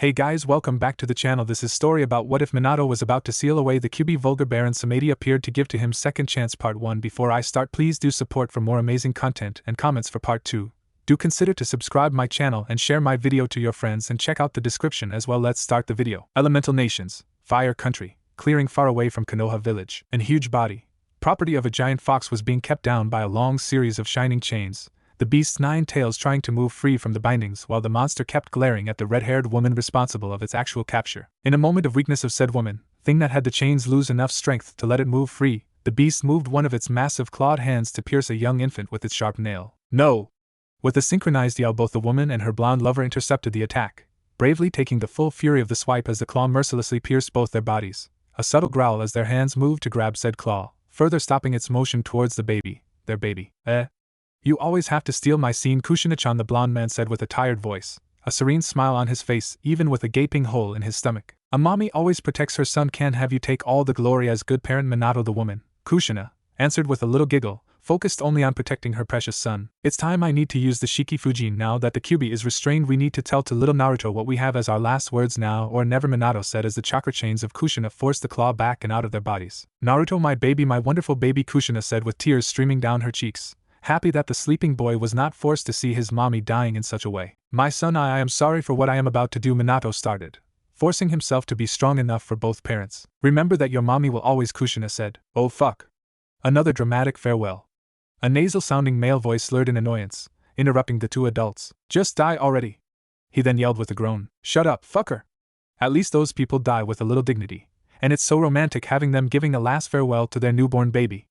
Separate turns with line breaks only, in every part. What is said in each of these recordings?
Hey guys, welcome back to the channel. This is story about what if Minato was about to seal away the QB vulgar Baron Samedi appeared to give to him second chance part 1. Before I start, please do support for more amazing content and comments for part 2. Do consider to subscribe my channel and share my video to your friends and check out the description as well. Let's start the video. Elemental Nations, Fire Country, clearing far away from Konoha Village. An huge body, property of a giant fox, was being kept down by a long series of shining chains. The beast's 9 tails trying to move free from the bindings while the monster kept glaring at the red-haired woman responsible of its actual capture. In a moment of weakness of said woman, thing that had the chains lose enough strength to let it move free, the beast moved one of its massive clawed hands to pierce a young infant with its sharp nail. No! With a synchronized yell, both the woman and her blonde lover intercepted the attack, bravely taking the full fury of the swipe as the claw mercilessly pierced both their bodies. A subtle growl as their hands moved to grab said claw, further stopping its motion towards the baby, their baby. You always have to steal my scene, Kushina-chan, the blonde man said with a tired voice, a serene smile on his face even with a gaping hole in his stomach. A mommy always protects her son, can't have you take all the glory as good parent. Minato, the woman, Kushina, answered with a little giggle, focused only on protecting her precious son. It's time I need to use the Shiki Fujin now that the QB is restrained. We need to tell to little Naruto what we have as our last words now or never, Minato said as the chakra chains of Kushina forced the claw back and out of their bodies. Naruto, my baby, my wonderful baby, Kushina said with tears streaming down her cheeks, happy that the sleeping boy was not forced to see his mommy dying in such a way. My son, I am sorry for what I am about to do, Minato started, forcing himself to be strong enough for both parents. Remember that your mommy will always, Kushina said. Oh fuck. Another dramatic farewell. A nasal-sounding male voice slurred in annoyance, interrupting the two adults. Just die already. He then yelled with a groan. Shut up, fucker. At least those people die with a little dignity, and it's so romantic having them giving a last farewell to their newborn baby.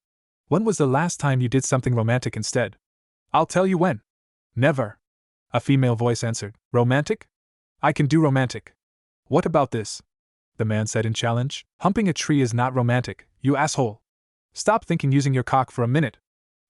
When was the last time you did something romantic instead? I'll tell you when. Never. A female voice answered. Romantic? I can do romantic. What about this? The man said in challenge. Humping a tree is not romantic, you asshole. Stop thinking using your cock for a minute.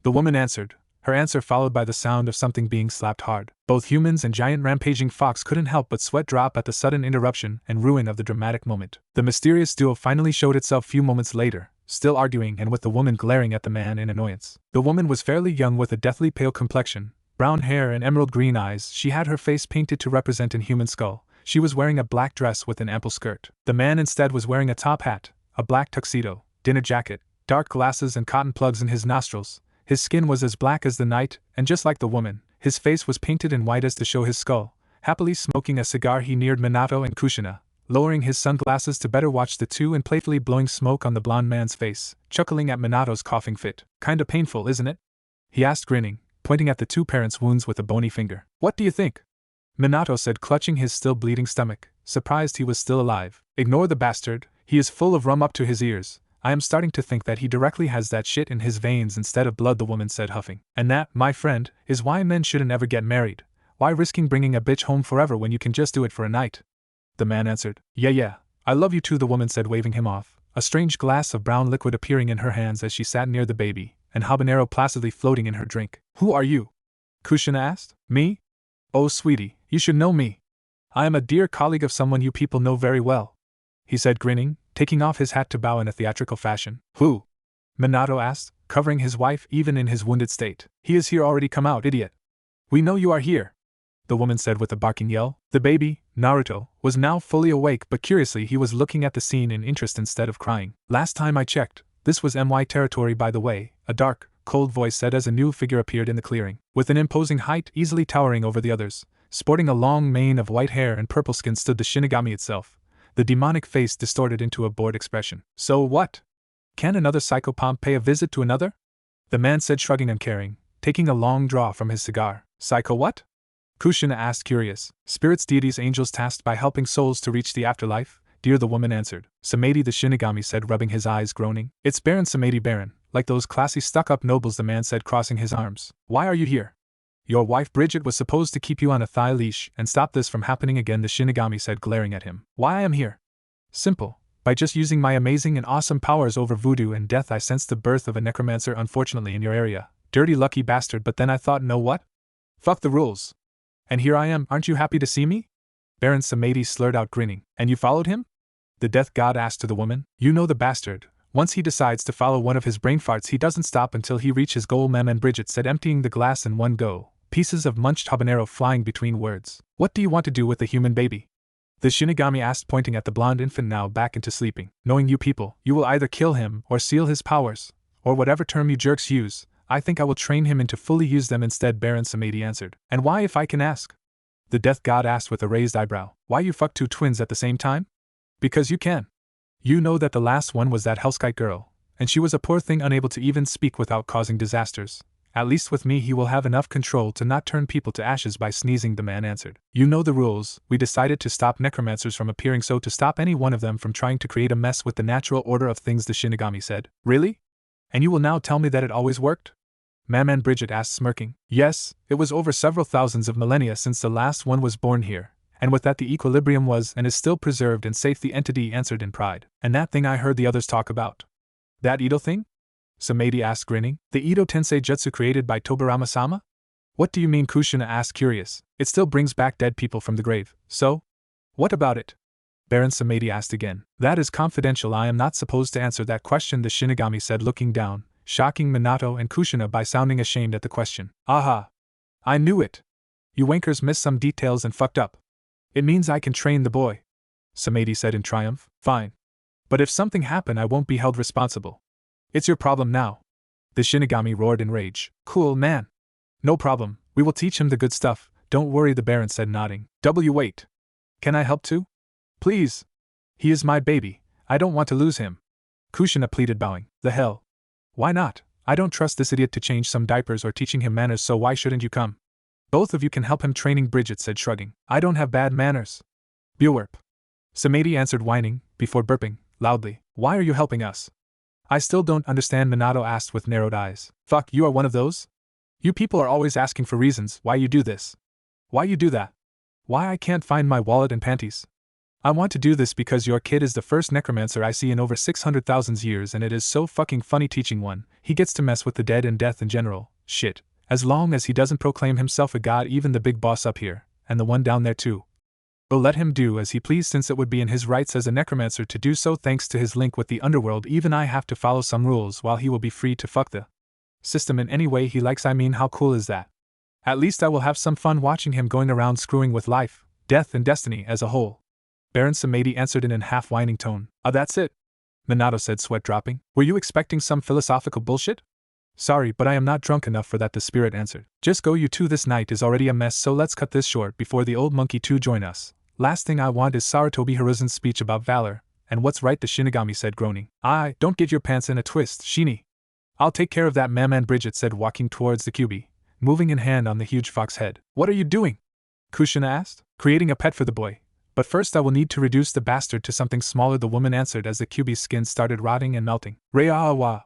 The woman answered, her answer followed by the sound of something being slapped hard. Both humans and giant rampaging fox couldn't help but sweat drop at the sudden interruption and ruin of the dramatic moment. The mysterious duo finally showed itself few moments later, still arguing and with the woman glaring at the man in annoyance. The woman was fairly young with a deathly pale complexion, brown hair and emerald green eyes. She had her face painted to represent an human skull. She was wearing a black dress with an ample skirt. The man instead was wearing a top hat, a black tuxedo, dinner jacket, dark glasses and cotton plugs in his nostrils. His skin was as black as the night, and just like the woman, his face was painted in white as to show his skull. Happily smoking a cigar, he neared Minato and Kushina, lowering his sunglasses to better watch the two and playfully blowing smoke on the blonde man's face, chuckling at Minato's coughing fit. Kinda painful, isn't it? He asked, grinning, pointing at the two parents' wounds with a bony finger. What do you think? Minato said, clutching his still bleeding stomach, surprised he was still alive. Ignore the bastard, he is full of rum up to his ears. I am starting to think that he directly has that shit in his veins instead of blood, the woman said, huffing. And that, my friend, is why men shouldn't ever get married. Why risking bringing a bitch home forever when you can just do it for a night? The man answered. Yeah, I love you too, the woman said, waving him off, a strange glass of brown liquid appearing in her hands as she sat near the baby, and habanero placidly floating in her drink. Who are you? Kushina asked. Me? Oh sweetie, you should know me. I am a dear colleague of someone you people know very well, he said, grinning, taking off his hat to bow in a theatrical fashion. Who? Minato asked, covering his wife even in his wounded state. He is here already, come out, idiot. We know you are here, the woman said with a barking yell. The baby, Naruto, was now fully awake, but curiously he was looking at the scene in interest instead of crying. Last time I checked, this was MY territory by the way, a dark, cold voice said as a new figure appeared in the clearing. With an imposing height easily towering over the others, sporting a long mane of white hair and purple skin stood the Shinigami itself, the demonic face distorted into a bored expression. So what? Can another psychopomp pay a visit to another? The man said, shrugging uncaring, taking a long draw from his cigar. Psycho what? Kushina asked, curious. Spirits, deities, angels tasked by helping souls to reach the afterlife, dear, the woman answered. Samedi, the Shinigami said, rubbing his eyes, groaning. It's Baron Samedi, Baron, like those classy stuck-up nobles, the man said, crossing his arms. Why are you here? Your wife Bridget was supposed to keep you on a thigh leash and stop this from happening again, the Shinigami said, glaring at him. Why I am here? Simple. By just using my amazing and awesome powers over voodoo and death I sensed the birth of a necromancer, unfortunately in your area. Dirty lucky bastard, but then I thought, know what? Fuck the rules. And here I am, aren't you happy to see me? Baron Samedi slurred out, grinning. And you followed him? The death god asked to the woman. You know the bastard. Once he decides to follow one of his brain farts he doesn't stop until he reaches goal, mem, and Bridget said, emptying the glass in one go, pieces of munched habanero flying between words. What do you want to do with the human baby? The Shinigami asked, pointing at the blonde infant now back into sleeping. Knowing you people, you will either kill him or seal his powers, or whatever term you jerks use. I think I will train him into fully use them instead, Baron Samedi answered. And why, if I can ask? The death god asked with a raised eyebrow. Why you fuck two twins at the same time? Because you can. You know that the last one was that Hellskite girl, and she was a poor thing unable to even speak without causing disasters. At least with me he will have enough control to not turn people to ashes by sneezing, the man answered. You know the rules. We decided to stop necromancers from appearing, so to stop any one of them from trying to create a mess with the natural order of things, the Shinigami said. Really? And you will now tell me that it always worked? Maman Bridget asked, smirking. Yes, it was over several thousands of millennia since the last one was born here, and with that the equilibrium was and is still preserved and safe, the entity answered in pride. And that thing I heard the others talk about? That Edo thing? Samedi asked, grinning. The Edo Tensei Jutsu created by Tobarama-sama? What do you mean? Kushina asked, curious. It still brings back dead people from the grave, so? What about it? Baron Samedi asked again. That is confidential. I am not supposed to answer that question, the Shinigami said, looking down, shocking Minato and Kushina by sounding ashamed at the question. Aha! I knew it! You wankers missed some details and fucked up. It means I can train the boy, Samedi said in triumph. Fine. But if something happened I won't be held responsible. It's your problem now. The Shinigami roared in rage. Cool, man. No problem, we will teach him the good stuff, don't worry, the Baron said, nodding. Wait. Can I help too? Please. He is my baby, I don't want to lose him. Kushina pleaded, bowing. The hell? Why not? I don't trust this idiot to change some diapers or teaching him manners, so why shouldn't you come? Both of you can help him training, Bridget said, shrugging. I don't have bad manners. Bewerp. Samedi answered, whining, before burping, loudly. Why are you helping us? I still don't understand, Minato asked with narrowed eyes. Fuck, you are one of those? You people are always asking for reasons why you do this. Why you do that. Why I can't find my wallet and panties. I want to do this because your kid is the first necromancer I see in over 600,000 years, and it is so fucking funny teaching one. He gets to mess with the dead and death in general. Shit. As long as he doesn't proclaim himself a god, even the big boss up here, and the one down there too. We'll let him do as he please, since it would be in his rights as a necromancer to do so thanks to his link with the underworld. Even I have to follow some rules, while he will be free to fuck the system in any way he likes. I mean, how cool is that? At least I will have some fun watching him going around screwing with life, death and destiny as a whole. Baron Samedi answered in an half-whining tone. That's it? Minato said, sweat dropping. Were you expecting some philosophical bullshit? Sorry, but I am not drunk enough for that, the spirit answered. Just go, you two, this night is already a mess, so let's cut this short before the old monkey too join us. Last thing I want is Sarutobi Hiruzen's speech about valor, and what's right, the Shinigami said, groaning. Don't get your pants in a twist, Shini. I'll take care of that, Maman Bridget said, walking towards the Kyuubi, moving in hand on the huge fox head. What are you doing? Kushina asked. Creating a pet for the boy. But first I will need to reduce the bastard to something smaller, the woman answered as the Kyuubi's skin started rotting and melting. Re-ah-wah.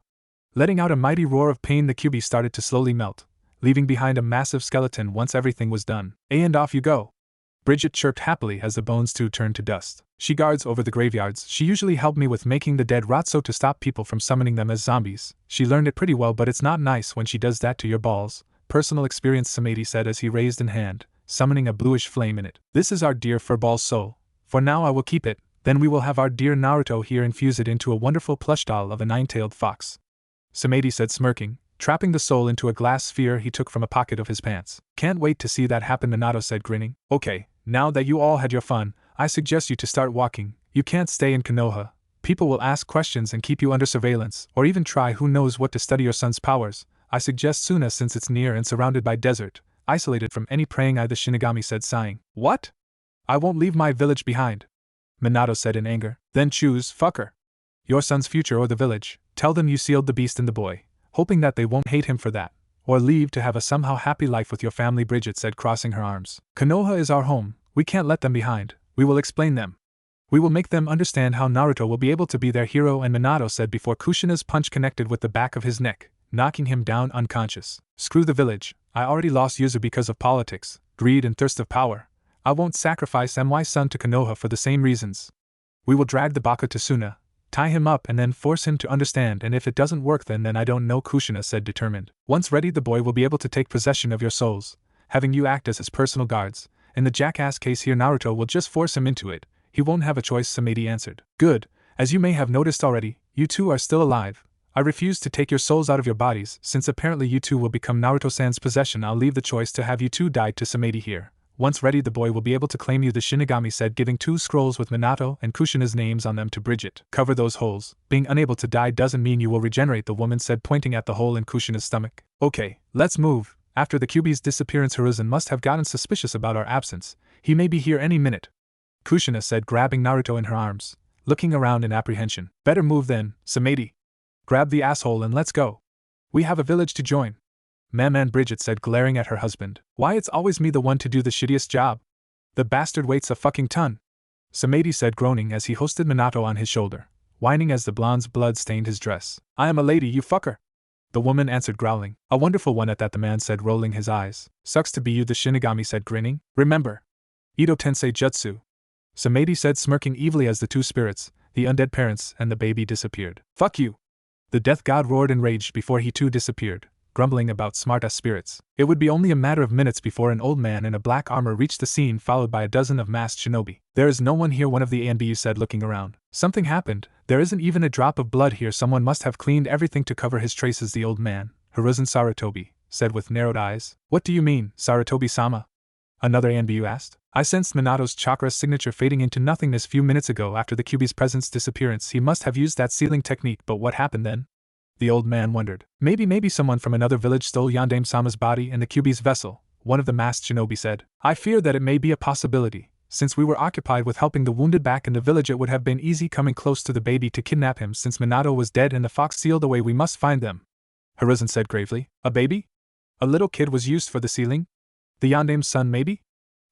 Letting out a mighty roar of pain, the Kyuubi started to slowly melt, leaving behind a massive skeleton once everything was done. And off you go. Bridget chirped happily as the bones too turned to dust. She guards over the graveyards. She usually helped me with making the dead rot, so to stop people from summoning them as zombies. She learned it pretty well, but it's not nice when she does that to your balls. Personal experience, Samedi said as he raised an hand, summoning a bluish flame in it. This is our dear furball's soul. For now I will keep it, then we will have our dear Naruto here infuse it into a wonderful plush doll of a nine-tailed fox. Samedi said, smirking, trapping the soul into a glass sphere he took from a pocket of his pants. Can't wait to see that happen, Minato said, grinning. Okay, now that you all had your fun, I suggest you to start walking. You can't stay in Konoha. People will ask questions and keep you under surveillance, or even try who knows what to study your son's powers. I suggest Suna, since it's near and surrounded by desert, isolated from any praying eye, the Shinigami said, sighing. What? I won't leave my village behind, Minato said in anger. Then choose, fucker. Your son's future or the village. Tell them you sealed the beast in the boy, hoping that they won't hate him for that, or leave to have a somehow happy life with your family, Bridget said, crossing her arms. Konoha is our home, we can't let them behind, we will explain them. We will make them understand how Naruto will be able to be their hero, and Minato said before Kushina's punch connected with the back of his neck, knocking him down unconscious. Screw the village, I already lost Yuzu because of politics, greed and thirst of power. I won't sacrifice my son to Konoha for the same reasons. We will drag the baka to Suna, tie him up and then force him to understand, and if it doesn't work then I don't know, Kushina said, determined. Once ready, the boy will be able to take possession of your souls, having you act as his personal guards. In the jackass case here, Naruto will just force him into it. He won't have a choice, Samedi answered. Good, as you may have noticed already, you two are still alive. I refuse to take your souls out of your bodies, since apparently you two will become Naruto-san's possession. I'll leave the choice to have you two die to Samedi here. Once ready, the boy will be able to claim you, the Shinigami said, giving 2 scrolls with Minato and Kushina's names on them to Bridget. Cover those holes. Being unable to die doesn't mean you will regenerate, the woman said, pointing at the hole in Kushina's stomach. Okay, let's move. After the Kyuubi's disappearance, Hiruzen must have gotten suspicious about our absence. He may be here any minute, Kushina said, grabbing Naruto in her arms, looking around in apprehension. Better move then, Samedi. Grab the asshole and let's go. We have a village to join. Man, Bridget said, glaring at her husband. Why it's always me the one to do the shittiest job? The bastard weighs a fucking ton. Samedi said, groaning as he hoisted Minato on his shoulder, whining as the blonde's blood stained his dress. I am a lady, you fucker. The woman answered, growling. A wonderful one at that, the man said, rolling his eyes. Sucks to be you, the Shinigami said, grinning. Remember Ito Tensei Jutsu. Samedi said, smirking evilly as the 2 spirits, the undead parents and the baby, disappeared. Fuck you. The death god roared enraged before he too disappeared, grumbling about smart-ass spirits. It would be only a matter of minutes before an old man in a black armor reached the scene, followed by a dozen of masked shinobi. There is no one here, one of the ANBU said, looking around. Something happened. There isn't even a drop of blood here. Someone must have cleaned everything to cover his traces, the old man, Hiruzen Sarutobi, said with narrowed eyes. What do you mean, Sarutobi-sama? Another ANBU asked. I sensed Minato's chakra signature fading into nothingness few minutes ago after the Kyuubi's presence disappearance. He must have used that sealing technique, but what happened then? The old man wondered. Maybe someone from another village stole Yandame-sama's body and the Kyuubi's vessel, one of the masked shinobi said. I fear that it may be a possibility. Since we were occupied with helping the wounded back in the village, it would have been easy coming close to the baby to kidnap him. Since Minato was dead and the fox sealed away, we must find them. Hiruzen said gravely. A baby? A little kid was used for the sealing? The Yandame's son, maybe?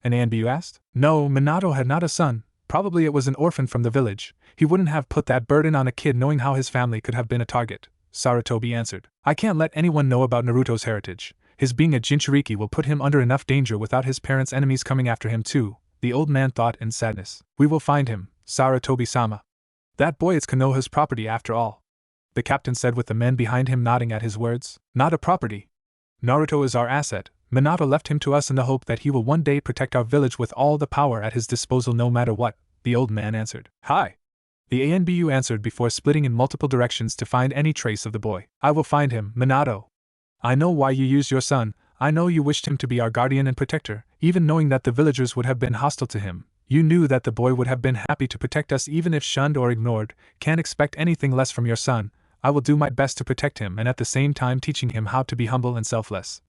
An ANBU asked. No, Minato had not a son. Probably it was an orphan from the village. He wouldn't have put that burden on a kid knowing how his family could have been a target, Sarutobi answered. I can't let anyone know about Naruto's heritage. His being a Jinchuriki will put him under enough danger without his parents' enemies coming after him too, the old man thought in sadness. We will find him, Sarutobi-sama. That boy is Konoha's property after all, the captain said, with the men behind him nodding at his words. Not a property. Naruto is our asset. Minato left him to us in the hope that he will one day protect our village with all the power at his disposal no matter what, the old man answered. Hi. The ANBU answered before splitting in multiple directions to find any trace of the boy. I will find him, Minato. I know why you used your son. I know you wished him to be our guardian and protector, even knowing that the villagers would have been hostile to him. You knew that the boy would have been happy to protect us even if shunned or ignored. Can't expect anything less from your son. I will do my best to protect him and at the same time teaching him how to be humble and selfless.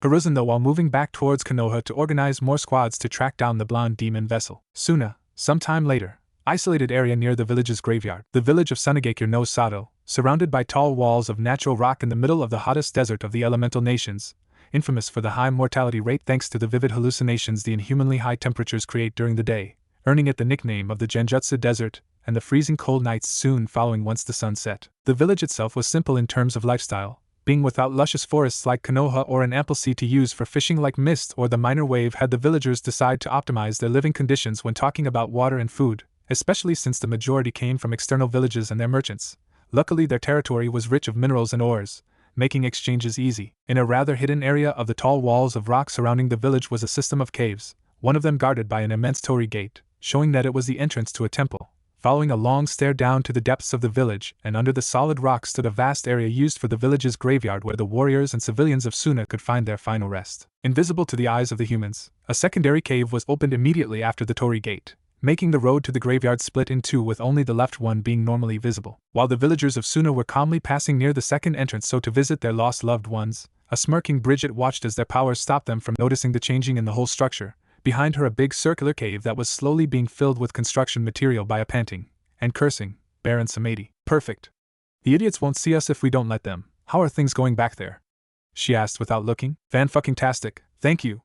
Hiruzen, though, while moving back towards Konoha to organize more squads to track down the blonde demon vessel. Suna, sometime later. Isolated area near the village's graveyard. The village of Sunagakure no Sato, surrounded by tall walls of natural rock in the middle of the hottest desert of the elemental nations, infamous for the high mortality rate thanks to the vivid hallucinations the inhumanly high temperatures create during the day, earning it the nickname of the Genjutsu Desert, and the freezing cold nights soon following once the sun set. The village itself was simple in terms of lifestyle, being without luscious forests like Konoha or an ample sea to use for fishing like Mist or the minor wave had the villagers decide to optimize their living conditions when talking about water and food, especially since the majority came from external villages and their merchants. Luckily their territory was rich of minerals and ores, making exchanges easy. In a rather hidden area of the tall walls of rock surrounding the village was a system of caves, one of them guarded by an immense torii gate, showing that it was the entrance to a temple. Following a long stair down to the depths of the village and under the solid rock stood a vast area used for the village's graveyard where the warriors and civilians of Suna could find their final rest. Invisible to the eyes of the humans, a secondary cave was opened immediately after the torii gate, making the road to the graveyard split in two with only the left one being normally visible. While the villagers of Suna were calmly passing near the second entrance so to visit their lost loved ones, a smirking Bridget watched as their powers stopped them from noticing the changing in the whole structure. Behind her a big circular cave that was slowly being filled with construction material by a panting and cursing Baron Samedi. Perfect. The idiots won't see us if we don't let them. How are things going back there? She asked without looking. Fan-fucking-tastic, thank you.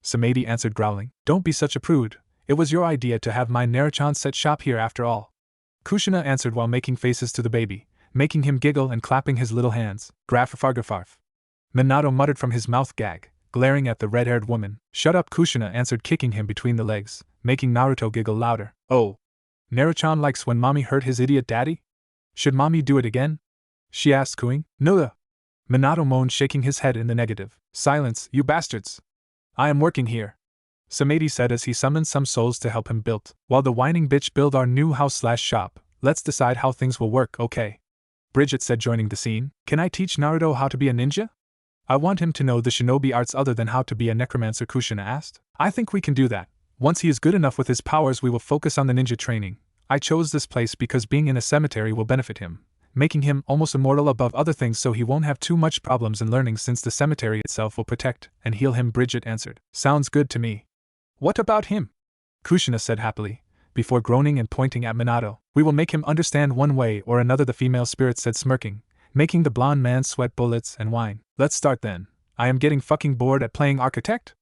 Samedi answered growling. Don't be such a prude. It was your idea to have my Naruchan set shop here after all. Kushina answered while making faces to the baby, making him giggle and clapping his little hands. Graffarfargarfarf. Minato muttered from his mouth gag, glaring at the red-haired woman. Shut up, Kushina answered, kicking him between the legs, making Naruto giggle louder. Oh. Naruchan likes when mommy hurt his idiot daddy? Should mommy do it again? She asked, cooing. No. Minato moaned, shaking his head in the negative. Silence, you bastards. I am working here, Samedi said as he summoned some souls to help him build. While the whining bitch build our new house/shop, let's decide how things will work, okay? Bridget said, joining the scene. Can I teach Naruto how to be a ninja? I want him to know the shinobi arts other than how to be a necromancer, Kushina asked. I think we can do that. Once he is good enough with his powers, we will focus on the ninja training. I chose this place because being in a cemetery will benefit him, making him almost immortal above other things, so he won't have too much problems in learning since the cemetery itself will protect and heal him, Bridget answered. Sounds good to me. What about him? Kushina said happily, before groaning and pointing at Minato. We will make him understand one way or another, the female spirit said, smirking, making the blonde man sweat bullets and whine. Let's start then. I am getting fucking bored at playing architect?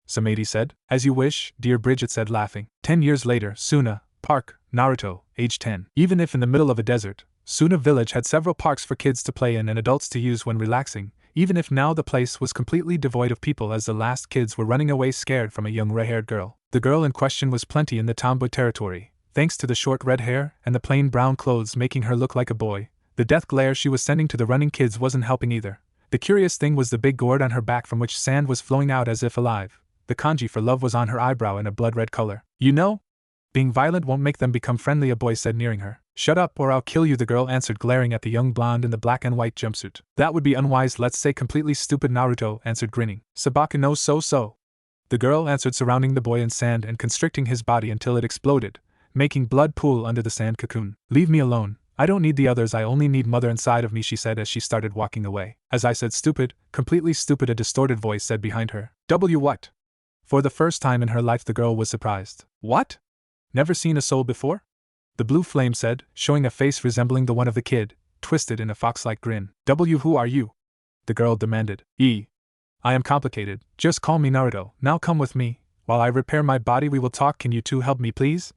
Samedi said. As you wish, dear, Bridget said, laughing. 10 years later, Suna, Park, Naruto, age 10. Even if in the middle of a desert, Suna village had several parks for kids to play in and adults to use when relaxing, even if now the place was completely devoid of people as the last kids were running away scared from a young red-haired girl. The girl in question was plenty in the tomboy territory, thanks to the short red hair and the plain brown clothes making her look like a boy. The death glare she was sending to the running kids wasn't helping either. The curious thing was the big gourd on her back from which sand was flowing out as if alive. The kanji for love was on her eyebrow in a blood-red color. You know? Being violent won't make them become friendly, a boy said, nearing her. Shut up or I'll kill you, the girl answered, glaring at the young blonde in the black and white jumpsuit. That would be unwise, let's say completely stupid, Naruto answered, grinning. Sabaka no so. The girl answered, surrounding the boy in sand and constricting his body until it exploded, making blood pool under the sand cocoon. Leave me alone. I don't need the others, I only need mother inside of me, she said as she started walking away. As I said, stupid, completely stupid, a distorted voice said behind her. What? For the first time in her life the girl was surprised. What? Never seen a soul before? The blue flame said, showing a face resembling the one of the kid, twisted in a fox-like grin. Who are you? The girl demanded. I am complicated, just call me Naruto. Now come with me. While I repair my body we will talk. Can you two help me please?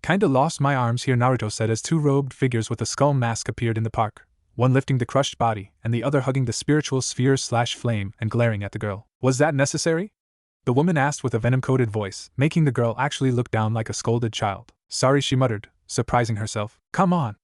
Kinda lost my arms here, Naruto said as two robed figures with a skull mask appeared in the park, one lifting the crushed body and the other hugging the spiritual sphere/flame and glaring at the girl. Was that necessary? The woman asked with a venom-coated voice, making the girl actually look down like a scolded child. Sorry, she muttered, surprising herself. Come on.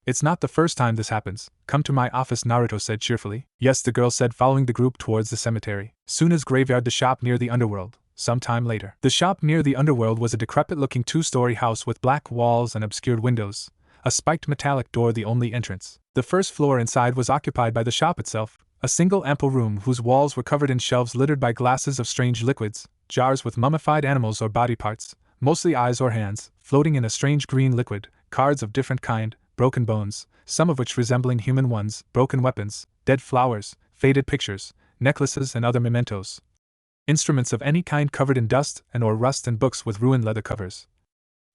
It's not the first time this happens. Come to my office, Naruto said cheerfully. Yes, the girl said, following the group towards the cemetery. Suna's graveyard, the shop near the underworld. Some time later. The shop near the underworld was a decrepit-looking two-story house with black walls and obscured windows, a spiked metallic door the only entrance. The first floor inside was occupied by the shop itself, a single ample room whose walls were covered in shelves littered by glasses of strange liquids, jars with mummified animals or body parts, mostly eyes or hands, floating in a strange green liquid, cards of different kind, broken bones, some of which resembling human ones, broken weapons, dead flowers, faded pictures, necklaces and other mementos. Instruments of any kind covered in dust and or rust, and books with ruined leather covers.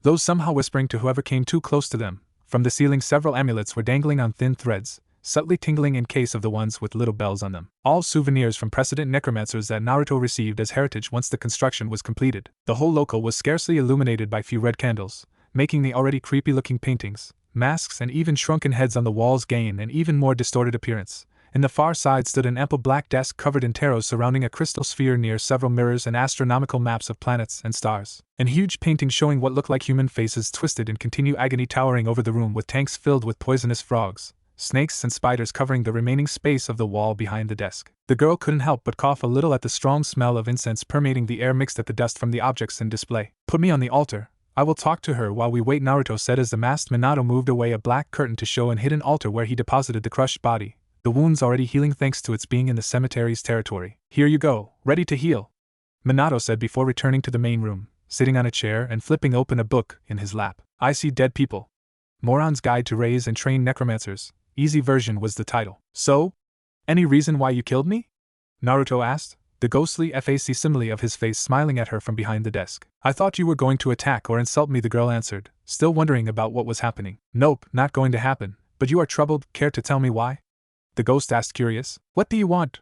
Those somehow whispering to whoever came too close to them. From the ceiling several amulets were dangling on thin threads, subtly tingling in case of the ones with little bells on them. All souvenirs from precedent necromancers that Naruto received as heritage once the construction was completed. The whole local was scarcely illuminated by few red candles, making the already creepy-looking paintings, masks and even shrunken heads on the walls gain an even more distorted appearance. In the far side stood an ample black desk covered in tarots surrounding a crystal sphere near several mirrors and astronomical maps of planets and stars. And huge paintings showing what looked like human faces twisted in continued agony towering over the room, with tanks filled with poisonous frogs, snakes and spiders covering the remaining space of the wall behind the desk. The girl couldn't help but cough a little at the strong smell of incense permeating the air mixed at the dust from the objects in display. Put me on the altar. I will talk to her while we wait, Naruto said as the masked Minato moved away a black curtain to show an hidden altar where he deposited the crushed body, the wounds already healing thanks to its being in the cemetery's territory. Here you go, ready to heal, Minato said before returning to the main room, sitting on a chair and flipping open a book in his lap. I See Dead People. Moron's Guide to Raise and Train Necromancers. Easy version was the title. So? Any reason why you killed me? Naruto asked, the ghostly facsimile of his face smiling at her from behind the desk. I thought you were going to attack or insult me, the girl answered, still wondering about what was happening. Nope, not going to happen, but you are troubled. Care to tell me why? The ghost asked, curious. What do you want?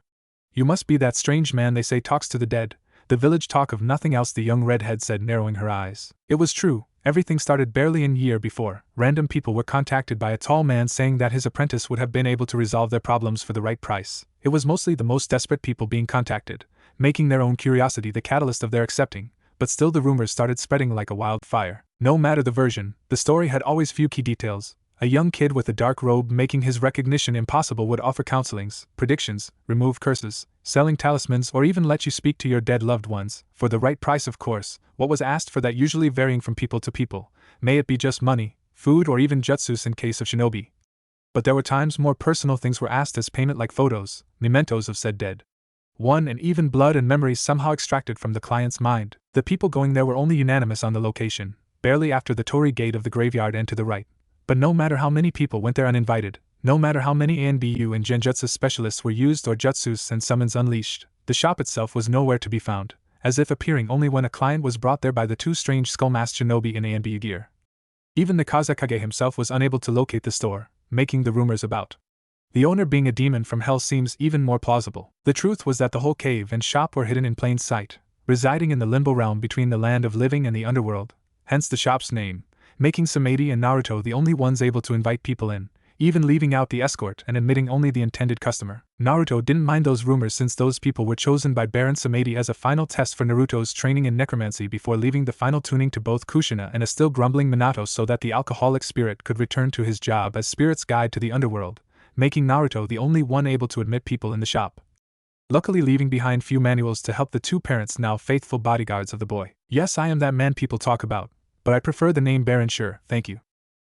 You must be that strange man they say talks to the dead. The village talk of nothing else, the young redhead said, narrowing her eyes. It was true. Everything started barely a year before. Random people were contacted by a tall man saying that his apprentice would have been able to resolve their problems for the right price. It was mostly the most desperate people being contacted, making their own curiosity the catalyst of their accepting, but still the rumors started spreading like a wildfire. No matter the version, the story had always few key details. A young kid with a dark robe making his recognition impossible would offer counselings, predictions, remove curses, selling talismans, or even let you speak to your dead loved ones, for the right price of course. What was asked for that usually varying from people to people, may it be just money, food, or even jutsus in case of shinobi. But there were times more personal things were asked as payment, like photos, mementos of said dead. one and even blood and memories somehow extracted from the client's mind. The people going there were only unanimous on the location, barely after the torii gate of the graveyard and to the right. But no matter how many people went there uninvited, no matter how many ANBU and Genjutsu specialists were used or jutsus and summons unleashed, the shop itself was nowhere to be found, as if appearing only when a client was brought there by the two strange skull-masked shinobi in ANBU gear. Even the Kazekage himself was unable to locate the store, making the rumors about the owner being a demon from hell seems even more plausible. The truth was that the whole cave and shop were hidden in plain sight, residing in the limbo realm between the land of living and the underworld, hence the shop's name, making Samadhi and Naruto the only ones able to invite people in, even leaving out the escort and admitting only the intended customer. Naruto didn't mind those rumors since those people were chosen by Baron Samadhi as a final test for Naruto's training in necromancy before leaving the final tuning to both Kushina and a still grumbling Minato so that the alcoholic spirit could return to his job as spirit's guide to the underworld, making Naruto the only one able to admit people in the shop. Luckily leaving behind few manuals to help the two parents now faithful bodyguards of the boy. Yes, I am that man people talk about, but I prefer the name Baron, sure, thank you.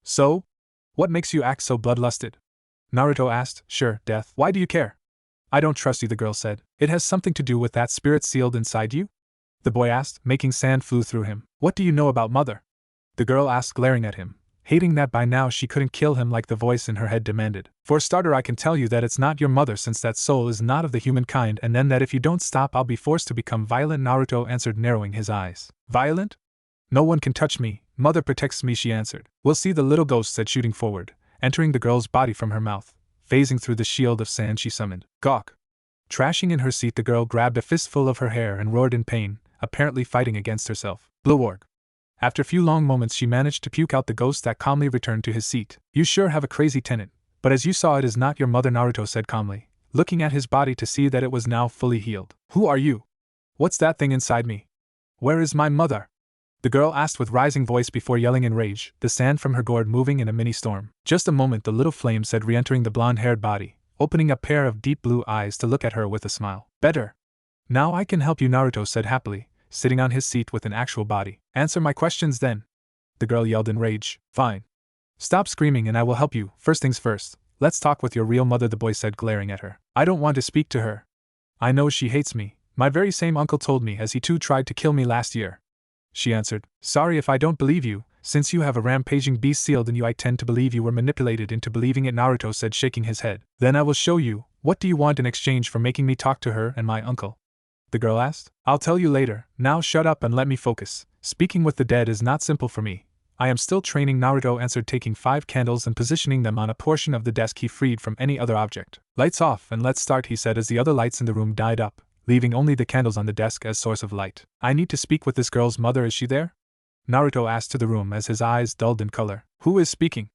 So? What makes you act so bloodlusted? Naruto asked. Sure, death. Why do you care? I don't trust you, the girl said. It has something to do with that spirit sealed inside you? The boy asked, making sand flew through him. What do you know about mother? The girl asked, glaring at him, hating that by now she couldn't kill him like the voice in her head demanded. For a starter, I can tell you that it's not your mother since that soul is not of the human kind, and then that if you don't stop I'll be forced to become violent, Naruto answered, narrowing his eyes. Violent? No one can touch me, mother protects me, she answered. We'll see, the little ghost said, shooting forward, entering the girl's body from her mouth, phasing through the shield of sand she summoned. Gawk! Trashing in her seat, the girl grabbed a fistful of her hair and roared in pain, apparently fighting against herself. Blue. After a few long moments she managed to puke out the ghost that calmly returned to his seat. You sure have a crazy tenant, but as you saw it is not your mother, Naruto said calmly, looking at his body to see that it was now fully healed. Who are you? What's that thing inside me? Where is my mother? The girl asked with rising voice before yelling in rage, the sand from her gourd moving in a mini storm. Just a moment, the little flame said, re-entering the blonde-haired body, opening a pair of deep blue eyes to look at her with a smile. Better. Now I can help you, Naruto said happily, sitting on his seat with an actual body. Answer my questions then. The girl yelled in rage. Fine. Stop screaming and I will help you. First things first, let's talk with your real mother, the boy said, glaring at her. I don't want to speak to her. I know she hates me. My very same uncle told me, as he too tried to kill me last year. She answered. Sorry if I don't believe you, since you have a rampaging beast sealed in you I tend to believe you were manipulated into believing it, Naruto said, shaking his head. Then I will show you. What do you want in exchange for making me talk to her and my uncle? The girl asked. I'll tell you later, now shut up and let me focus. Speaking with the dead is not simple for me. I am still training, Naruto answered, taking 5 candles and positioning them on a portion of the desk he freed from any other object. Lights off and let's start, he said as the other lights in the room died up, leaving only the candles on the desk as source of light. I need to speak with this girl's mother, is she there? Naruto asked to the room as his eyes dulled in color. Who is speaking?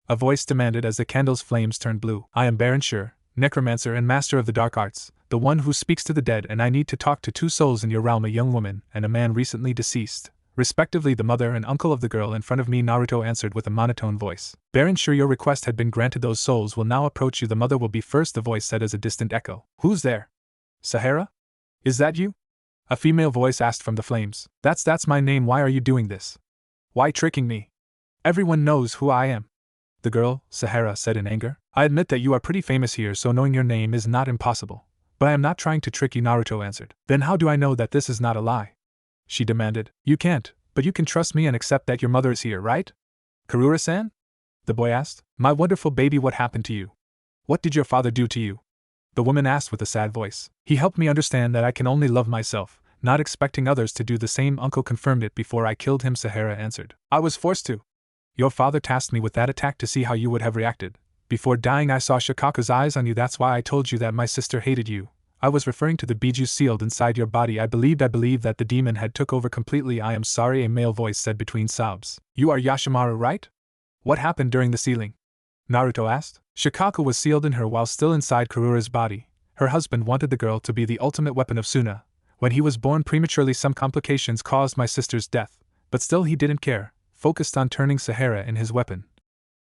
A voice demanded as the candle's flames turned blue. I am Baron Shur, necromancer and master of the dark arts, the one who speaks to the dead, and I need to talk to 2 souls in your realm, a young woman and a man recently deceased, respectively the mother and uncle of the girl in front of me, Naruto answered with a monotone voice. Baron Shur, your request had been granted. Those souls will now approach you. The mother will be first, the voice said as a distant echo. Who's there? Sahara? Is that you? A female voice asked from the flames. That's my name. Why are you doing this? Why tricking me? Everyone knows who I am. The girl, Sahara, said in anger. I admit that you are pretty famous here, so knowing your name is not impossible. But I am not trying to trick you, Naruto answered. Then how do I know that this is not a lie? She demanded. You can't, but you can trust me and accept that your mother is here, right? Karura-san? The boy asked. My wonderful baby, what happened to you? What did your father do to you? The woman asked with a sad voice. He helped me understand that I can only love myself, not expecting others to do the same. Uncle confirmed it before I killed him, Sahara answered. I was forced to. Your father tasked me with that attack to see how you would have reacted. Before dying I saw Shikaku's eyes on you, that's why I told you that my sister hated you. I was referring to the biju sealed inside your body. I believed that the demon had took over completely. I am sorry, a male voice said between sobs. You are Yashimaru, right? What happened during the sealing? Naruto asked. Shikaku was sealed in her while still inside Karura's body. Her husband wanted the girl to be the ultimate weapon of Suna. When he was born prematurely, some complications caused my sister's death, but still he didn't care, focused on turning Sahara in his weapon.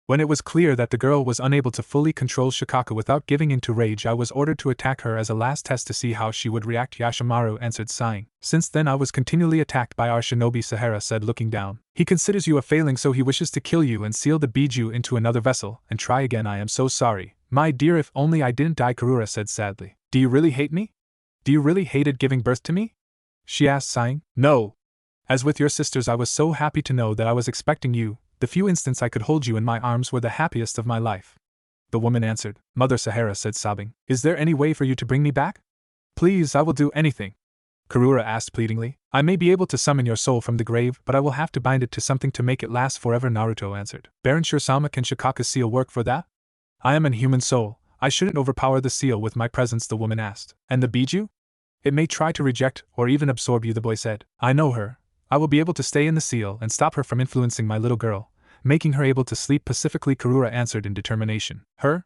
When it was clear that the girl was unable to fully control Shikaku without giving in to rage, I was ordered to attack her as a last test to see how she would react, Yashimaru answered, sighing. Since then I was continually attacked by our shinobi, Sahara said, looking down. He considers you a failing, so he wishes to kill you and seal the biju into another vessel and try again. I am so sorry, my dear, if only I didn't die, Karura said sadly. Do you really hate me? Do you really hated giving birth to me? She asked, sighing. No. As with your sisters, I was so happy to know that I was expecting you. The few instants I could hold you in my arms were the happiest of my life. The woman answered. Mother, Sahara said, sobbing. Is there any way for you to bring me back? Please, I will do anything. Karura asked pleadingly. I may be able to summon your soul from the grave, but I will have to bind it to something to make it last forever, Naruto answered. Baron Shirsama, can Shikaka's seal work for that? I am an human soul. I shouldn't overpower the seal with my presence, the woman asked. And the biju? It may try to reject or even absorb you, the boy said. I know her. I will be able to stay in the seal and stop her from influencing my little girl, making her able to sleep pacifically, Karura answered in determination. Her?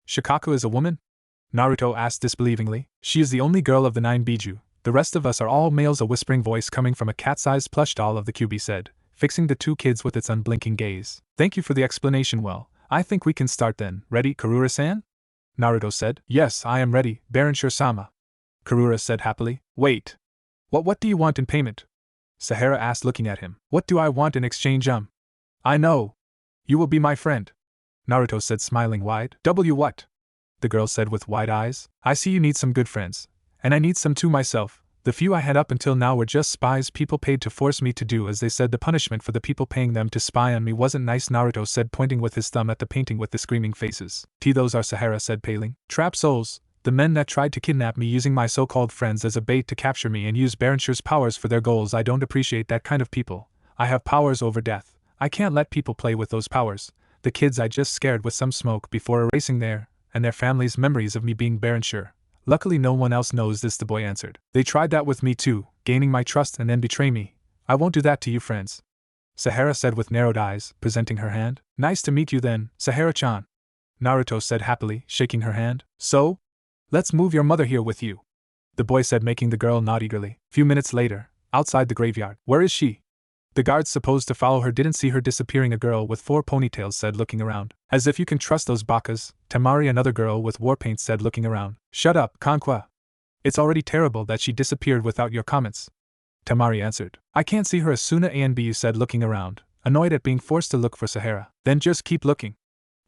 Shikaku is a woman? Naruto asked disbelievingly. She is the only girl of the 9 biju. The rest of us are all males, a whispering voice coming from a cat-sized plush doll of the Kyuubi said, fixing the 2 kids with its unblinking gaze. Thank you for the explanation. Well, I think we can start then. Ready, Karura-san? Naruto said. Yes, I am ready, Baron Shirsama. Karura said happily. Wait. What do you want in payment? Sahara asked, looking at him. What do I want in exchange? I know. You will be my friend. Naruto said, smiling wide. What? The girl said with wide eyes. I see you need some good friends. And I need some too myself. The few I had up until now were just spies people paid to force me to do as they said. The punishment for the people paying them to spy on me wasn't nice, Naruto said, pointing with his thumb at the painting with the screaming faces. Those are, Sahara said, paling. Trap souls. The men that tried to kidnap me using my so-called friends as a bait to capture me and use Baronshir's powers for their goals. I don't appreciate that kind of people. I have powers over death. I can't let people play with those powers. The kids I just scared with some smoke before erasing their and their families' memories of me being Baronshir. Luckily no one else knows this, the boy answered. They tried that with me too, gaining my trust and then betray me. I won't do that to you, friends. Sahara said with narrowed eyes, presenting her hand. Nice to meet you then, Sahara-chan. Naruto said happily, shaking her hand. So? Let's move your mother here with you. The boy said, making the girl nod eagerly. Few minutes later, outside the graveyard. Where is she? The guards supposed to follow her didn't see her disappearing. A girl with 4 ponytails said, looking around. As if you can trust those bakas, Temari, another girl with war paint, said, looking around. Shut up, Kankwa. It's already terrible that she disappeared without your comments. Temari answered. I can't see her. Asuna Anbu said, looking around, annoyed at being forced to look for Sahara. Then just keep looking,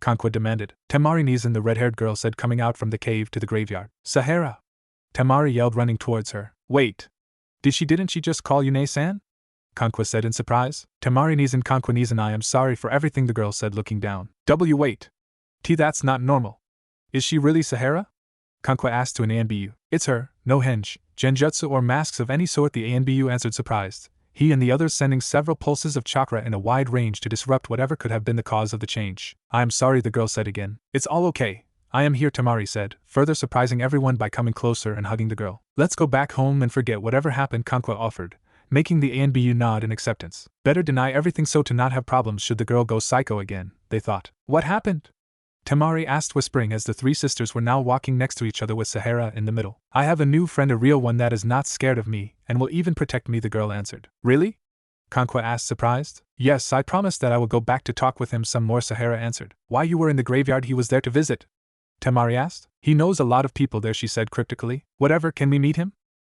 Kankwa demanded. Temari Nizan, the red-haired girl, said, coming out from the cave to the graveyard. Sahara! Temari yelled, running towards her. Wait! Didn't she just call you Ne-san? Kankwa said in surprise. Temari Nizan, Kankwa Nizan, I am sorry for everything, the girl said, looking down. Wait. That's not normal. Is she really Sahara? Kankwa asked to an Anbu. It's her, no henge, genjutsu or masks of any sort, the Anbu answered, surprised. He and the others sending several pulses of chakra in a wide range to disrupt whatever could have been the cause of the change. I am sorry, the girl said again. It's all okay. I am here, Temari said, further surprising everyone by coming closer and hugging the girl. Let's go back home and forget whatever happened, Kankwa offered, making the Anbu nod in acceptance. Better deny everything so to not have problems should the girl go psycho again, they thought. What happened? Temari asked, whispering, as the 3 sisters were now walking next to each other with Sahara in the middle. I have a new friend, a real one that is not scared of me, and will even protect me, the girl answered. Really? Kankwa asked, surprised. Yes, I promised that I will go back to talk with him some more, Sahara answered. Why, you were in the graveyard, he was there to visit? Temari asked. He knows a lot of people there, she said cryptically. Whatever, can we meet him?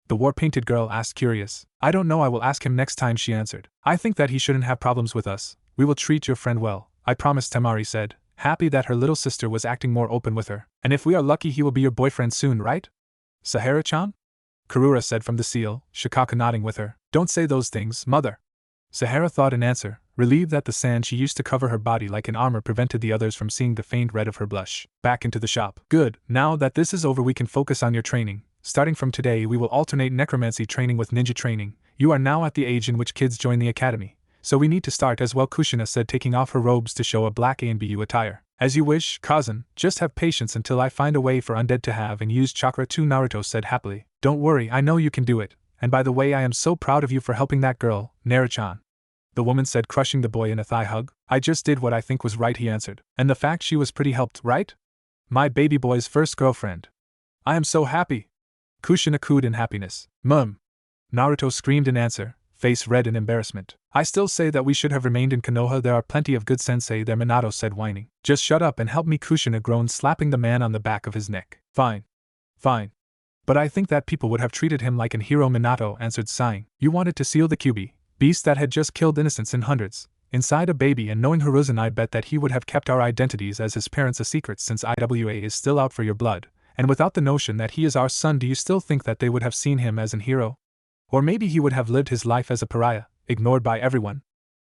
The war-painted girl asked, curious. I don't know, I will ask him next time, she answered. I think that he shouldn't have problems with us. We will treat your friend well, I promise, Temari said, happy that her little sister was acting more open with her. And if we are lucky, he will be your boyfriend soon, right? Sahara-chan? Karura said from the seal, Shikaka nodding with her. Don't say those things, mother. Sahara thought in answer, relieved that the sand she used to cover her body like an armor prevented the others from seeing the faint red of her blush. Back into the shop. Good, now that this is over we can focus on your training. Starting from today we will alternate necromancy training with ninja training. You are now at the age in which kids join the academy, so we need to start as well, Kushina said, taking off her robes to show a black Anbu attire. As you wish, cousin, just have patience until I find a way for undead to have and use chakra too, Naruto said happily. Don't worry, I know you can do it, and by the way I am so proud of you for helping that girl, Naruto-chan. The woman said, crushing the boy in a thigh hug. I just did what I think was right, he answered. And the fact she was pretty helped, right? My baby boy's first girlfriend. I am so happy. Kushina cooed in happiness. Mum. Naruto screamed in answer, face red in embarrassment. I still say that we should have remained in Konoha, there are plenty of good sensei there, Minato said, whining. Just shut up and help me, Kushina groaned, slapping the man on the back of his neck. Fine. Fine. But I think that people would have treated him like an hero, Minato answered, sighing. You wanted to seal the Kyuubi, beast that had just killed innocents in hundreds, inside a baby, and knowing Hiruzen, I bet that he would have kept our identities as his parents a secret, since IWA is still out for your blood, And without the notion that he is our son, do you still think that they would have seen him as an hero? Or maybe he would have lived his life as a pariah, ignored by everyone?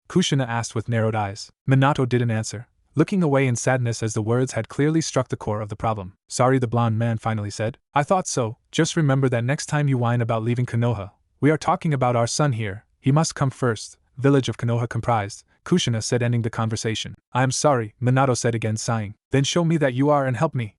Kushina asked with narrowed eyes. Minato didn't answer, looking away in sadness as the words had clearly struck the core of the problem. Sorry, the blonde man finally said. I thought so. Just remember that next time you whine about leaving Konoha. We are talking about our son here. He must come first. Village of Konoha comprised, Kushina said, ending the conversation. I am sorry, Minato said again, sighing. Then show me that you are and help me,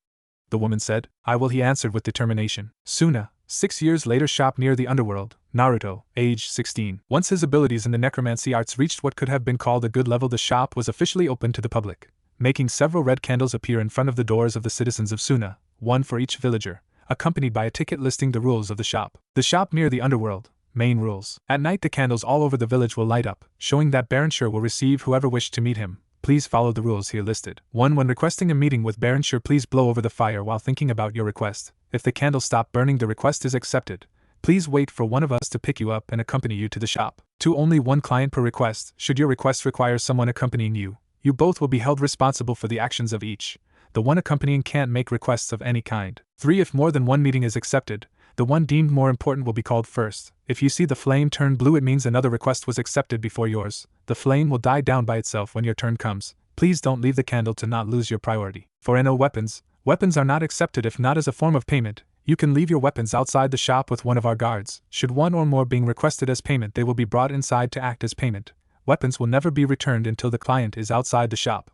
the woman said. I will, he answered with determination. Suna, 6 years later, shop near the underworld. Naruto, age 16. Once his abilities in the necromancy arts reached what could have been called a good level, the shop was officially open to the public, making several red candles appear in front of the doors of the citizens of Suna, one for each villager, accompanied by a ticket listing the rules of the shop. The shop near the underworld. Main rules. At night the candles all over the village will light up, showing that Baron Shur will receive whoever wished to meet him. Please follow the rules here listed. 1. When requesting a meeting with Baron Shur, please blow over the fire while thinking about your request. If the candle stop burning, the request is accepted. Please wait for one of us to pick you up and accompany you to the shop. 2. Only one client per request. Should your request require someone accompanying you, you both will be held responsible for the actions of each. The one accompanying can't make requests of any kind. 3. If more than one meeting is accepted, the one deemed more important will be called first. If you see the flame turn blue, it means another request was accepted before yours. The flame will die down by itself when your turn comes. Please don't leave the candle to not lose your priority. 4. No weapons. Weapons are not accepted if not as a form of payment. You can leave your weapons outside the shop with one of our guards. Should one or more being requested as payment, they will be brought inside to act as payment. Weapons will never be returned until the client is outside the shop.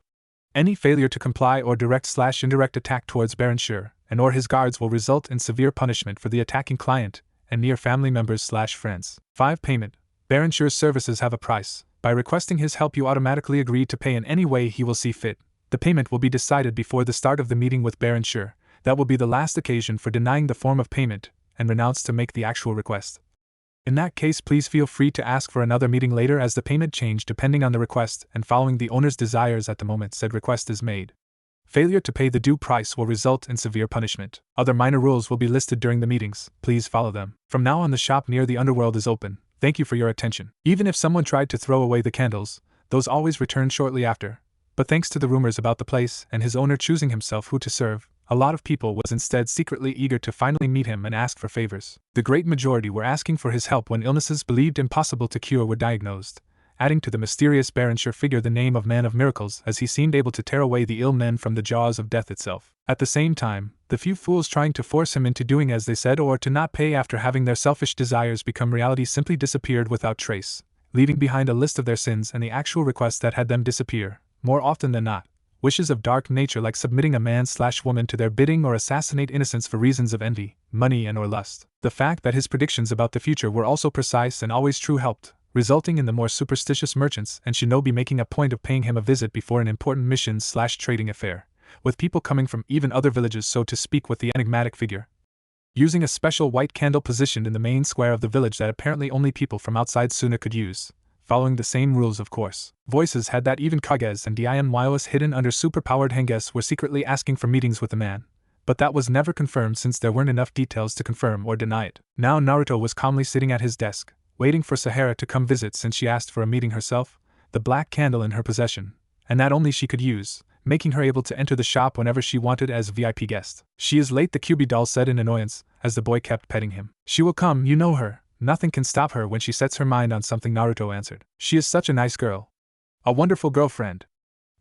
Any failure to comply or direct/indirect attack towards Baron Shur and or his guards will result in severe punishment for the attacking client and near family members/friends. 5. Payment. Baron Shur's services have a price. By requesting his help, you automatically agree to pay in any way he will see fit. The payment will be decided before the start of the meeting with Baron Shur. That will be the last occasion for denying the form of payment and renounce to make the actual request. In that case, please feel free to ask for another meeting later, as the payment change depending on the request and following the owner's desires at the moment said request is made. Failure to pay the due price will result in severe punishment. Other minor rules will be listed during the meetings. Please follow them. From now on, the shop near the underworld is open. Thank you for your attention. Even if someone tried to throw away the candles, those always return shortly after. But thanks to the rumors about the place and his owner choosing himself who to serve, a lot of people was instead secretly eager to finally meet him and ask for favors. The great majority were asking for his help when illnesses believed impossible to cure were diagnosed, adding to the mysterious Baron Shur figure the name of Man of Miracles, as he seemed able to tear away the ill men from the jaws of death itself. At the same time, the few fools trying to force him into doing as they said or to not pay after having their selfish desires become reality simply disappeared without trace, leaving behind a list of their sins and the actual requests that had them disappear. More often than not, wishes of dark nature like submitting a man/woman to their bidding or assassinate innocents for reasons of envy, money and or lust. The fact that his predictions about the future were also precise and always true helped, resulting in the more superstitious merchants and shinobi making a point of paying him a visit before an important mission/trading affair, with people coming from even other villages, so to speak, with the enigmatic figure. Using a special white candle positioned in the main square of the village that apparently only people from outside Suna could use. Following the same rules, of course. Voices had that even Kages and Dianwaios hidden under superpowered Henges were secretly asking for meetings with the man, but that was never confirmed since there weren't enough details to confirm or deny it. Now Naruto was calmly sitting at his desk, waiting for Sahara to come visit since she asked for a meeting herself, the black candle in her possession, and that only she could use, making her able to enter the shop whenever she wanted as a VIP guest. She is late, the QB doll said in annoyance, as the boy kept petting him. She will come, you know her. Nothing can stop her when she sets her mind on something, Naruto answered. She is such a nice girl. A wonderful girlfriend,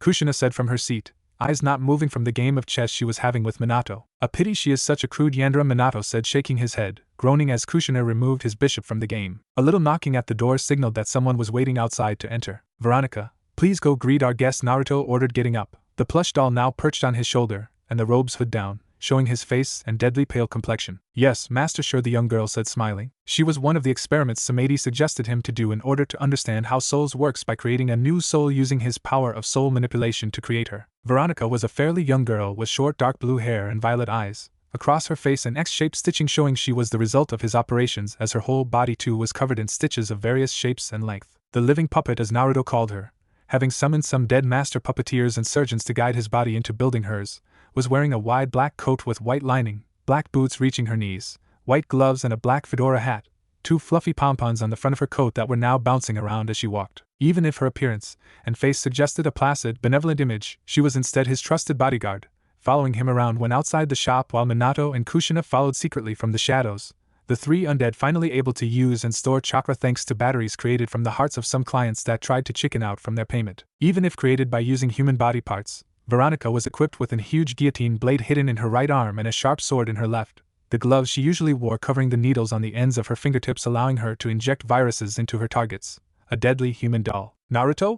Kushina said from her seat, eyes not moving from the game of chess she was having with Minato. A pity she is such a crude Yandra, Minato said, shaking his head, groaning as Kushina removed his bishop from the game. A little knocking at the door signaled that someone was waiting outside to enter. Veronica, please go greet our guest, Naruto ordered, getting up, the plush doll now perched on his shoulder, and the robe's hood down, showing his face and deadly pale complexion. Yes, Master Shur, the young girl said, smiling. She was one of the experiments Samedi suggested him to do in order to understand how souls works by creating a new soul using his power of soul manipulation to create her. Veronica was a fairly young girl with short dark blue hair and violet eyes, across her face an X-shaped stitching showing she was the result of his operations, as her whole body too was covered in stitches of various shapes and length. The living puppet, as Naruto called her, having summoned some dead master puppeteers and surgeons to guide his body into building hers, was wearing a wide black coat with white lining, black boots reaching her knees, white gloves and a black fedora hat, two fluffy pompons on the front of her coat that were now bouncing around as she walked. Even if her appearance and face suggested a placid, benevolent image, she was instead his trusted bodyguard, following him around when outside the shop while Minato and Kushina followed secretly from the shadows. The three undead finally able to use and store chakra thanks to batteries created from the hearts of some clients that tried to chicken out from their payment. Even if created by using human body parts, Veronica was equipped with a huge guillotine blade hidden in her right arm and a sharp sword in her left. The gloves she usually wore covering the needles on the ends of her fingertips, allowing her to inject viruses into her targets. A deadly human doll. Naruto?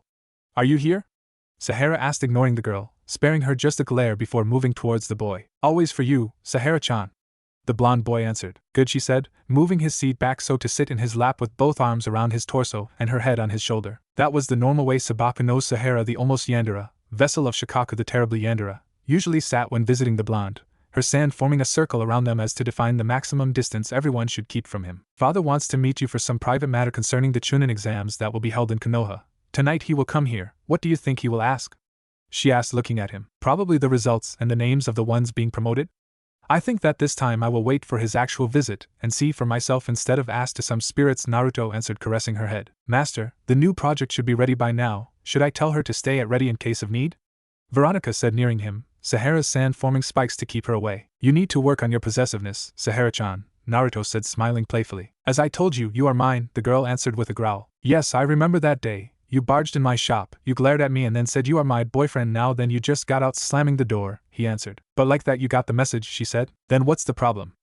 Are you here? Sahara asked, ignoring the girl, sparing her just a glare before moving towards the boy. Always for you, Sahara-chan. The blonde boy answered. Good, she said, moving his seat back so to sit in his lap with both arms around his torso and her head on his shoulder. That was the normal way Sabaku no Sahara, the almost Yandere, vessel of Shikaku the terribly Yandere, usually sat when visiting the blonde, her sand forming a circle around them as to define the maximum distance everyone should keep from him. Father wants to meet you for some private matter concerning the Chunin exams that will be held in Konoha. Tonight he will come here. What do you think he will ask? She asked, looking at him. Probably the results and the names of the ones being promoted? I think that this time I will wait for his actual visit and see for myself instead of ask to some spirits, Naruto answered, caressing her head. Master, the new project should be ready by now. Should I tell her to stay at ready in case of need? Veronica said, nearing him, Sahara's sand forming spikes to keep her away. You need to work on your possessiveness, Sahara-chan, Naruto said, smiling playfully. As I told you, you are mine, the girl answered with a growl. Yes, I remember that day. You barged in my shop, you glared at me and then said you are my boyfriend now, then you just got out slamming the door, he answered. But like that you got the message, she said. Then what's the problem?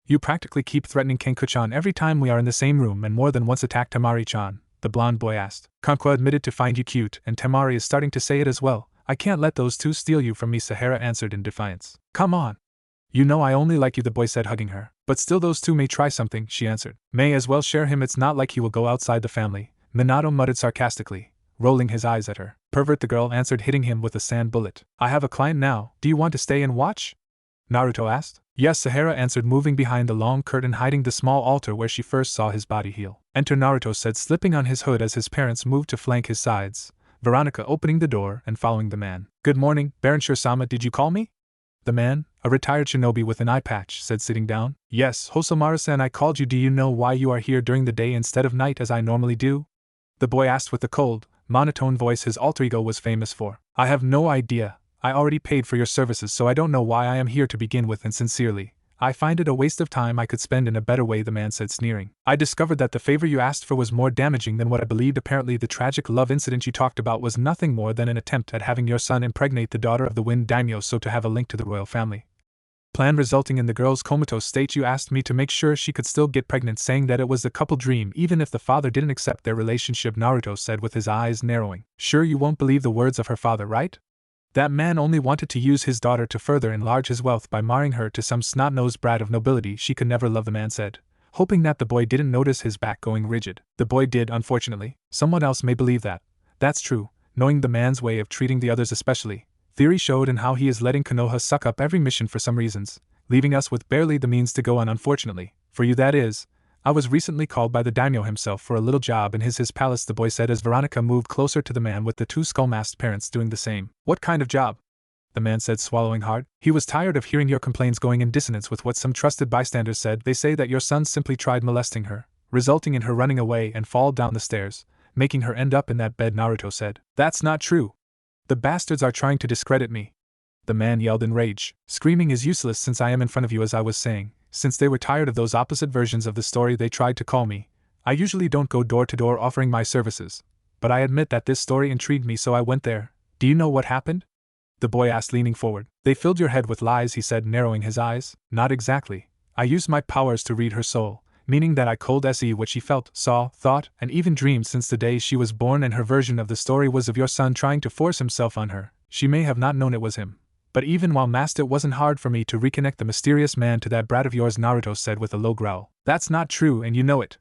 You practically keep threatening Kenku-chan every time we are in the same room and more than once attacked Temari-chan, the blonde boy asked. Kankwa admitted to find you cute and Temari is starting to say it as well. I can't let those two steal you from me, Sahara answered in defiance. Come on. You know I only like you, the boy said, hugging her. But still those two may try something, she answered. May as well share him, it's not like he will go outside the family, Minato muttered sarcastically, rolling his eyes at her. Pervert, the girl answered, hitting him with a sand bullet. I have a client now, do you want to stay and watch? Naruto asked. Yes, Sahara answered, moving behind the long curtain hiding the small altar where she first saw his body heal. Enter, Naruto said, slipping on his hood as his parents moved to flank his sides, Veronica opening the door and following the man. Good morning, Baron Shiro-sama, did you call me? The man, a retired shinobi with an eye patch, said, sitting down. Yes, Hosomaru-san, I called you. Do you know why you are here during the day instead of night as I normally do? The boy asked with the cold, monotone voice his alter ego was famous for. I have no idea. I already paid for your services, so I don't know why I am here to begin with, and sincerely, I find it a waste of time I could spend in a better way, the man said, sneering. I discovered that the favor you asked for was more damaging than what I believed. Apparently the tragic love incident you talked about was nothing more than an attempt at having your son impregnate the daughter of the Wind Daimyo so to have a link to the royal family. Plan resulting in the girl's comatose state. You asked me to make sure she could still get pregnant, saying that it was the couple dream even if the father didn't accept their relationship, Naruto said with his eyes narrowing. Sure you won't believe the words of her father, right? That man only wanted to use his daughter to further enlarge his wealth by marrying her to some snot-nosed brat of nobility she could never love, the man said, hoping that the boy didn't notice his back going rigid. The boy did, unfortunately. Someone else may believe that. That's true, knowing the man's way of treating the others especially. Theory showed in how he is letting Konoha suck up every mission for some reasons, leaving us with barely the means to go on. Unfortunately, for you that is. I was recently called by the daimyo himself for a little job in his palace, the boy said as Veronica moved closer to the man with the two skull-masked parents doing the same. What kind of job? The man said, swallowing hard. He was tired of hearing your complaints going in dissonance with what some trusted bystanders said. They say that your son simply tried molesting her, resulting in her running away and fall down the stairs, making her end up in that bed, Naruto said. That's not true. The bastards are trying to discredit me. The man yelled in rage. Screaming is useless since I am in front of you, as I was saying. Since they were tired of those opposite versions of the story they tried to call me. I usually don't go door to door offering my services, but I admit that this story intrigued me, so I went there. Do you know what happened? The boy asked, leaning forward. They filled your head with lies, he said, narrowing his eyes. Not exactly. I used my powers to read her soul, meaning that I could see what she felt, saw, thought, and even dreamed since the day she was born, and her version of the story was of your son trying to force himself on her. She may have not known it was him. But even while masked, it wasn't hard for me to reconnect the mysterious man to that brat of yours, Naruto said with a low growl. That's not true, and you know it.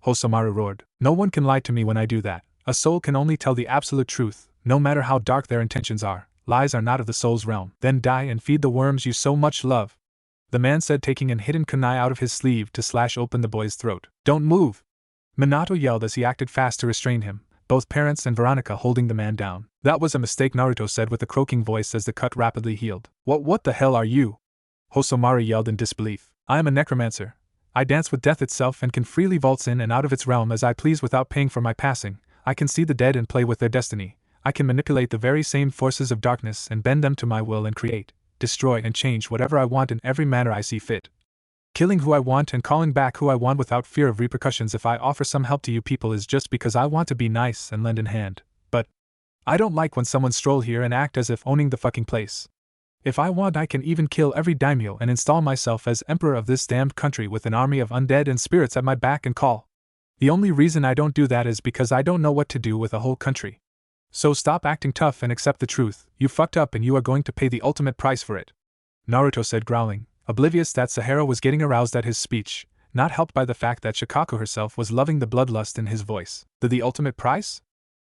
Hosomaru roared. No one can lie to me when I do that. A soul can only tell the absolute truth, no matter how dark their intentions are. Lies are not of the soul's realm. Then die and feed the worms you so much love, the man said, taking an hidden kunai out of his sleeve to slash open the boy's throat. Don't move! Minato yelled as he acted fast to restrain him, both parents and Veronica holding the man down. That was a mistake, Naruto said with a croaking voice as the cut rapidly healed. What the hell are you? Hosomaru yelled in disbelief. I am a necromancer. I dance with death itself and can freely waltz in and out of its realm as I please without paying for my passing. I can see the dead and play with their destiny. I can manipulate the very same forces of darkness and bend them to my will and create. destroy and change whatever I want in every manner I see fit. Killing who I want and calling back who I want without fear of repercussions if I offer some help to you people is just because I want to be nice and lend a hand. But I don't like when someone stroll here and act as if owning the fucking place. If I want, I can even kill every daimyo and install myself as emperor of this damned country with an army of undead and spirits at my back and call. The only reason I don't do that is because I don't know what to do with a whole country. So stop acting tough and accept the truth. You fucked up and you are going to pay the ultimate price for it. Naruto said, growling, oblivious that Sahara was getting aroused at his speech, not helped by the fact that Shikaku herself was loving the bloodlust in his voice. The ultimate price?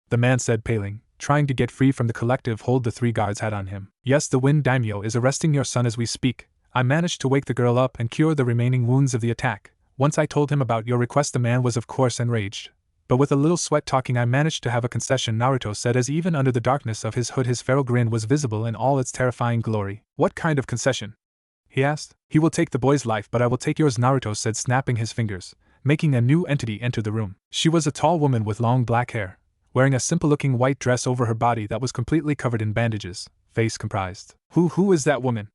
The man said, paling, trying to get free from the collective hold the three guards had on him. Yes, the Wind Daimyo is arresting your son as we speak. I managed to wake the girl up and cure the remaining wounds of the attack. Once I told him about your request, the man was of course enraged. But with a little sweat talking, I managed to have a concession, Naruto said, as even under the darkness of his hood his feral grin was visible in all its terrifying glory. What kind of concession? He asked. He will take the boy's life, but I will take yours, Naruto said, snapping his fingers, making a new entity enter the room. She was a tall woman with long black hair, wearing a simple-looking white dress over her body that was completely covered in bandages, face comprised. Who is that woman?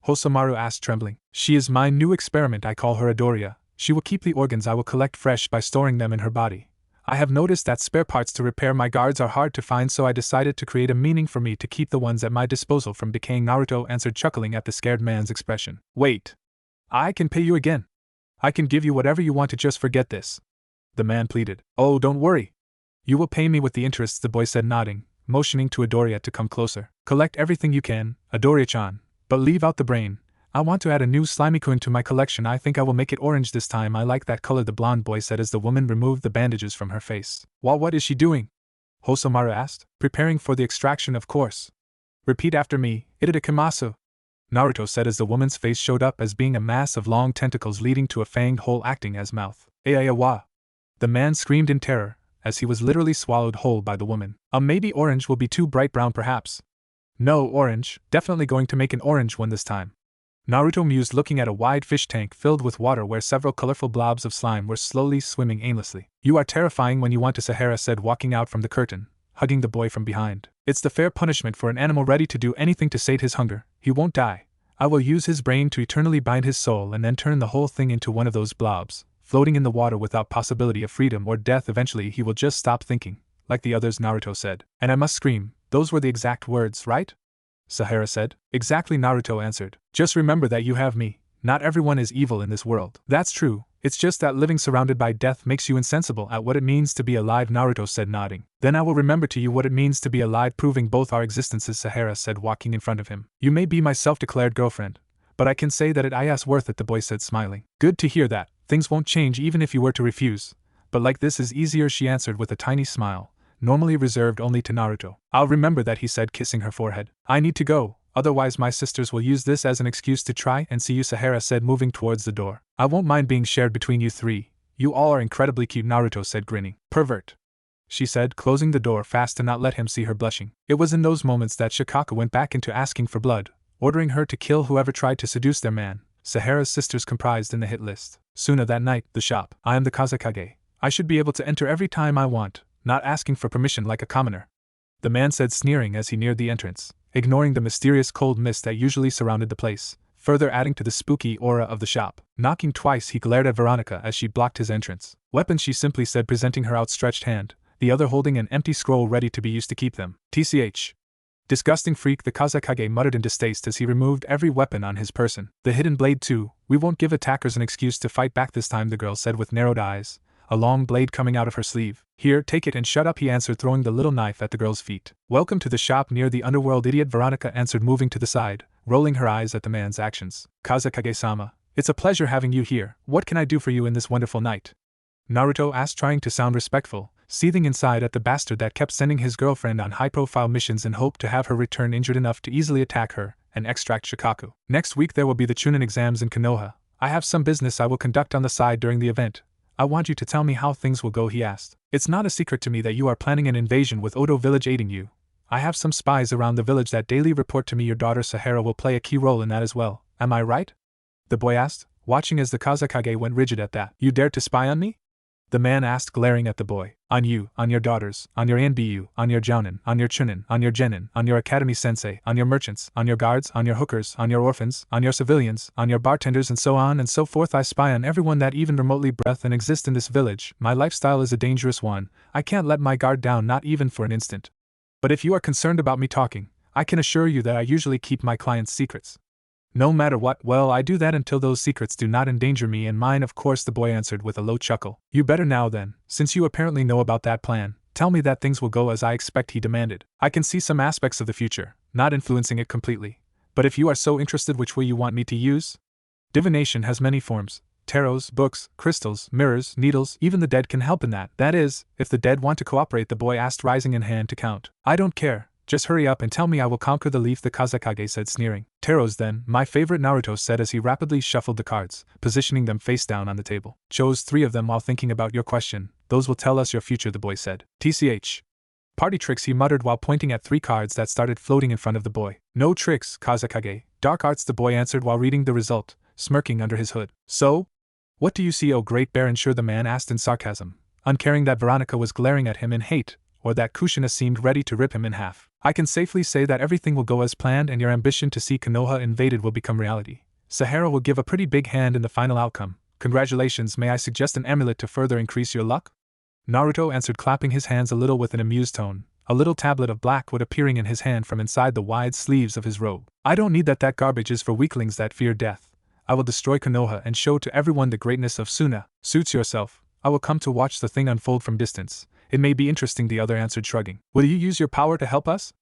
Hosomaru asked, trembling. She is my new experiment. I call her Adoria. She will keep the organs I will collect fresh by storing them in her body. I have noticed that spare parts to repair my guards are hard to find, so I decided to create a meaning for me to keep the ones at my disposal from decaying, Naruto answered, chuckling at the scared man's expression. Wait. I can pay you again. I can give you whatever you want to just forget this. The man pleaded. Oh, don't worry. You will pay me with the interests, the boy said, nodding, motioning to Adoria to come closer. Collect everything you can, Adoria-chan, but leave out the brain. I want to add a new slimy coin to my collection. I think I will make it orange this time. I like that color, the blonde boy said as the woman removed the bandages from her face. Well, what is she doing? Hosomaru asked. Preparing for the extraction, of course. Repeat after me, Itadakimasu. Naruto said as the woman's face showed up as being a mass of long tentacles leading to a fanged hole acting as mouth. Ayawa. The man screamed in terror, as he was literally swallowed whole by the woman. Maybe orange will be too bright brown perhaps. No, orange, definitely going to make an orange one this time. Naruto mused, looking at a wide fish tank filled with water where several colorful blobs of slime were slowly swimming aimlessly. You are terrifying when you want to, Sahara said, walking out from the curtain, hugging the boy from behind. It's the fair punishment for an animal ready to do anything to sate his hunger. He won't die. I will use his brain to eternally bind his soul and then turn the whole thing into one of those blobs, floating in the water without possibility of freedom or death. Eventually he will just stop thinking, like the others, Naruto said. And I must scream. Those were the exact words, right? Sahara said. Exactly, Naruto answered. Just remember that you have me. Not everyone is evil in this world. That's true. It's just that living surrounded by death makes you insensible at what it means to be alive, Naruto said, nodding. Then I will remember to you what it means to be alive, proving both our existences, Sahara said, walking in front of him. You may be my self-declared girlfriend, but I can say that is worth it, the boy said, smiling. Good to hear that. Things won't change even if you were to refuse. But like this is easier, she answered with a tiny smile, normally reserved only to Naruto. I'll remember that, he said, kissing her forehead. I need to go, otherwise my sisters will use this as an excuse to try and see you, Sahara said, moving towards the door. I won't mind being shared between you three. You all are incredibly cute, Naruto said, grinning. Pervert, she said, closing the door fast to not let him see her blushing. It was in those moments that Shikaku went back into asking for blood, ordering her to kill whoever tried to seduce their man. Sahara's sisters comprised in the hit list. Suna that night, the shop. I am the Kazekage. I should be able to enter every time I want, not asking for permission like a commoner, the man said, sneering as he neared the entrance, ignoring the mysterious cold mist that usually surrounded the place, further adding to the spooky aura of the shop. Knocking twice, he glared at Veronica as she blocked his entrance. Weapon, she simply said, presenting her outstretched hand, the other holding an empty scroll ready to be used to keep them. TCH. Disgusting freak, the Kazekage muttered in distaste as he removed every weapon on his person. The hidden blade too. We won't give attackers an excuse to fight back this time, the girl said with narrowed eyes, a long blade coming out of her sleeve. Here, take it and shut up, he answered, throwing the little knife at the girl's feet. Welcome to the shop near the underworld, idiot, Veronica answered, moving to the side, rolling her eyes at the man's actions. Kazekage-sama, it's a pleasure having you here. What can I do for you in this wonderful night? Naruto asked, trying to sound respectful, seething inside at the bastard that kept sending his girlfriend on high-profile missions in hope to have her return injured enough to easily attack her and extract Shikaku. Next week there will be the Chunin exams in Konoha. I have some business I will conduct on the side during the event. I want you to tell me how things will go, he asked. It's not a secret to me that you are planning an invasion with Odo village aiding you. I have some spies around the village that daily report to me. Your daughter Sahara will play a key role in that as well. Am I right? The boy asked, watching as the Kazekage went rigid at that. You dared to spy on me? The man asked, glaring at the boy. On you, on your daughters, on your NBU, on your jounin, on your chunin, on your genin, on your academy sensei, on your merchants, on your guards, on your hookers, on your orphans, on your civilians, on your bartenders and so on and so forth. I spy on everyone that even remotely breath and exists in this village. My lifestyle is a dangerous one. I can't let my guard down, not even for an instant. But if you are concerned about me talking, I can assure you that I usually keep my clients' secrets. No matter what, well, I do that until those secrets do not endanger me and mine, of course, the boy answered with a low chuckle. You better now then, since you apparently know about that plan, tell me that things will go as I expect, he demanded. I can see some aspects of the future, not influencing it completely. But if you are so interested, which will you want me to use? Divination has many forms. Tarots, books, crystals, mirrors, needles, even the dead can help in that. That is, if the dead want to cooperate, the boy asked, rising in hand to count. I don't care. Just hurry up and tell me, I will conquer the leaf, the Kazekage said, sneering. Tarots then, my favorite, Naruto said as he rapidly shuffled the cards, positioning them face down on the table. Chose 3 of them while thinking about your question. Those will tell us your future, the boy said. TCH. Party tricks, he muttered while pointing at 3 cards that started floating in front of the boy. No tricks, Kazekage. Dark arts, the boy answered while reading the result, smirking under his hood. So? What do you see, oh great Baron? Sure, the man asked in sarcasm, uncaring that Veronica was glaring at him in hate, or that Kushina seemed ready to rip him in half. I can safely say that everything will go as planned and your ambition to see Konoha invaded will become reality. Sahara will give a pretty big hand in the final outcome. Congratulations, may I suggest an amulet to further increase your luck? Naruto answered, clapping his hands a little with an amused tone, a little tablet of black wood appearing in his hand from inside the wide sleeves of his robe. I don't need that, that garbage is for weaklings that fear death. I will destroy Konoha and show to everyone the greatness of Suna. Suits yourself, I will come to watch the thing unfold from distance. It may be interesting, the other answered, shrugging. Will you use your power to help us?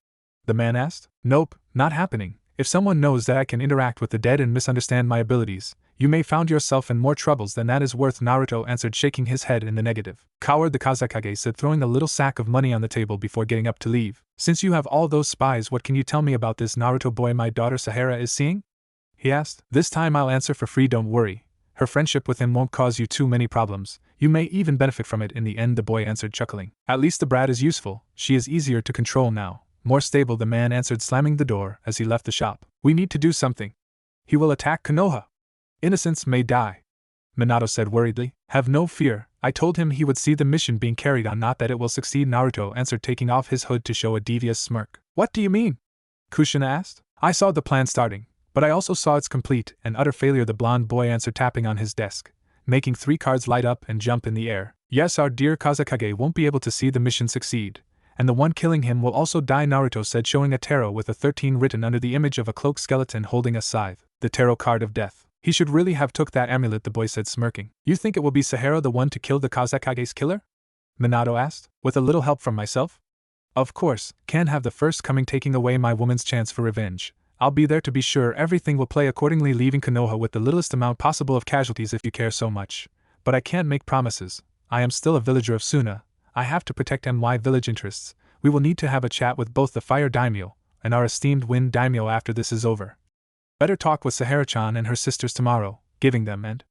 The man asked. Nope, not happening. If someone knows that I can interact with the dead and misunderstand my abilities, you may find yourself in more troubles than that is worth, Naruto answered, shaking his head in the negative. Coward, the Kazekage said, throwing a little sack of money on the table before getting up to leave. Since you have all those spies, what can you tell me about this Naruto boy my daughter Sahara is seeing? He asked. This time I'll answer for free, don't worry. Her friendship with him won't cause you too many problems. You may even benefit from it in the end, the boy answered, chuckling. At least the brat is useful. She is easier to control now. More stable, the man answered, slamming the door as he left the shop. We need to do something. He will attack Konoha. Innocents may die. Minato said worriedly. Have no fear. I told him he would see the mission being carried on, not that it will succeed, Naruto answered, taking off his hood to show a devious smirk. What do you mean? Kushina asked. I saw the plan starting, but I also saw its complete and utter failure, the blonde boy answered, tapping on his desk, making 3 cards light up and jump in the air. Yes, our dear Kazekage won't be able to see the mission succeed, and the one killing him will also die, Naruto said, showing a tarot with a 13 written under the image of a cloaked skeleton holding a scythe, the tarot card of death. He should really have took that amulet, the boy said, smirking. You think it will be Sahara the one to kill the Kazekage's killer? Minato asked, with a little help from myself? Of course, can have the first coming, taking away my woman's chance for revenge. I'll be there to be sure everything will play accordingly, leaving Konoha with the littlest amount possible of casualties if you care so much. But I can't make promises. I am still a villager of Suna. I have to protect my village interests. We will need to have a chat with both the Fire Daimyo and our esteemed Wind Daimyo after this is over. Better talk with Sahara-chan and her sisters tomorrow. Giving them and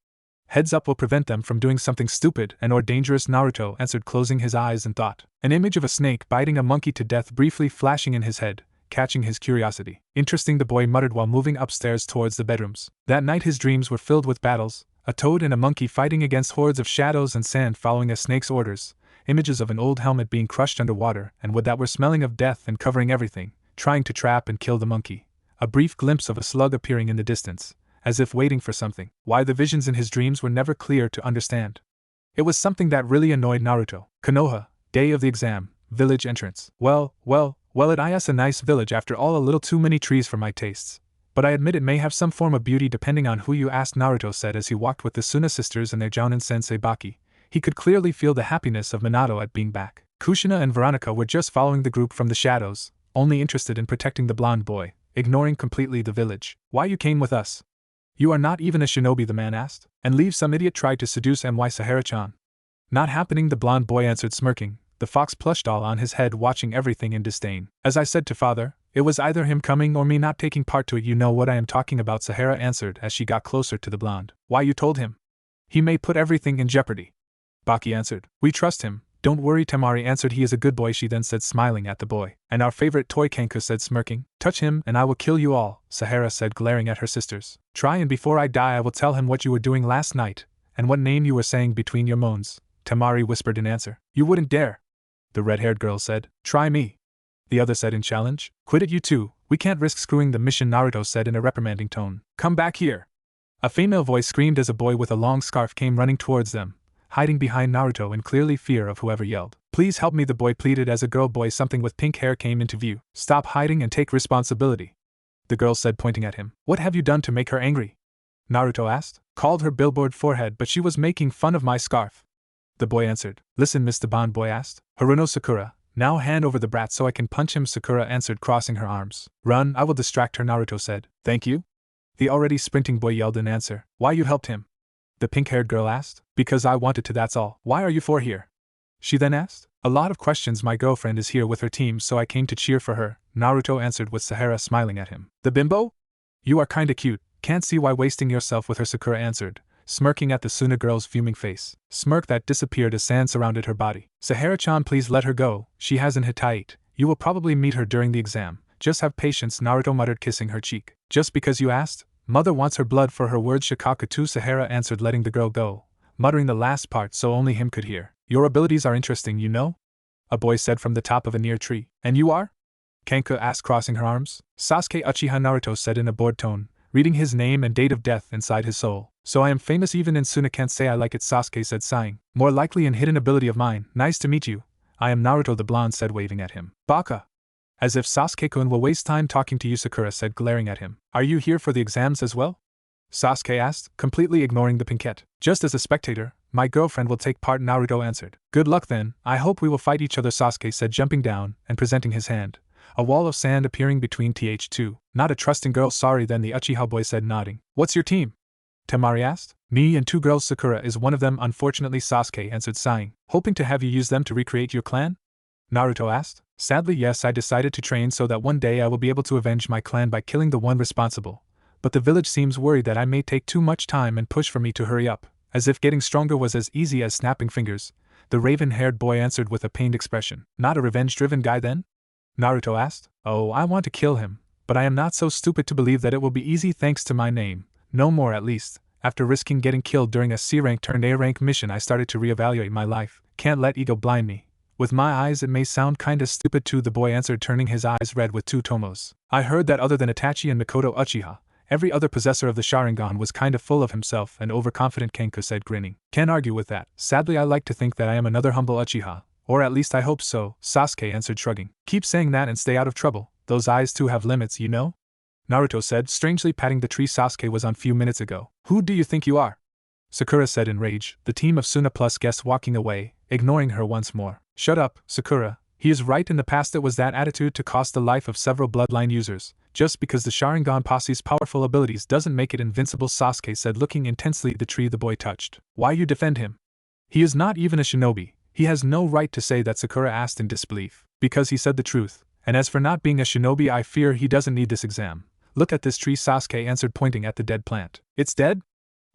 heads up will prevent them from doing something stupid and or dangerous, Naruto answered, closing his eyes in thought. An image of a snake biting a monkey to death briefly flashing in his head, catching his curiosity. Interesting, the boy muttered while moving upstairs towards the bedrooms. That night his dreams were filled with battles, a toad and a monkey fighting against hordes of shadows and sand following a snake's orders, images of an old helmet being crushed underwater and wood that were smelling of death and covering everything, trying to trap and kill the monkey. A brief glimpse of a slug appearing in the distance, as if waiting for something. Why the visions in his dreams were never clear to understand. It was something that really annoyed Naruto. Konoha, day of the exam, village entrance. Well, it is a nice village after all, a little too many trees for my tastes. But I admit it may have some form of beauty depending on who you ask, Naruto said as he walked with the Suna sisters and their Jounin sensei Baki. He could clearly feel the happiness of Minato at being back. Kushina and Veronica were just following the group from the shadows, only interested in protecting the blonde boy, ignoring completely the village. Why you came with us? You are not even a shinobi, the man asked. And leave some idiot tried to seduce my Sahara-chan. Not happening, the blonde boy answered, smirking, the fox plush doll on his head watching everything in disdain. As I said to father, it was either him coming or me not taking part to it. You know what I am talking about, Sahara answered as she got closer to the blonde. Why you told him? He may put everything in jeopardy. Baki answered. We trust him. Don't worry, Temari answered. He is a good boy, she then said, smiling at the boy. And our favorite toy, Kenku said, smirking. Touch him and I will kill you all, Sahara said, glaring at her sisters. Try, and before I die I will tell him what you were doing last night, and what name you were saying between your moans. Temari whispered in answer. You wouldn't dare. The red-haired girl said. Try me. The other said in challenge. Quit it you two, we can't risk screwing the mission, Naruto said in a reprimanding tone. Come back here. A female voice screamed as a boy with a long scarf came running towards them, hiding behind Naruto in clearly fear of whoever yelled. Please help me, the boy pleaded as a girl boy something with pink hair came into view. Stop hiding and take responsibility, the girl said pointing at him. What have you done to make her angry? Naruto asked. Called her billboard forehead, but she was making fun of my scarf, the boy answered. Listen, Mr. Bond, boy asked. Haruno Sakura, now hand over the brat so I can punch him, Sakura answered, crossing her arms. Run, I will distract her, Naruto said. Thank you? The already sprinting boy yelled in answer. Why you helped him? The pink-haired girl asked. Because I wanted to, that's all. Why are you four here? She then asked. A lot of questions. My girlfriend is here with her team, so I came to cheer for her, Naruto answered with Sahara smiling at him. The bimbo? You are kinda cute, can't see why wasting yourself with her, Sakura answered, smirking at the Suna girl's fuming face. Smirk that disappeared as sand surrounded her body. Sahara-chan, please let her go, she has an Hittite. You will probably meet her during the exam. Just have patience, Naruto muttered, kissing her cheek. Just because you asked? Mother wants her blood for her words, Shikaku too, Sahara answered, letting the girl go, muttering the last part so only him could hear. Your abilities are interesting, you know? A boy said from the top of a near tree. And you are? Kanka asked, crossing her arms. Sasuke Uchiha, Naruto said in a bored tone, reading his name and date of death inside his soul. So I am famous even in Suna, can't say I like it, Sasuke said, sighing. More likely an hidden ability of mine. Nice to meet you. I am Naruto, the blonde said, waving at him. Baka. As if Sasuke-kun will waste time talking to you, Sakura said, glaring at him. Are you here for the exams as well? Sasuke asked, completely ignoring the pinkette. Just as a spectator, my girlfriend will take part, Naruto answered. Good luck then, I hope we will fight each other, Sasuke said, jumping down and presenting his hand. A wall of sand appearing between th2. Not a trusting girl, sorry then, the Uchiha boy said, nodding. What's your team? Temari asked. Me and two girls, Sakura is one of them, unfortunately, Sasuke answered, sighing. Hoping to have you use them to recreate your clan? Naruto asked. Sadly yes, I decided to train so that one day I will be able to avenge my clan by killing the one responsible. But the village seems worried that I may take too much time and push for me to hurry up, as if getting stronger was as easy as snapping fingers. The raven-haired boy answered with a pained expression. Not a revenge-driven guy then? Naruto asked. Oh, I want to kill him, but I am not so stupid to believe that it will be easy thanks to my name. No more at least. After risking getting killed during a C-rank turned A-rank mission, I started to reevaluate my life. Can't let ego blind me. With my eyes it may sound kinda stupid too, the boy answered, turning his eyes red with two tomos. I heard that other than Itachi and Mikoto Uchiha, every other possessor of the Sharingan was kinda full of himself and overconfident, Kenko said, grinning. Can't argue with that. Sadly I like to think that I am another humble Uchiha, or at least I hope so, Sasuke answered, shrugging. Keep saying that and stay out of trouble, those eyes too have limits, you know? Naruto said, strangely patting the tree Sasuke was on few minutes ago. Who do you think you are? Sakura said in rage, the team of Suna plus guests walking away, ignoring her once more. Shut up, Sakura. He is right, in the past it was that attitude to cost the life of several bloodline users. Just because the Sharingan posse's powerful abilities doesn't make it invincible, Sasuke said, looking intensely at the tree the boy touched. Why you defend him? He is not even a shinobi. He has no right to say that, Sakura asked in disbelief. Because he said the truth. And as for not being a shinobi, I fear he doesn't need this exam. Look at this tree, Sasuke answered, pointing at the dead plant. It's dead?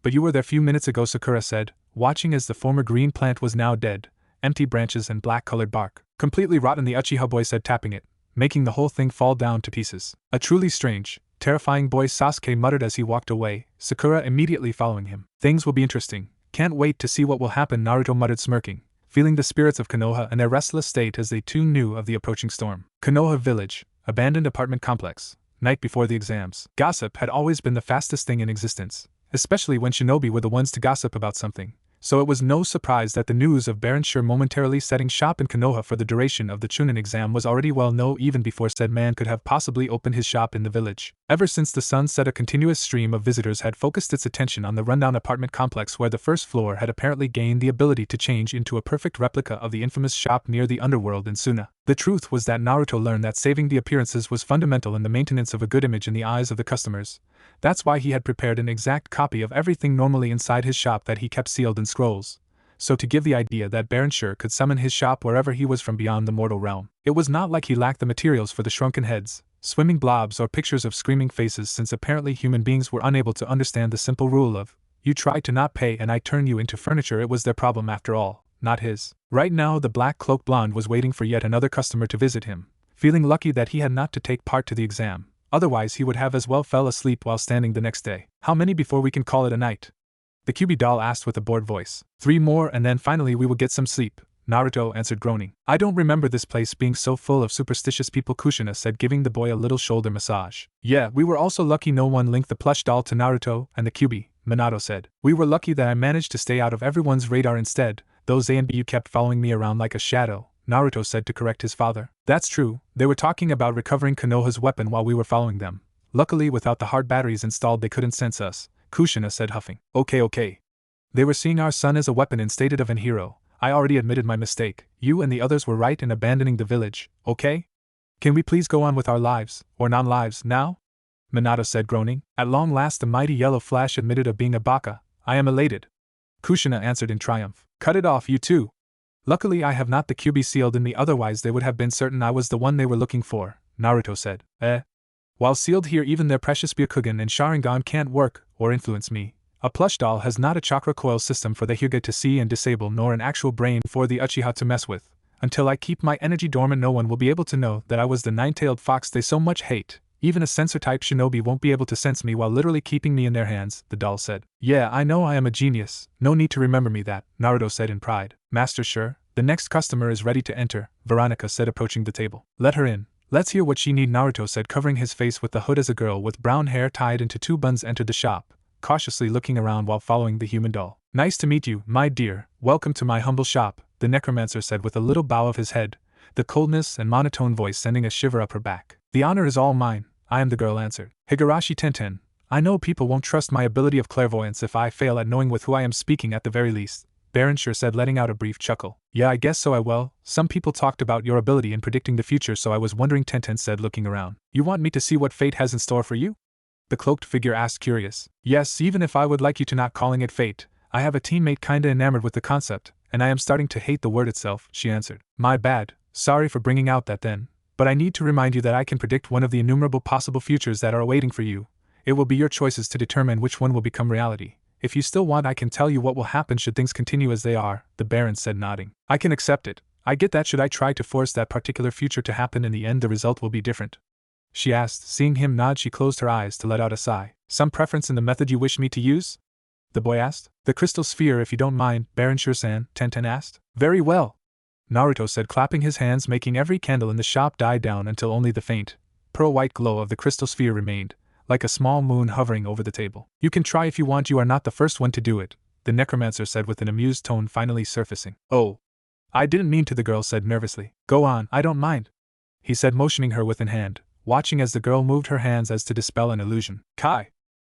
But you were there few minutes ago, Sakura said, watching as the former green plant was now dead. Empty branches and black-colored bark. Completely rotten, the Uchiha boy said, tapping it, making the whole thing fall down to pieces. A truly strange, terrifying boy, Sasuke muttered as he walked away, Sakura immediately following him. Things will be interesting. Can't wait to see what will happen, Naruto muttered, smirking, feeling the spirits of Konoha in their restless state as they too knew of the approaching storm. Konoha Village, abandoned apartment complex. Night before the exams. Gossip had always been the fastest thing in existence, especially when shinobi were the ones to gossip about something. So it was no surprise that the news of Baron Shur momentarily setting shop in Konoha for the duration of the Chunin exam was already well known even before said man could have possibly opened his shop in the village. Ever since the sun set, a continuous stream of visitors had focused its attention on the rundown apartment complex where the first floor had apparently gained the ability to change into a perfect replica of the infamous shop near the underworld in Suna. The truth was that Naruto learned that saving the appearances was fundamental in the maintenance of a good image in the eyes of the customers. That's why he had prepared an exact copy of everything normally inside his shop that he kept sealed in scrolls. So to give the idea that Baron Shur could summon his shop wherever he was from beyond the mortal realm. It was not like he lacked the materials for the shrunken heads, swimming blobs or pictures of screaming faces, since apparently human beings were unable to understand the simple rule of, you try to not pay and I turn you into furniture. It was their problem after all, not his. Right now the black-cloaked blonde was waiting for yet another customer to visit him, feeling lucky that he had not to take part to the exam. Otherwise he would have as well fell asleep while standing the next day. How many before we can call it a night? The QB doll asked with a bored voice. 3 more and then finally we will get some sleep, Naruto answered groaning. I don't remember this place being so full of superstitious people, Kushina said, giving the boy a little shoulder massage. Yeah, we were also lucky no one linked the plush doll to Naruto and the QB, Minato said. We were lucky that I managed to stay out of everyone's radar instead. Those A and B kept following me around like a shadow, Naruto said to correct his father. That's true, they were talking about recovering Konoha's weapon while we were following them. Luckily without the hard batteries installed they couldn't sense us, Kushina said, huffing. Okay. They were seeing our son as a weapon instead of an hero. I already admitted my mistake. You and the others were right in abandoning the village, okay? Can we please go on with our lives, or non-lives, now? Minato said, groaning. At long last the mighty yellow flash admitted of being a baka. I am elated. Kushina answered in triumph. Cut it off, you too. Luckily I have not the QB sealed in me, otherwise they would have been certain I was the one they were looking for, Naruto said. While sealed here even their precious Byakugan and Sharingan can't work, or influence me. A plush doll has not a chakra coil system for the Hyuga to see and disable nor an actual brain for the Uchiha to mess with. Until I keep my energy dormant no one will be able to know that I was the nine-tailed fox they so much hate. Even a sensor-type shinobi won't be able to sense me while literally keeping me in their hands, the doll said. Yeah, I know I am a genius, no need to remember me that, Naruto said in pride. Master sure, the next customer is ready to enter, Veronica said approaching the table. Let her in. Let's hear what she need, Naruto said covering his face with the hood as a girl with brown hair tied into 2 buns entered the shop, cautiously looking around while following the human doll. Nice to meet you, my dear, welcome to my humble shop, the necromancer said with a little bow of his head, the coldness and monotone voice sending a shiver up her back. The honor is all mine, I am the girl answered. Higurashi Tenten, I know people won't trust my ability of clairvoyance if I fail at knowing with who I am speaking at the very least, Baron sure said letting out a brief chuckle. Yeah, I guess so I will. Some people talked about your ability in predicting the future so I was wondering, Tenten said looking around. You want me to see what fate has in store for you? The cloaked figure asked curious. Yes, even if I would like you to not calling it fate, I have a teammate kinda enamored with the concept, and I am starting to hate the word itself, she answered. My bad, sorry for bringing out that then. But I need to remind you that I can predict one of the innumerable possible futures that are awaiting for you. It will be your choices to determine which one will become reality. If you still want, I can tell you what will happen should things continue as they are, the Baron said nodding. I can accept it. I get that. Should I try to force that particular future to happen in the end the result will be different? She asked. Seeing him nod she closed her eyes to let out a sigh. Some preference in the method you wish me to use? The boy asked. The crystal sphere if you don't mind, Baron Shursan, Tenten asked. Very well, Naruto said clapping his hands making every candle in the shop die down until only the faint, pearl-white glow of the crystal sphere remained, like a small moon hovering over the table. You can try if you want, you are not the first one to do it, the necromancer said with an amused tone finally surfacing. Oh. I didn't mean to, the girl said nervously. Go on, I don't mind, he said motioning her with an hand, watching as the girl moved her hands as to dispel an illusion. Kai.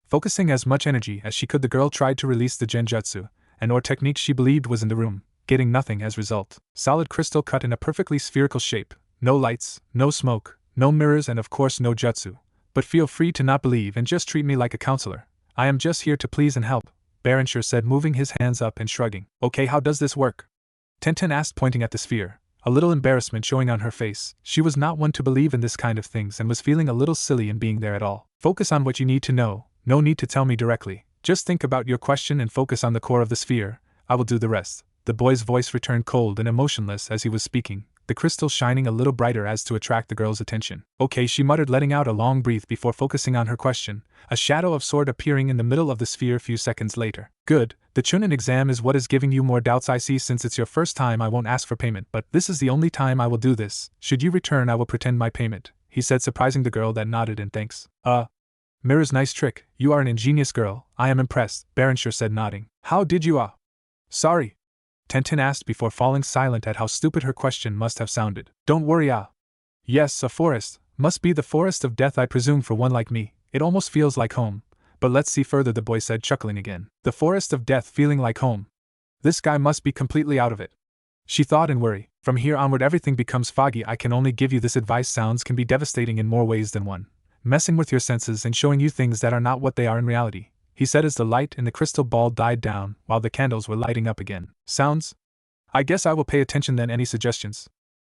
Focusing as much energy as she could the girl tried to release the genjutsu, an or technique she believed was in the room, getting nothing as result. Solid crystal cut in a perfectly spherical shape, no lights, no smoke, no mirrors and of course no jutsu. But feel free to not believe and just treat me like a counselor. I am just here to please and help, Baronshire said moving his hands up and shrugging. Okay, how does this work? Tenten asked pointing at the sphere, a little embarrassment showing on her face. She was not one to believe in this kind of things and was feeling a little silly in being there at all. Focus on what you need to know, no need to tell me directly. Just think about your question and focus on the core of the sphere. I will do the rest. The boy's voice returned cold and emotionless as he was speaking, the crystal shining a little brighter as to attract the girl's attention. Okay, she muttered letting out a long breath before focusing on her question, a shadow of sword appearing in the middle of the sphere a few seconds later. Good, the Chunin exam is what is giving you more doubts. I see. Since it's your first time I won't ask for payment, but this is the only time I will do this. Should you return I will pretend my payment, he said surprising the girl that nodded in thanks. Mirror's nice trick, you are an ingenious girl, I am impressed, Baronshire said nodding. How did you Sorry, Tenten asked before falling silent at how stupid her question must have sounded. Don't worry, Yes, a forest. Must be the forest of death I presume for one like me. It almost feels like home. But let's see further, the boy said chuckling again. The forest of death feeling like home. This guy must be completely out of it, she thought in worry. From here onward everything becomes foggy. I can only give you this advice. Sounds can be devastating in more ways than one. Messing with your senses and showing you things that are not what they are in reality, he said as the light in the crystal ball died down while the candles were lighting up again. Sounds? I guess I will pay attention then. Any suggestions?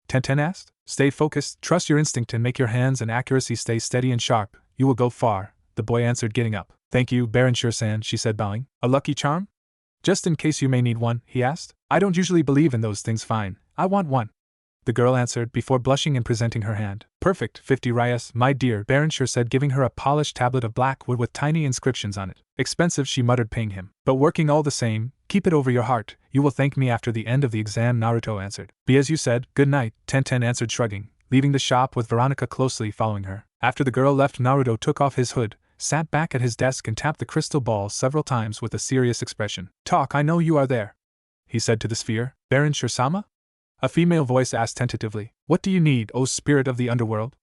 Tenten asked. Stay focused, trust your instinct and make your hands and accuracy stay steady and sharp. You will go far, the boy answered getting up. Thank you, Baronshire-san, she said bowing. A lucky charm? Just in case you may need one, he asked. I don't usually believe in those things. Fine, I want one. the girl answered before blushing and presenting her hand. Perfect, 50 ryas, my dear, Baronshire said, giving her a polished tablet of black wood with tiny inscriptions on it. Expensive, she muttered, paying him. But working all the same, keep it over your heart, you will thank me after the end of the exam, Naruto answered. Be as you said, good night, Tenten answered, shrugging, leaving the shop with Veronica closely following her. After the girl left, Naruto took off his hood, sat back at his desk and tapped the crystal ball several times with a serious expression. Talk, I know you are there, he said to the sphere. Baronshire-sama? A female voice asked tentatively. What do you need, O spirit of the underworld?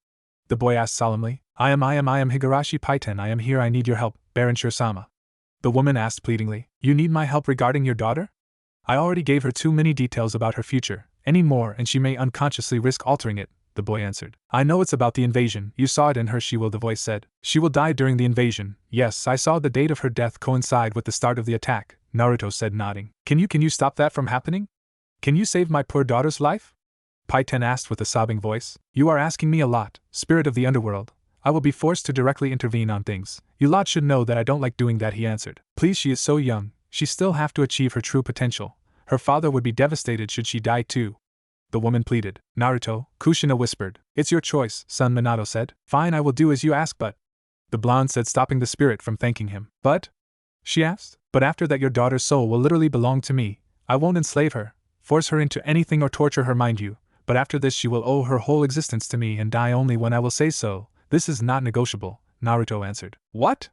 The boy asked solemnly. I am Higurashi Paiten, I am here, I need your help, Baronshire-sama. The woman asked pleadingly. You need my help regarding your daughter? I already gave her too many details about her future, any more and she may unconsciously risk altering it, the boy answered. I know it's about the invasion, you saw it in her, the voice said. She will die during the invasion. Yes, I saw the date of her death coincide with the start of the attack, Naruto said, nodding. Can you stop that from happening? Can you save my poor daughter's life? Paiten asked with a sobbing voice. You are asking me a lot, spirit of the underworld. I will be forced to directly intervene on things. You lot should know that I don't like doing that, he answered. Please, she is so young, she still have to achieve her true potential. Her father would be devastated should she die too. The woman pleaded. Naruto, Kushina whispered. It's your choice, son, Minato said. Fine, I will do as you ask, but... The blonde said, stopping the spirit from thanking him. But? She asked. But after that your daughter's soul will literally belong to me. I won't enslave her, force her into anything or torture her, mind you, but after this she will owe her whole existence to me and die only when I will say so. This is not negotiable, Naruto answered. What?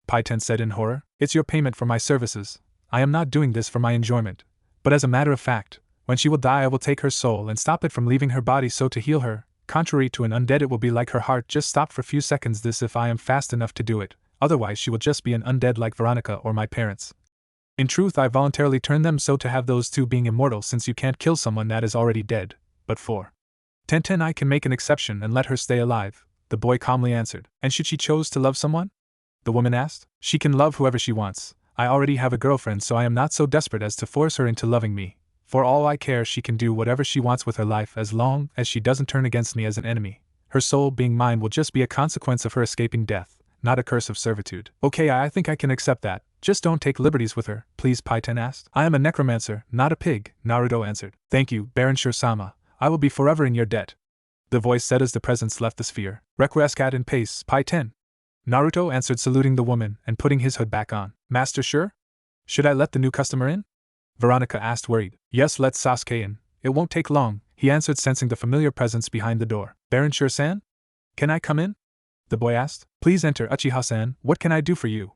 Paiten said in horror. It's your payment for my services. I am not doing this for my enjoyment, but as a matter of fact, when she will die I will take her soul and stop it from leaving her body, so to heal her, contrary to an undead it will be like her heart just stopped for a few seconds, this if I am fast enough to do it, otherwise she will just be an undead like Veronica or my parents. In truth, I voluntarily turned them so to have those two being immortal, since you can't kill someone that is already dead, but for Tenten I can make an exception and let her stay alive, the boy calmly answered. And should she choose to love someone? The woman asked. She can love whoever she wants. I already have a girlfriend, so I am not so desperate as to force her into loving me. For all I care, she can do whatever she wants with her life as long as she doesn't turn against me as an enemy. Her soul being mine will just be a consequence of her escaping death, not a curse of servitude. Okay, I think I can accept that. Just don't take liberties with her, please, Paiten asked. I am a necromancer, not a pig, Naruto answered. Thank you, Baronshire-sama. I will be forever in your debt, the voice said as the presence left the sphere. Requiescat in pace, Paiten, Naruto answered, saluting the woman and putting his hood back on. Master sure? Should I let the new customer in? Veronica asked, worried. Yes, let Sasuke in. It won't take long, he answered, sensing the familiar presence behind the door. Baronshire-san? Can I come in? The boy asked. Please enter, Uchiha-san. What can I do for you?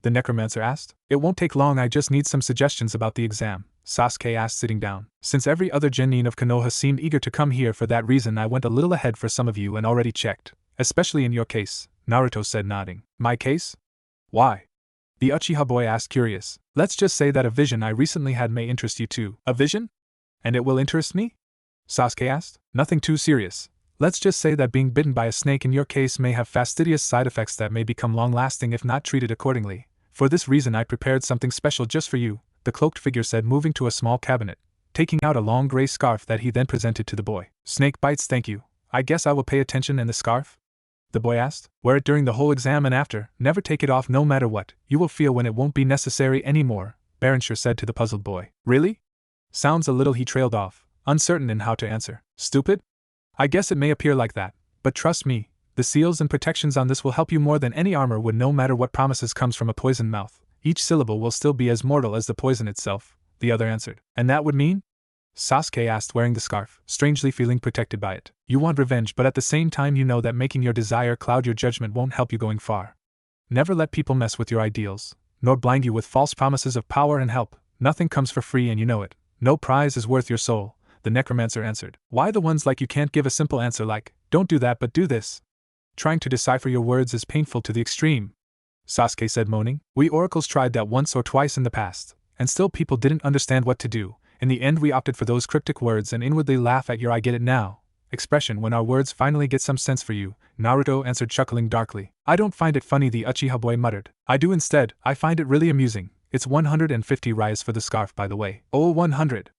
The necromancer asked. It won't take long, I just need some suggestions about the exam, Sasuke asked, sitting down. Since every other genin of Konoha seemed eager to come here, for that reason I went a little ahead for some of you and already checked, especially in your case, Naruto said, nodding. My case? Why? The Uchiha boy asked, curious. Let's just say that a vision I recently had may interest you too. A vision? And it will interest me? Sasuke asked. Nothing too serious. Let's just say that being bitten by a snake in your case may have fastidious side effects that may become long-lasting if not treated accordingly. For this reason I prepared something special just for you, the cloaked figure said, moving to a small cabinet, taking out a long gray scarf that he then presented to the boy. Snake bites, thank you. I guess I will pay attention. And the scarf? The boy asked. Wear it during the whole exam and after, never take it off no matter what. You will feel when it won't be necessary anymore, Baronshire said to the puzzled boy. Really? Sounds a little, he trailed off, uncertain in how to answer. Stupid? I guess it may appear like that, but trust me, the seals and protections on this will help you more than any armor would. No matter what promises comes from a poisoned mouth, each syllable will still be as mortal as the poison itself, the other answered. And that would mean? Sasuke asked, wearing the scarf, strangely feeling protected by it. You want revenge, but at the same time you know that making your desire cloud your judgment won't help you going far. Never let people mess with your ideals, nor blind you with false promises of power and help. Nothing comes for free and you know it. No prize is worth your soul, the necromancer answered. Why the ones like you can't give a simple answer like, don't do that but do this? Trying to decipher your words is painful to the extreme, Sasuke said, moaning. We oracles tried that once or twice in the past, and still people didn't understand what to do. In the end we opted for those cryptic words and inwardly laugh at your I get it now expression when our words finally get some sense for you, Naruto answered, chuckling darkly. I don't find it funny, the Uchiha boy muttered. I do instead, I find it really amusing. It's 150 ryas for the scarf, by the way. Oh, 100.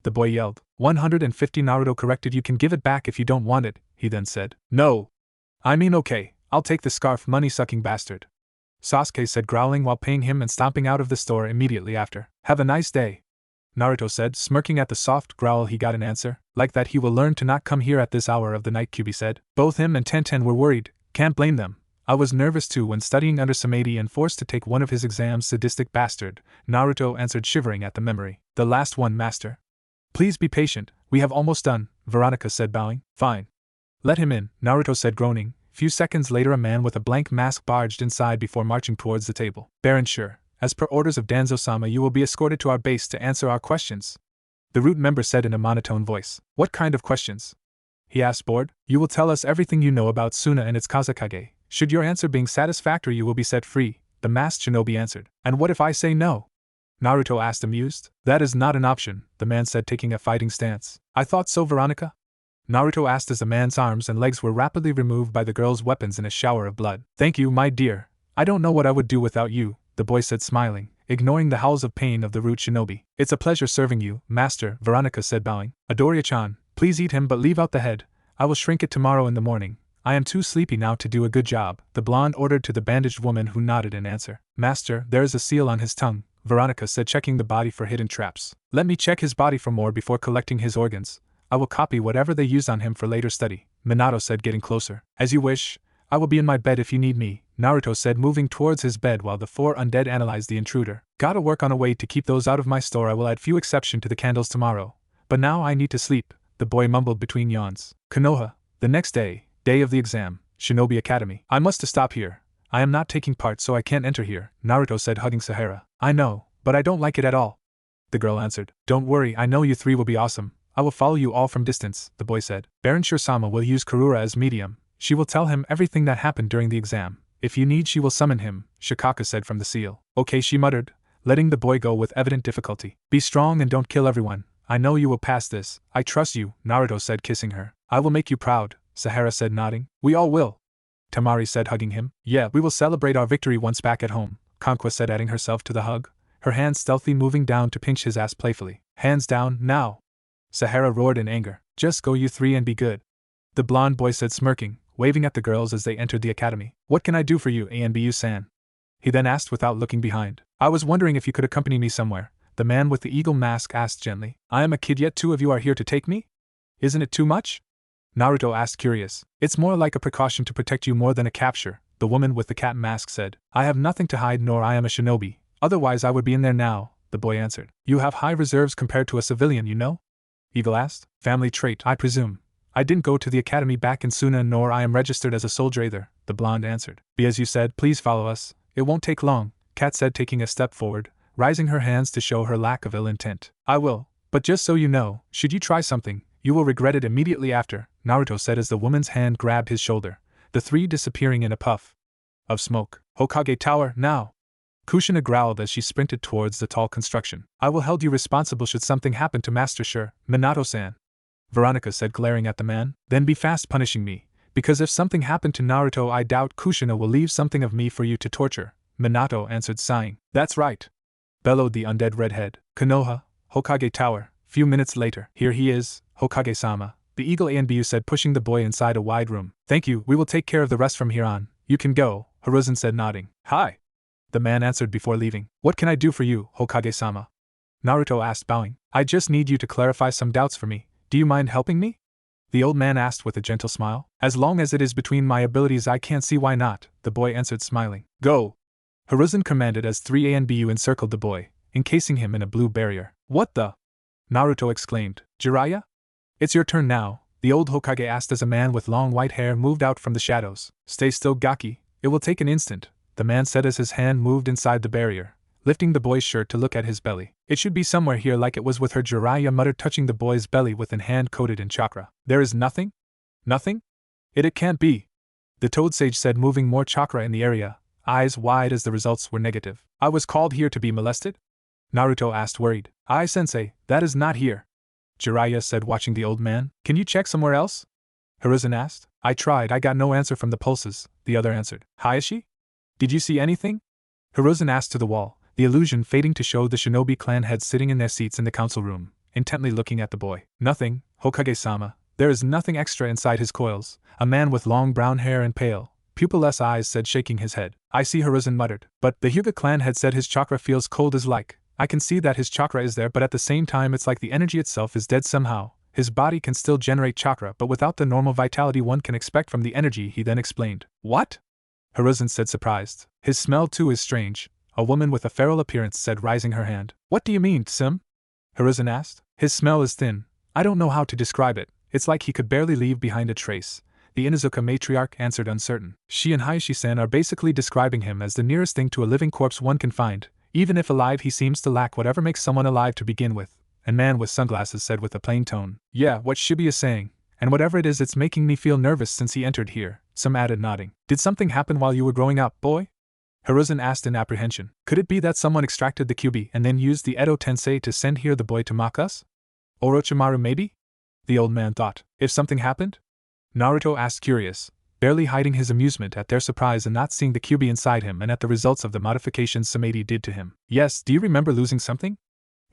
The boy yelled. 150, Naruto corrected. You can give it back if you don't want it, he then said. No. I mean okay, I'll take the scarf, money-sucking bastard, Sasuke said, growling while paying him and stomping out of the store immediately after. Have a nice day. Naruto said, smirking at the soft growl he got in answer. Like that he will learn to not come here at this hour of the night, Kyuubi said. Both him and Tenten were worried, can't blame them. I was nervous too when studying under Samadhi and forced to take one of his exams, sadistic bastard, Naruto answered, shivering at the memory. The last one, master. Please be patient, we have almost done, Veronica said, bowing. Fine. Let him in, Naruto said, groaning. Few seconds later a man with a blank mask barged inside before marching towards the table. Baron Sure, as per orders of Danzo-sama, you will be escorted to our base to answer our questions, the root member said in a monotone voice. What kind of questions? He asked, bored. You will tell us everything you know about Suna and its Kazekage. Should your answer being satisfactory, you will be set free, the masked shinobi answered. And what if I say no? Naruto asked, amused. That is not an option, the man said, taking a fighting stance. I thought so, Veronica? Naruto asked as the man's arms and legs were rapidly removed by the girl's weapons in a shower of blood. Thank you, my dear. I don't know what I would do without you, the boy said, smiling, ignoring the howls of pain of the root shinobi. It's a pleasure serving you, master, Veronica said, bowing. Adoria-chan, please eat him but leave out the head. I will shrink it tomorrow in the morning. I am too sleepy now to do a good job, the blonde ordered to the bandaged woman, who nodded in answer. Master, there is a seal on his tongue, Veronica said, checking the body for hidden traps. Let me check his body for more before collecting his organs. I will copy whatever they used on him for later study, Minato said, getting closer. As you wish. I will be in my bed if you need me, Naruto said, moving towards his bed while the four undead analyzed the intruder. Gotta work on a way to keep those out of my store. I will add few exception to the candles tomorrow. But now I need to sleep, the boy mumbled between yawns. Konoha, the next day of the exam, Shinobi Academy. I must stop here. I am not taking part, so I can't enter here, Naruto said, hugging Sahara. I know, but I don't like it at all, the girl answered. Don't worry, I know you three will be awesome. I will follow you all from distance, the boy said. Baron Sure-sama will use Karura as medium. She will tell him everything that happened during the exam. If you need, she will summon him, Shikaka said from the seal. Okay, she muttered, letting the boy go with evident difficulty. Be strong and don't kill everyone. I know you will pass this. I trust you, Naruto said, kissing her. I will make you proud, Sahara said, nodding. We all will, Tamari said, hugging him. Yeah, we will celebrate our victory once back at home, Kankwa said, adding herself to the hug, her hands stealthily moving down to pinch his ass playfully. Hands down, now, Sahara roared in anger. Just go you three and be good, the blonde boy said, smirking, waving at the girls as they entered the academy. What can I do for you, ANBU-san? He then asked without looking behind. I was wondering if you could accompany me somewhere, the man with the eagle mask asked gently. I am a kid, yet two of you are here to take me? Isn't it too much? Naruto asked, curious. It's more like a precaution to protect you more than a capture, the woman with the cat mask said. I have nothing to hide, nor I am a shinobi, otherwise I would be in there now, the boy answered. You have high reserves compared to a civilian, you know? Eagle asked. Family trait, I presume. I didn't go to the academy back in Suna, nor I am registered as a soldier either, the blonde answered. Be as you said, please follow us. It won't take long, Kat said, taking a step forward, raising her hands to show her lack of ill intent. I will, but just so you know, should you try something, you will regret it immediately after, Naruto said as the woman's hand grabbed his shoulder, the three disappearing in a puff of smoke. Hokage Tower, now! Kushina growled as she sprinted towards the tall construction. I will hold you responsible should something happen to Master Sure, Minato-san, Veronica said, glaring at the man. Then be fast punishing me, because if something happened to Naruto I doubt Kushina will leave something of me for you to torture, Minato answered, sighing. That's right, bellowed the undead redhead. Konoha, Hokage Tower. Few minutes later. Here he is, Hokage-sama, the eagle Anbu said, pushing the boy inside a wide room. Thank you, we will take care of the rest from here on. You can go, Hiruzen said, nodding. Hi, the man answered before leaving. What can I do for you, Hokage-sama? Naruto asked, bowing. I just need you to clarify some doubts for me. Do you mind helping me? The old man asked with a gentle smile. As long as it is between my abilities I can't see why not, the boy answered, smiling. Go! Hiruzen commanded as 3 ANBU encircled the boy, encasing him in a blue barrier. What the? Naruto exclaimed. Jiraiya? It's your turn now, the old Hokage asked as a man with long white hair moved out from the shadows. Stay still, Gaki, it will take an instant, the man said as his hand moved inside the barrier, lifting the boy's shirt to look at his belly. It should be somewhere here like it was with her, Jiraiya muttered, touching the boy's belly with an hand coated in chakra. There is nothing? Nothing? It can't be, the toad sage said, moving more chakra in the area, eyes wide as the results were negative. I was called here to be molested? Naruto asked, worried. Aye, sensei, that is not here, Jiraiya said, watching the old man. Can you check somewhere else? Hiruzen asked. I tried, I got no answer from the pulses, the other answered. Hayashi? Did you see anything? Hiruzen asked to the wall, the illusion fading to show the shinobi clan heads sitting in their seats in the council room, intently looking at the boy. Nothing, Hokage-sama, there is nothing extra inside his coils, a man with long brown hair and pale, pupilless eyes said, shaking his head. I see, Hiruzen muttered, but the Hyuga clan head said his chakra feels cold as like, I can see that his chakra is there, but at the same time it's like the energy itself is dead somehow. His body can still generate chakra, but without the normal vitality one can expect from the energy, he then explained. What? Hiruzen said, surprised. His smell too is strange, a woman with a feral appearance said, raising her hand. What do you mean, Sim? Hiruzen asked. His smell is thin. I don't know how to describe it. It's like he could barely leave behind a trace. The Inuzuka matriarch answered, uncertain. She and Hayashi-san are basically describing him as the nearest thing to a living corpse one can find. Even if alive, he seems to lack whatever makes someone alive to begin with. And man with sunglasses said with a plain tone. Yeah, what Shibuya is saying. And whatever it is, it's making me feel nervous since he entered here, Some added, nodding. Did something happen while you were growing up, boy? Hiruzen asked in apprehension. Could it be that someone extracted the QB and then used the Edo Tensei to send here the boy to mock us? Orochimaru maybe? The old man thought. If something happened? Naruto asked, curious, barely hiding his amusement at their surprise in not seeing the QB inside him and at the results of the modifications Samadhi did to him. Yes, do you remember losing something?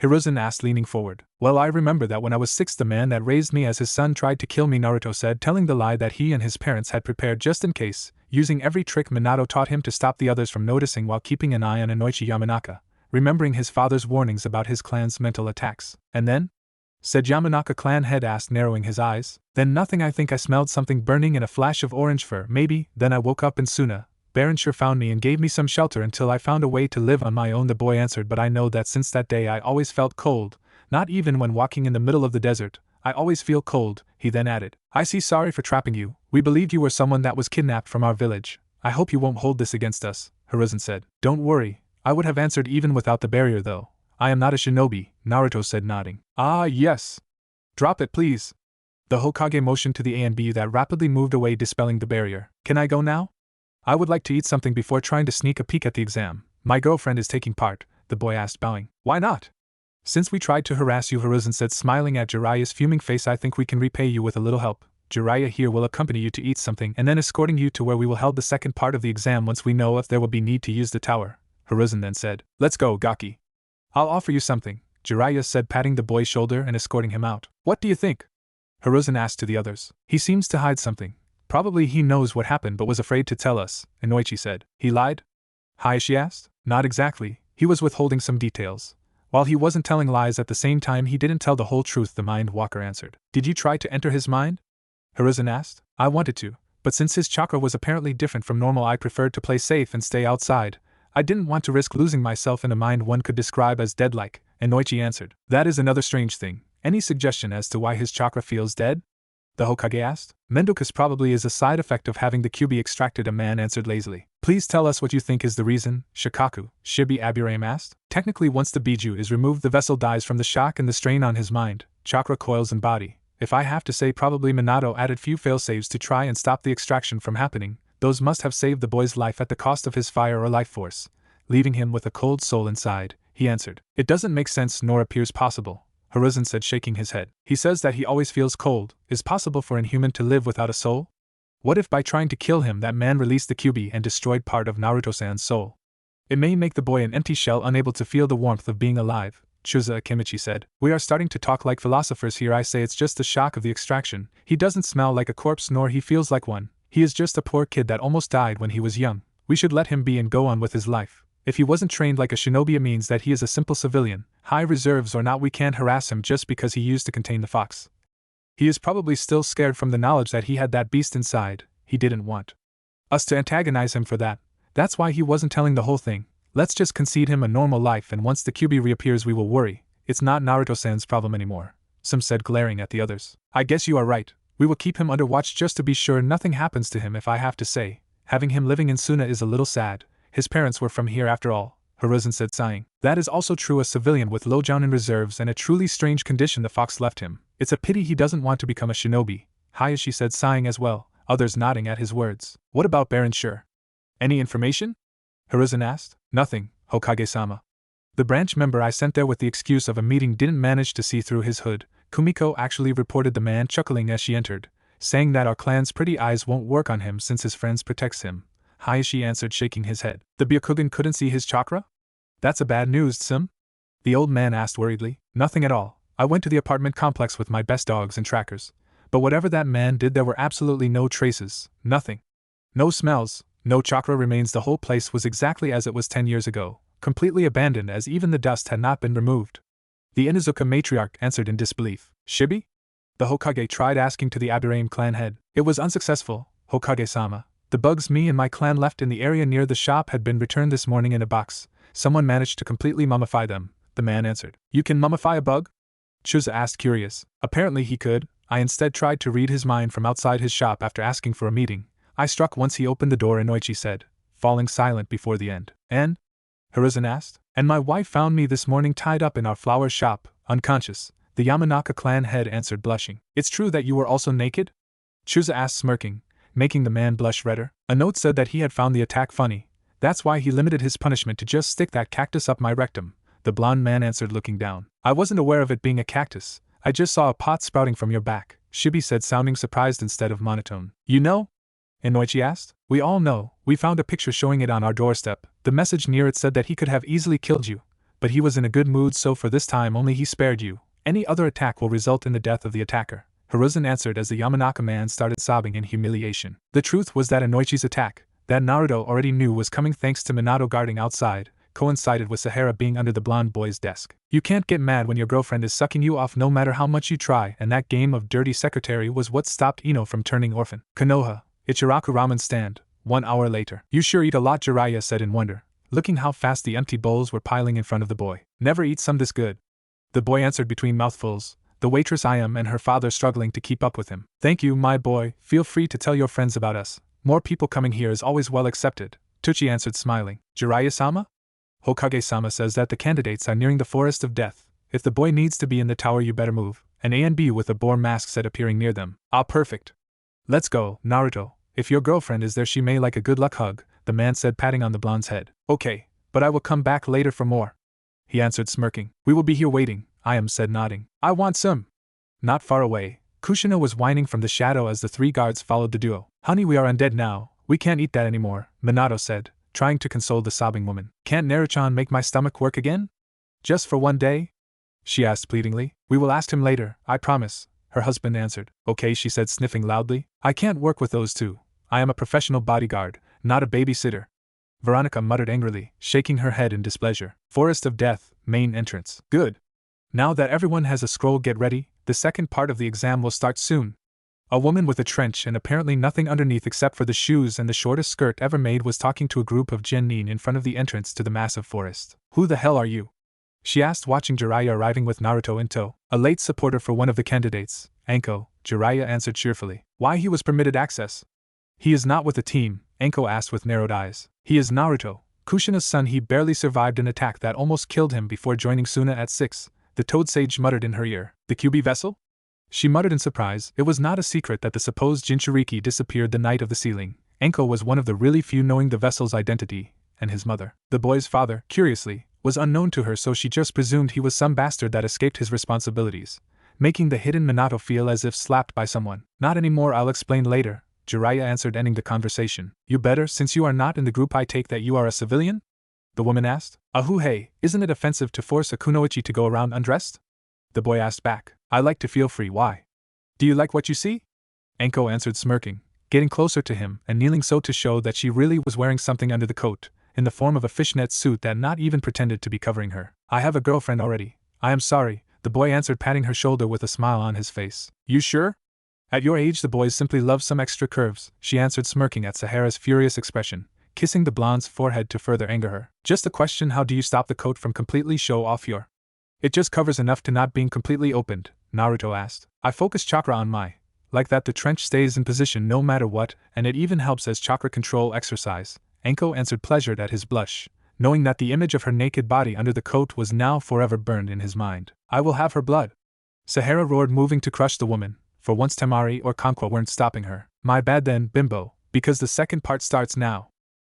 Hiruzen asked, leaning forward. Well, I remember that when I was 6 the man that raised me as his son tried to kill me, Naruto said, telling the lie that he and his parents had prepared just in case, using every trick Minato taught him to stop the others from noticing while keeping an eye on Inoichi Yamanaka, remembering his father's warnings about his clan's mental attacks. And then? Said Yamanaka, clan head asked, narrowing his eyes. Then nothing, I think I smelled something burning in a flash of orange fur, maybe. Then I woke up in Suna. Baronshire found me and gave me some shelter until I found a way to live on my own, the boy answered, but I know that since that day I always felt cold, not even when walking in the middle of the desert, I always feel cold, he then added. I see, sorry for trapping you, we believed you were someone that was kidnapped from our village. I hope you won't hold this against us, Hiruzen said. Don't worry, I would have answered even without the barrier though. I am not a shinobi, Naruto said, nodding. Ah yes. Drop it please. The Hokage motioned to the A and B that rapidly moved away, dispelling the barrier. Can I go now? I would like to eat something before trying to sneak a peek at the exam. My girlfriend is taking part, the boy asked, bowing. Why not? Since we tried to harass you, Hiruzen said, smiling at Jiraiya's fuming face, I think we can repay you with a little help. Jiraiya here will accompany you to eat something and then escorting you to where we will hold the second part of the exam once we know if there will be need to use the tower, Hiruzen then said. Let's go, Gaki. I'll offer you something, Jiraiya said, patting the boy's shoulder and escorting him out. What do you think? Hiruzen asked to the others. He seems to hide something. Probably he knows what happened but was afraid to tell us, Inoichi said. He lied? Hayashi asked. Not exactly, he was withholding some details. While he wasn't telling lies at the same time, he didn't tell the whole truth, the Mind Walker answered. Did you try to enter his mind? Hiruzen asked. I wanted to, but since his chakra was apparently different from normal, I preferred to play safe and stay outside. I didn't want to risk losing myself in a mind one could describe as dead-like, Inoichi answered. That is another strange thing. Any suggestion as to why his chakra feels dead? The Hokage asked. Mendokus probably is a side effect of having the QB extracted, a man answered lazily. Please tell us what you think is the reason, Shikaku, Shibi Aburame asked. Technically, once the Biju is removed, the vessel dies from the shock and the strain on his mind, chakra coils and body. If I have to say, probably Minato added few failsafes to try and stop the extraction from happening. Those must have saved the boy's life at the cost of his fire or life force, leaving him with a cold soul inside, he answered. It doesn't make sense nor appears possible, Hiruzen said, shaking his head. He says that he always feels cold. Is possible for an human to live without a soul? What if by trying to kill him that man released the QB and destroyed part of Naruto-san's soul? It may make the boy an empty shell, unable to feel the warmth of being alive, Chusa Akimichi said. We are starting to talk like philosophers here. I say it's just the shock of the extraction. He doesn't smell like a corpse nor he feels like one. He is just a poor kid that almost died when he was young. We should let him be and go on with his life. If he wasn't trained like a shinobi, it means that he is a simple civilian. High reserves or not, we can't harass him just because he used to contain the fox. He is probably still scared from the knowledge that he had that beast inside. He didn't want us to antagonize him for that. That's why he wasn't telling the whole thing. Let's just concede him a normal life, and once the QB reappears we will worry. It's not Naruto-san's problem anymore, Some said, glaring at the others. I guess you are right. We will keep him under watch just to be sure nothing happens to him. If I have to say, having him living in Suna is a little sad. His parents were from here after all, Hiruzen said, sighing. That is also true. A civilian with low jounin reserves and a truly strange condition the fox left him. It's a pity he doesn't want to become a shinobi, Hayashi said, sighing as well, others nodding at his words. What about Baron Shur? Any information? Hiruzen asked. Nothing, Hokage-sama. The branch member I sent there with the excuse of a meeting didn't manage to see through his hood. Kumiko actually reported, the man chuckling as she entered, saying that our clan's pretty eyes won't work on him since his friends protects him. Hayashi answered, shaking his head. The Byakugan couldn't see his chakra? That's a bad news, Sim? The old man asked worriedly. Nothing at all. I went to the apartment complex with my best dogs and trackers. But whatever that man did, there were absolutely no traces, nothing. No smells, no chakra remains. The whole place was exactly as it was 10 years ago. completely abandoned as even the dust had not been removed. The Inuzuka matriarch answered in disbelief. Shibi? The Hokage tried asking to the Aburaim clan head. It was unsuccessful, Hokage-sama. The bugs me and my clan left in the area near the shop had been returned this morning in a box. Someone managed to completely mummify them, the man answered. You can mummify a bug? Chusa asked curious. Apparently he could. I instead tried to read his mind from outside his shop after asking for a meeting. I struck once he opened the door, Inoichi said, falling silent before the end. And? Hiruzen asked. And my wife found me this morning tied up in our flower shop, unconscious, the Yamanaka clan head answered blushing. It's true that you were also naked? Chusa asked smirking, making the man blush redder. A note said that he had found the attack funny. That's why he limited his punishment to just stick that cactus up my rectum, the blonde man answered looking down. I wasn't aware of it being a cactus. I just saw a pot sprouting from your back, Shibi said sounding surprised instead of monotone. You know? Inoichi asked. We all know. We found a picture showing it on our doorstep. The message near it said that he could have easily killed you, but he was in a good mood, so for this time only he spared you. Any other attack will result in the death of the attacker, Hiruzen answered as the Yamanaka man started sobbing in humiliation. The truth was that Inoichi's attack, that Naruto already knew was coming thanks to Minato guarding outside, coincided with Sahara being under the blonde boy's desk. You can't get mad when your girlfriend is sucking you off no matter how much you try, and that game of dirty secretary was what stopped Ino from turning orphan. Konoha, Ichiraku ramen stand, 1 hour later. You sure eat a lot, Jiraiya said in wonder, looking how fast the empty bowls were piling in front of the boy. Never eat some this good. The boy answered between mouthfuls, the waitress Ayam and her father struggling to keep up with him. Thank you, my boy, feel free to tell your friends about us. More people coming here is always well accepted, Tucci answered smiling. Jiraiya-sama? Hokage-sama says that the candidates are nearing the forest of death. If the boy needs to be in the tower you better move, an A and B with a boar mask said appearing near them. Ah, perfect. Let's go, Naruto. If your girlfriend is there she may like a good luck hug, the man said patting on the blonde's head. Okay, but I will come back later for more. He answered smirking. We will be here waiting, Ayam said nodding. I want some. Not far away, Kushina was whining from the shadow as the 3 guards followed the duo. Honey, we are undead now, we can't eat that anymore, Minato said, trying to console the sobbing woman. Can't Naruchan make my stomach work again? Just for one day? She asked pleadingly. We will ask him later, I promise, her husband answered. Okay, she said sniffing loudly. I can't work with those two. I am a professional bodyguard, not a babysitter. Veronica muttered angrily, shaking her head in displeasure. Forest of Death, main entrance. Good. Now that everyone has a scroll, get ready, the second part of the exam will start soon. A woman with a trench and apparently nothing underneath except for the shoes and the shortest skirt ever made was talking to a group of genin in front of the entrance to the massive forest. Who the hell are you? She asked, watching Jiraiya arriving with Naruto in tow. A late supporter for one of the candidates, Anko, Jiraiya answered cheerfully. Why he was permitted access? He is not with the team, Anko asked with narrowed eyes. He is Naruto, Kushina's son. He barely survived an attack that almost killed him before joining Suna at 6, the Toad Sage muttered in her ear. The QB vessel? She muttered in surprise. It was not a secret that the supposed Jinchuriki disappeared the night of the sealing. Anko was one of the really few knowing the vessel's identity, and his mother, the boy's father, curiously, was unknown to her, so she just presumed he was some bastard that escaped his responsibilities, making the hidden Minato feel as if slapped by someone. Not anymore, I'll explain later, Jiraiya answered, ending the conversation. You better, since you are not in the group. I take that you are a civilian? The woman asked. Ahuhei, isn't it offensive to force a kunoichi to go around undressed? The boy asked back. I like to feel free. Why? Do you like what you see? Anko answered smirking, getting closer to him and kneeling so to show that she really was wearing something under the coat, in the form of a fishnet suit that not even pretended to be covering her. I have a girlfriend already. I am sorry, the boy answered, patting her shoulder with a smile on his face. You sure? At your age the boys simply love some extra curves, she answered, smirking at Sahara's furious expression, kissing the blonde's forehead to further anger her. Just a question, how do you stop the coat from completely show off your... It just covers enough to not being completely opened, Naruto asked. I focus chakra on my... Like that the trench stays in position no matter what, and it even helps as chakra control exercise, Anko answered, pleasured at his blush, knowing that the image of her naked body under the coat was now forever burned in his mind. I will have her blood. Sahara roared, moving to crush the woman. For once Temari or Kankwa weren't stopping her. My bad then, bimbo, because the second part starts now,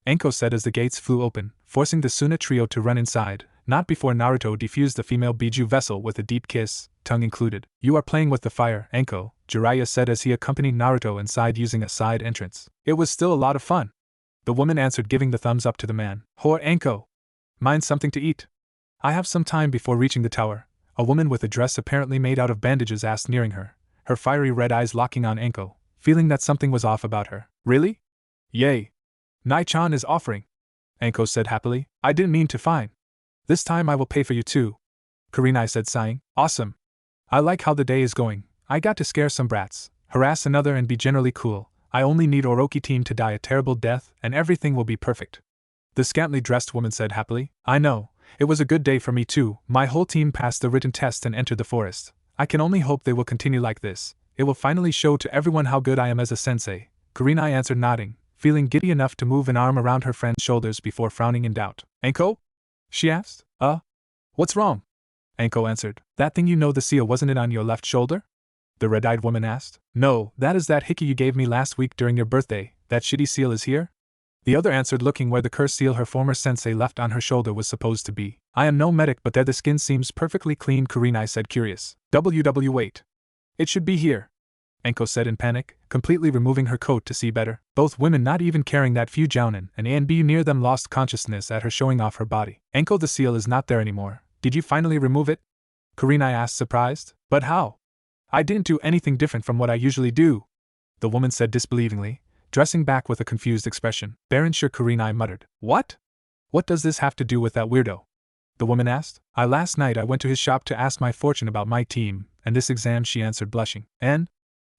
Anko said as the gates flew open, forcing the Suna trio to run inside, not before Naruto defused the female Biju vessel with a deep kiss, tongue included. You are playing with the fire, Anko, Jiraiya said as he accompanied Naruto inside using a side entrance. It was still a lot of fun. The woman answered, giving the thumbs up to the man. Hor Anko. Mind something to eat? I have some time before reaching the tower, a woman with a dress apparently made out of bandages asked, nearing her, her fiery red eyes locking on Anko, feeling that something was off about her. Really? Yay! Nai-chan is offering. Anko said happily. I didn't mean to fine. This time I will pay for you too. Kurenai said sighing. Awesome. I like how the day is going. I got to scare some brats, harass another and be generally cool. I only need Orochi team to die a terrible death and everything will be perfect. The scantily dressed woman said happily. I know. It was a good day for me too. My whole team passed the written test and entered the forest. I can only hope they will continue like this. It will finally show to everyone how good I am as a sensei. Kurenai answered nodding, feeling giddy enough to move an arm around her friend's shoulders before frowning in doubt. Anko? She asked. What's wrong? Anko answered. That thing the seal wasn't it on your left shoulder? The red-eyed woman asked. No, that is that hickey you gave me last week during your birthday. That shitty seal is here? The other answered, looking where the cursed seal her former sensei left on her shoulder was supposed to be. I am no medic, but there the skin seems perfectly clean, Kurenai said, curious. Wait. It should be here, Anko said in panic, completely removing her coat to see better. Both women not even caring that few jounin and A and B near them lost consciousness at her showing off her body. Anko, the seal is not there anymore. Did you finally remove it? Kurenai asked, surprised. But how? I didn't do anything different from what I usually do, the woman said disbelievingly, dressing back with a confused expression. Baron sure, Kurenai muttered. What? What does this have to do with that weirdo? The woman asked. Last night I went to his shop to ask my fortune about my team, and this exam, she answered, blushing. And?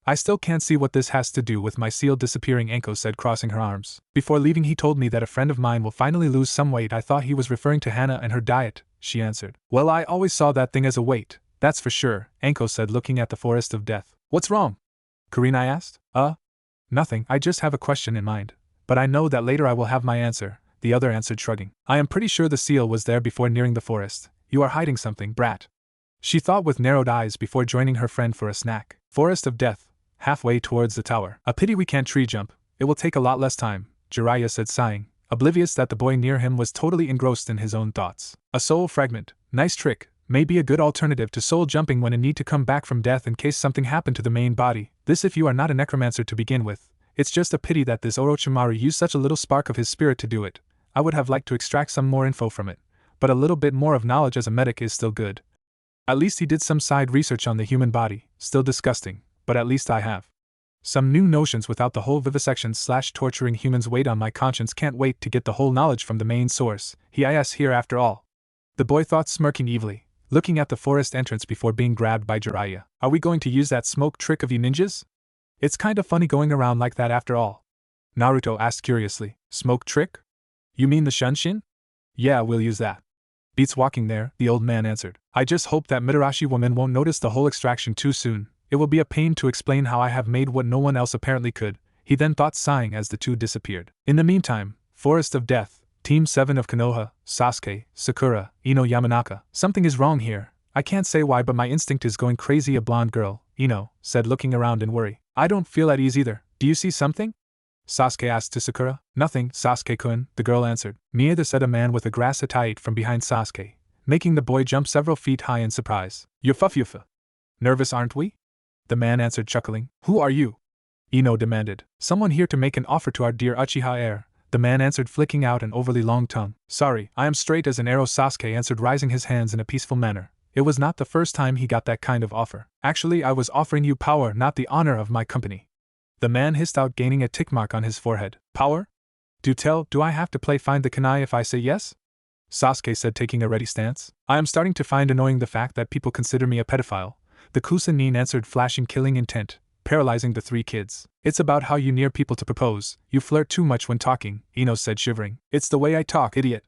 I still can't see what this has to do with my seal disappearing, Anko said, crossing her arms. Before leaving he told me that a friend of mine will finally lose some weight. I thought he was referring to Hana and her diet, she answered. Well, I always saw that thing as a weight, that's for sure, Anko said, looking at the forest of death. What's wrong? Kurenai asked. Nothing, I just have a question in mind. But I know that later I will have my answer, the other answered, shrugging. I am pretty sure the seal was there before nearing the forest. You are hiding something, brat, she thought with narrowed eyes before joining her friend for a snack. Forest of death, halfway towards the tower. A pity we can't tree jump, it will take a lot less time, Jiraiya said, sighing, oblivious that the boy near him was totally engrossed in his own thoughts. A soul fragment, nice trick, may be a good alternative to soul jumping when in need to come back from death in case something happened to the main body. This if you are not a necromancer to begin with. It's just a pity that this Orochimaru used such a little spark of his spirit to do it. I would have liked to extract some more info from it, but a little bit more of knowledge as a medic is still good. At least he did some side research on the human body, still disgusting, but at least I have some new notions without the whole vivisection/torturing humans weight on my conscience. Can't wait to get the whole knowledge from the main source. He is here after all, the boy thought, smirking evilly, looking at the forest entrance before being grabbed by Jiraiya. Are we going to use that smoke trick of you ninjas? It's kind of funny going around like that after all, Naruto asked curiously. Smoke trick? You mean the Shunshin? Yeah, we'll use that. Beats walking there, the old man answered. I just hope that Mitarashi woman won't notice the whole extraction too soon. It will be a pain to explain how I have made what no one else apparently could, he then thought, sighing as the two disappeared. In the meantime, Forest of Death, Team 7 of Konoha, Sasuke, Sakura, Ino, Yamanaka. Something is wrong here. I can't say why, but my instinct is going crazy. A blonde girl, Ino, said, looking around in worry. I don't feel at ease either. Do you see something? Sasuke asked to Sakura. Nothing, Sasuke-kun, the girl answered. Me either, said a man with a grass hatite from behind Sasuke, making the boy jump several feet high in surprise. Yufa. Nervous, aren't we? The man answered, chuckling. Who are you? Ino demanded. Someone here to make an offer to our dear Uchiha heir, the man answered, flicking out an overly long tongue. Sorry, I am straight as an arrow, Sasuke answered, raising his hands in a peaceful manner. It was not the first time he got that kind of offer. Actually, I was offering you power, not the honor of my company. The man hissed out, gaining a tick mark on his forehead. Power? Do I have to play find the kunai if I say yes? Sasuke said, taking a ready stance. I am starting to find annoying the fact that people consider me a pedophile, the Kusanin answered, flashing killing intent, paralyzing the three kids. It's about how you near people to propose. You flirt too much when talking, Ino said, shivering. It's the way I talk, idiot.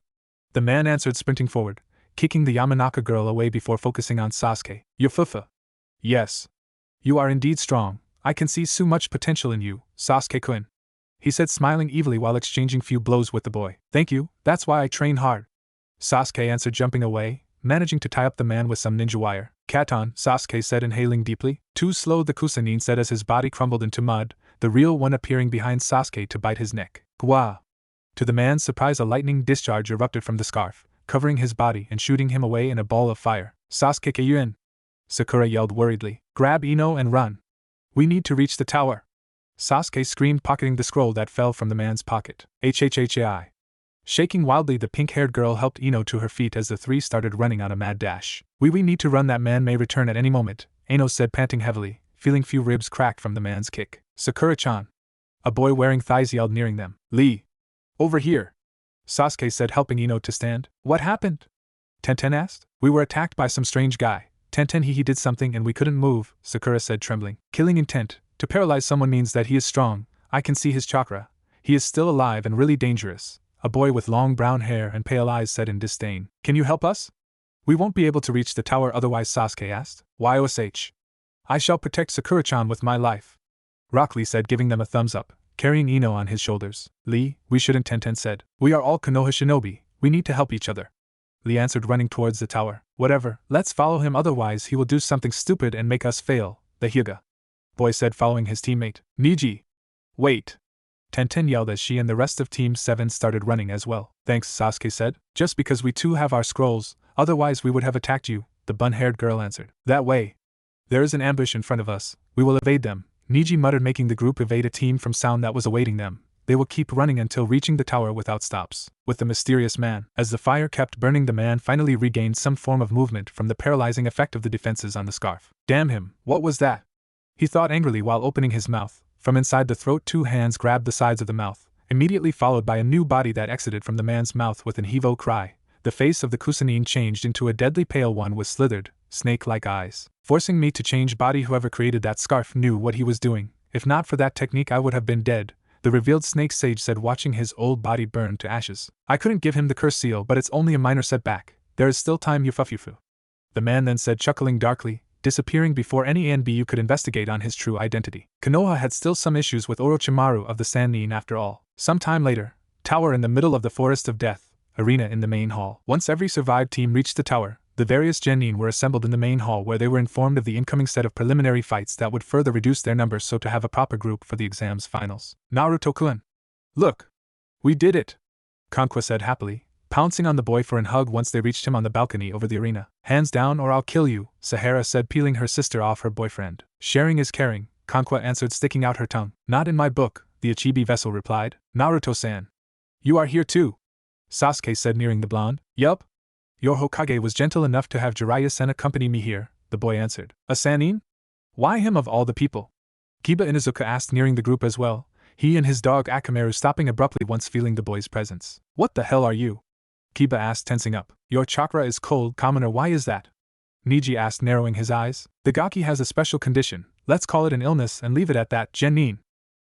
The man answered, sprinting forward, kicking the Yamanaka girl away before focusing on Sasuke. Yufufa. Yes. You are indeed strong. I can see so much potential in you, Sasuke-kun, he said, smiling evilly while exchanging few blows with the boy. Thank you, that's why I train hard, Sasuke answered, jumping away, managing to tie up the man with some ninja wire. Katon, Sasuke said, inhaling deeply. Too slow, the Kusanin said as his body crumbled into mud, the real one appearing behind Sasuke to bite his neck. Gwa! To the man's surprise, a lightning discharge erupted from the scarf, covering his body and shooting him away in a ball of fire. Sasuke Kyuin! Sakura yelled worriedly. Grab Ino and run. We need to reach the tower. Sasuke screamed, pocketing the scroll that fell from the man's pocket. HHHI. Shaking wildly, the pink-haired girl helped Ino to her feet as the three started running on a mad dash. We need to run, that man may return at any moment, Ino said, panting heavily, feeling few ribs cracked from the man's kick. Sakura-chan. A boy wearing thighs yelled, nearing them. Lee! Over here! Sasuke said, helping Ino to stand. What happened? Tenten asked. We were attacked by some strange guy. Tenten he did something and we couldn't move, Sakura said, trembling. Killing intent. To paralyze someone means that he is strong. I can see his chakra. He is still alive and really dangerous. A boy with long brown hair and pale eyes said in disdain. Can you help us? We won't be able to reach the tower otherwise, Sasuke asked. YOSH. I shall protect Sakura-chan with my life. Rock Lee said, giving them a thumbs up, carrying Ino on his shoulders. Lee, we shouldn't, Tenten said. We are all Konoha shinobi. We need to help each other. Lee answered, running towards the tower. Whatever, let's follow him, otherwise he will do something stupid and make us fail, the Hyuga boy said, following his teammate. Niji! Wait! Tenten yelled as she and the rest of Team 7 started running as well. Thanks, Sasuke said. Just because we too have our scrolls, otherwise we would have attacked you, the bun-haired girl answered. That way. There is an ambush in front of us. We will evade them, Niji muttered, making the group evade a team from sound that was awaiting them. They will keep running until reaching the tower without stops. With the mysterious man, as the fire kept burning, the man finally regained some form of movement from the paralyzing effect of the defenses on the scarf. Damn him, what was that? He thought angrily while opening his mouth. From inside the throat, 2 hands grabbed the sides of the mouth, immediately followed by a new body that exited from the man's mouth with an heave-o cry. The face of the Kusanine changed into a deadly pale one with slithered, snake-like eyes. Forcing me to change body. Whoever created that scarf knew what he was doing. If not for that technique, I would have been dead, the revealed snake sage said, watching his old body burn to ashes. I couldn't give him the curse seal, but it's only a minor setback. There is still time, Yufufufu. The man then said, chuckling darkly, disappearing before any ANBU could investigate on his true identity. Konoha had still some issues with Orochimaru of the Sannin after all. Some time later, tower in the middle of the Forest of Death, arena in the main hall. Once every survived team reached the tower, the various genin were assembled in the main hall where they were informed of the incoming set of preliminary fights that would further reduce their numbers so to have a proper group for the exam's finals. Naruto-kun! Look! We did it! Kankwa said happily, pouncing on the boy for a hug once they reached him on the balcony over the arena. Hands down or I'll kill you, Sahara said, peeling her sister off her boyfriend. Sharing is caring, Kankwa answered, sticking out her tongue. Not in my book, the Ichibi vessel replied. Naruto-san. You are here too? Sasuke said, nearing the blonde. Yup. Your Hokage was gentle enough to have Jiraiya-sen accompany me here, the boy answered. A Sannin? Why him of all the people? Kiba Inuzuka asked, nearing the group as well, he and his dog Akamaru stopping abruptly once feeling the boy's presence. What the hell are you? Kiba asked, tensing up. Your chakra is cold, commoner, why is that? Niji asked, narrowing his eyes. The Gaki has a special condition, let's call it an illness and leave it at that, Genin.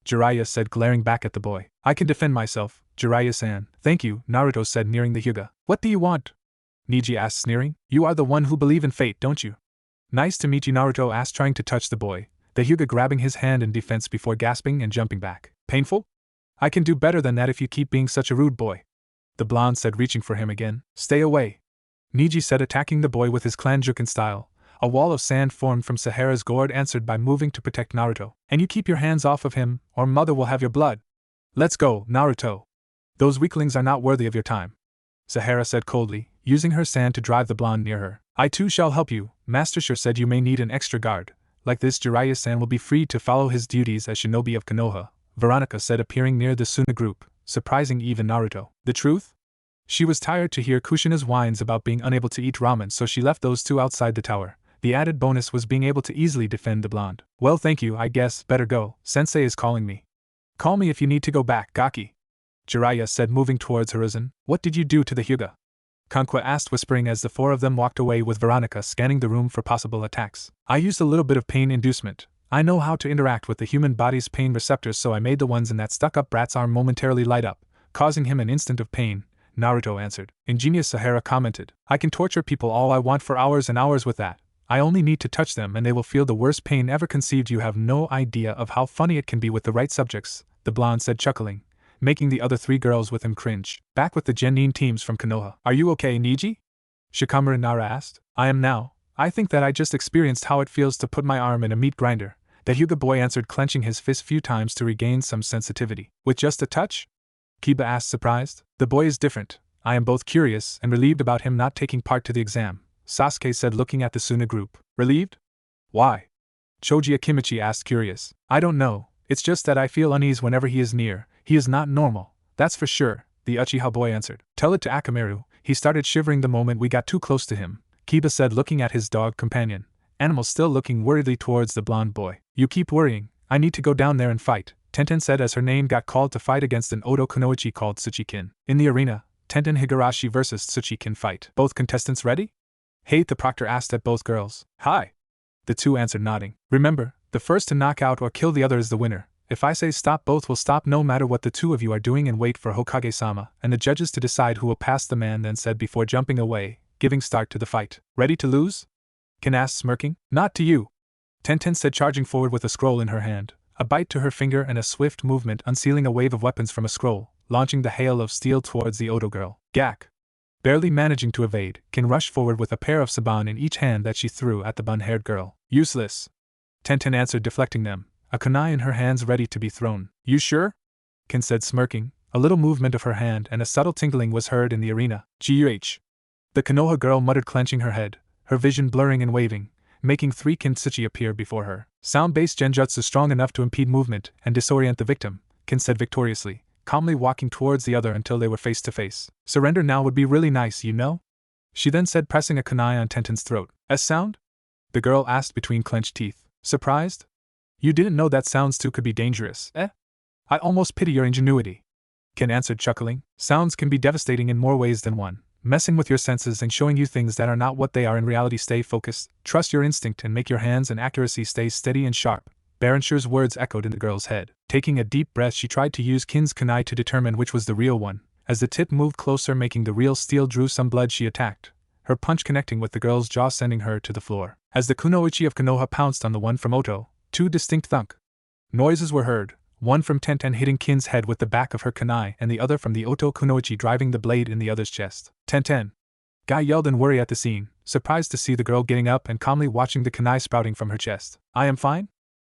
Jiraiya said, glaring back at the boy. I can defend myself, Jiraiya-san. Thank you, Naruto said, nearing the Hyuga. What do you want? Niji asked, sneering. You are the one who believe in fate, don't you? Nice to meet you, Naruto asked, trying to touch the boy, the Hyuga grabbing his hand in defense before gasping and jumping back. Painful? I can do better than that if you keep being such a rude boy. The blonde said, reaching for him again. Stay away. Niji said, attacking the boy with his clan Juken style. A wall of sand formed from Sahara's gourd, answered by moving to protect Naruto. And you keep your hands off of him, or mother will have your blood. Let's go, Naruto. Those weaklings are not worthy of your time, Sahara said coldly, using her sand to drive the blonde near her. I too shall help you, Master Sure said. You may need an extra guard. Like this, Jiraiya-san will be free to follow his duties as shinobi of Konoha, Veronica said, appearing near the Suna group, surprising even Naruto. The truth? She was tired to hear Kushina's whines about being unable to eat ramen, so she left those two outside the tower. The added bonus was being able to easily defend the blonde. Well, thank you, I guess, better go. Sensei is calling me. Call me if you need to go back, Gaki. Jiraiya said, moving towards Hiruzen. What did you do to the Hyuga? Kankwa asked, whispering as the four of them walked away, with Veronica scanning the room for possible attacks. I used a little bit of pain inducement. I know how to interact with the human body's pain receptors, so I made the ones in that stuck-up brat's arm momentarily light up, causing him an instant of pain, Naruto answered. Ingenious, Sahara commented. I can torture people all I want for hours and hours with that. I only need to touch them and they will feel the worst pain ever conceived. You have no idea of how funny it can be with the right subjects, the blonde said, chuckling, making the other three girls with him cringe. Back with the genin teams from Konoha. Are you okay, Niji? Shikamaru Nara asked. I am now. I think that I just experienced how it feels to put my arm in a meat grinder, the Hyuga boy answered, clenching his fist few times to regain some sensitivity. With just a touch? Kiba asked, surprised. The boy is different. I am both curious and relieved about him not taking part to the exam, Sasuke said, looking at the Suna group. Relieved? Why? Choji Akimichi asked, curious. I don't know, it's just that I feel unease whenever he is near. He is not normal, that's for sure, the Uchiha boy answered. Tell it to Akamaru. He started shivering the moment we got too close to him, Kiba said, looking at his dog companion, Animal still looking worriedly towards the blonde boy. You keep worrying, I need to go down there and fight, Tenten said as her name got called to fight against an Oto Kunoichi called Tsuchikin. In the arena, Tenten Higurashi vs. Tsuchikin fight. Both contestants ready? Hey, the proctor asked at both girls. Hi. The two answered nodding. Remember, the first to knock out or kill the other is the winner. If I say stop, both will stop no matter what the two of you are doing and wait for Hokage-sama and the judges to decide who will pass, the man then said before jumping away, giving start to the fight. Ready to lose? Kin asked, smirking. Not to you. Tenten said, charging forward with a scroll in her hand, a bite to her finger and a swift movement unsealing a wave of weapons from a scroll, launching the hail of steel towards the Oto girl. Gak! Barely managing to evade, Kin rushed forward with a pair of saban in each hand that she threw at the bun-haired girl. Useless! Tenten answered, deflecting them, a kunai in her hands ready to be thrown. You sure? Kin said, smirking. A little movement of her hand and a subtle tingling was heard in the arena. G-U-H! The Konoha girl muttered, clenching her head, her vision blurring and waving, making 3 Kintsuchi appear before her. Sound-based genjutsu strong enough to impede movement and disorient the victim, Kin said victoriously, calmly walking towards the other until they were face to face. Surrender now would be really nice, you know? She then said, pressing a kunai on Tenten's throat. A sound? The girl asked between clenched teeth. Surprised? You didn't know that sounds too could be dangerous, eh? I almost pity your ingenuity. Kin answered, chuckling. Sounds can be devastating in more ways than one, messing with your senses and showing you things that are not what they are in reality. Stay focused, trust your instinct and make your hands and accuracy stay steady and sharp. Baronshur's words echoed in the girl's head. Taking a deep breath, she tried to use Kin's kunai to determine which was the real one. As the tip moved closer, making the real steel drew some blood, she attacked, her punch connecting with the girl's jaw, sending her to the floor. As the kunoichi of Konoha pounced on the one from Oto, 2 distinct thunk noises were heard, one from Tenten hitting Kin's head with the back of her kunai and the other from the Oto kunoichi driving the blade in the other's chest. Tenten! Guy yelled in worry at the scene, surprised to see the girl getting up and calmly watching the kunai sprouting from her chest. I am fine?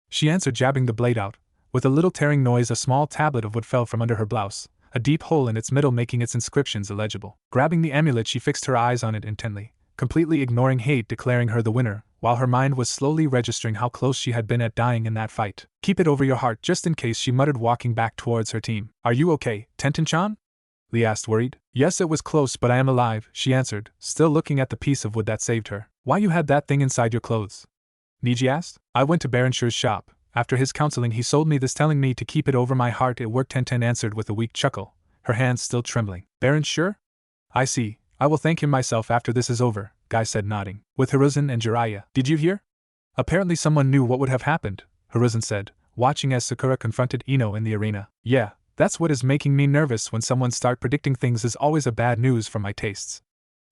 She answered, jabbing the blade out. With a little tearing noise, a small tablet of wood fell from under her blouse, a deep hole in its middle making its inscriptions illegible. Grabbing the amulet, she fixed her eyes on it intently, completely ignoring hate declaring her the winner, while her mind was slowly registering how close she had been at dying in that fight. Keep it over your heart just in case, she muttered, walking back towards her team. Are you okay, Tenten-chan? Lee asked, worried. Yes, it was close, but I am alive, she answered, still looking at the piece of wood that saved her. Why you had that thing inside your clothes? Niji asked. I went to Baronshur's shop. After his counseling, he sold me this, telling me to keep it over my heart. It worked, Tenten answered with a weak chuckle, her hands still trembling. Baronshur? I see. I will thank him myself after this is over, Guy said, nodding. With Hiruzen and Jiraiya. Did you hear? Apparently someone knew what would have happened, Hiruzen said, watching as Sakura confronted Ino in the arena. Yeah, that's what is making me nervous. When someone start predicting things is always a bad news for my tastes.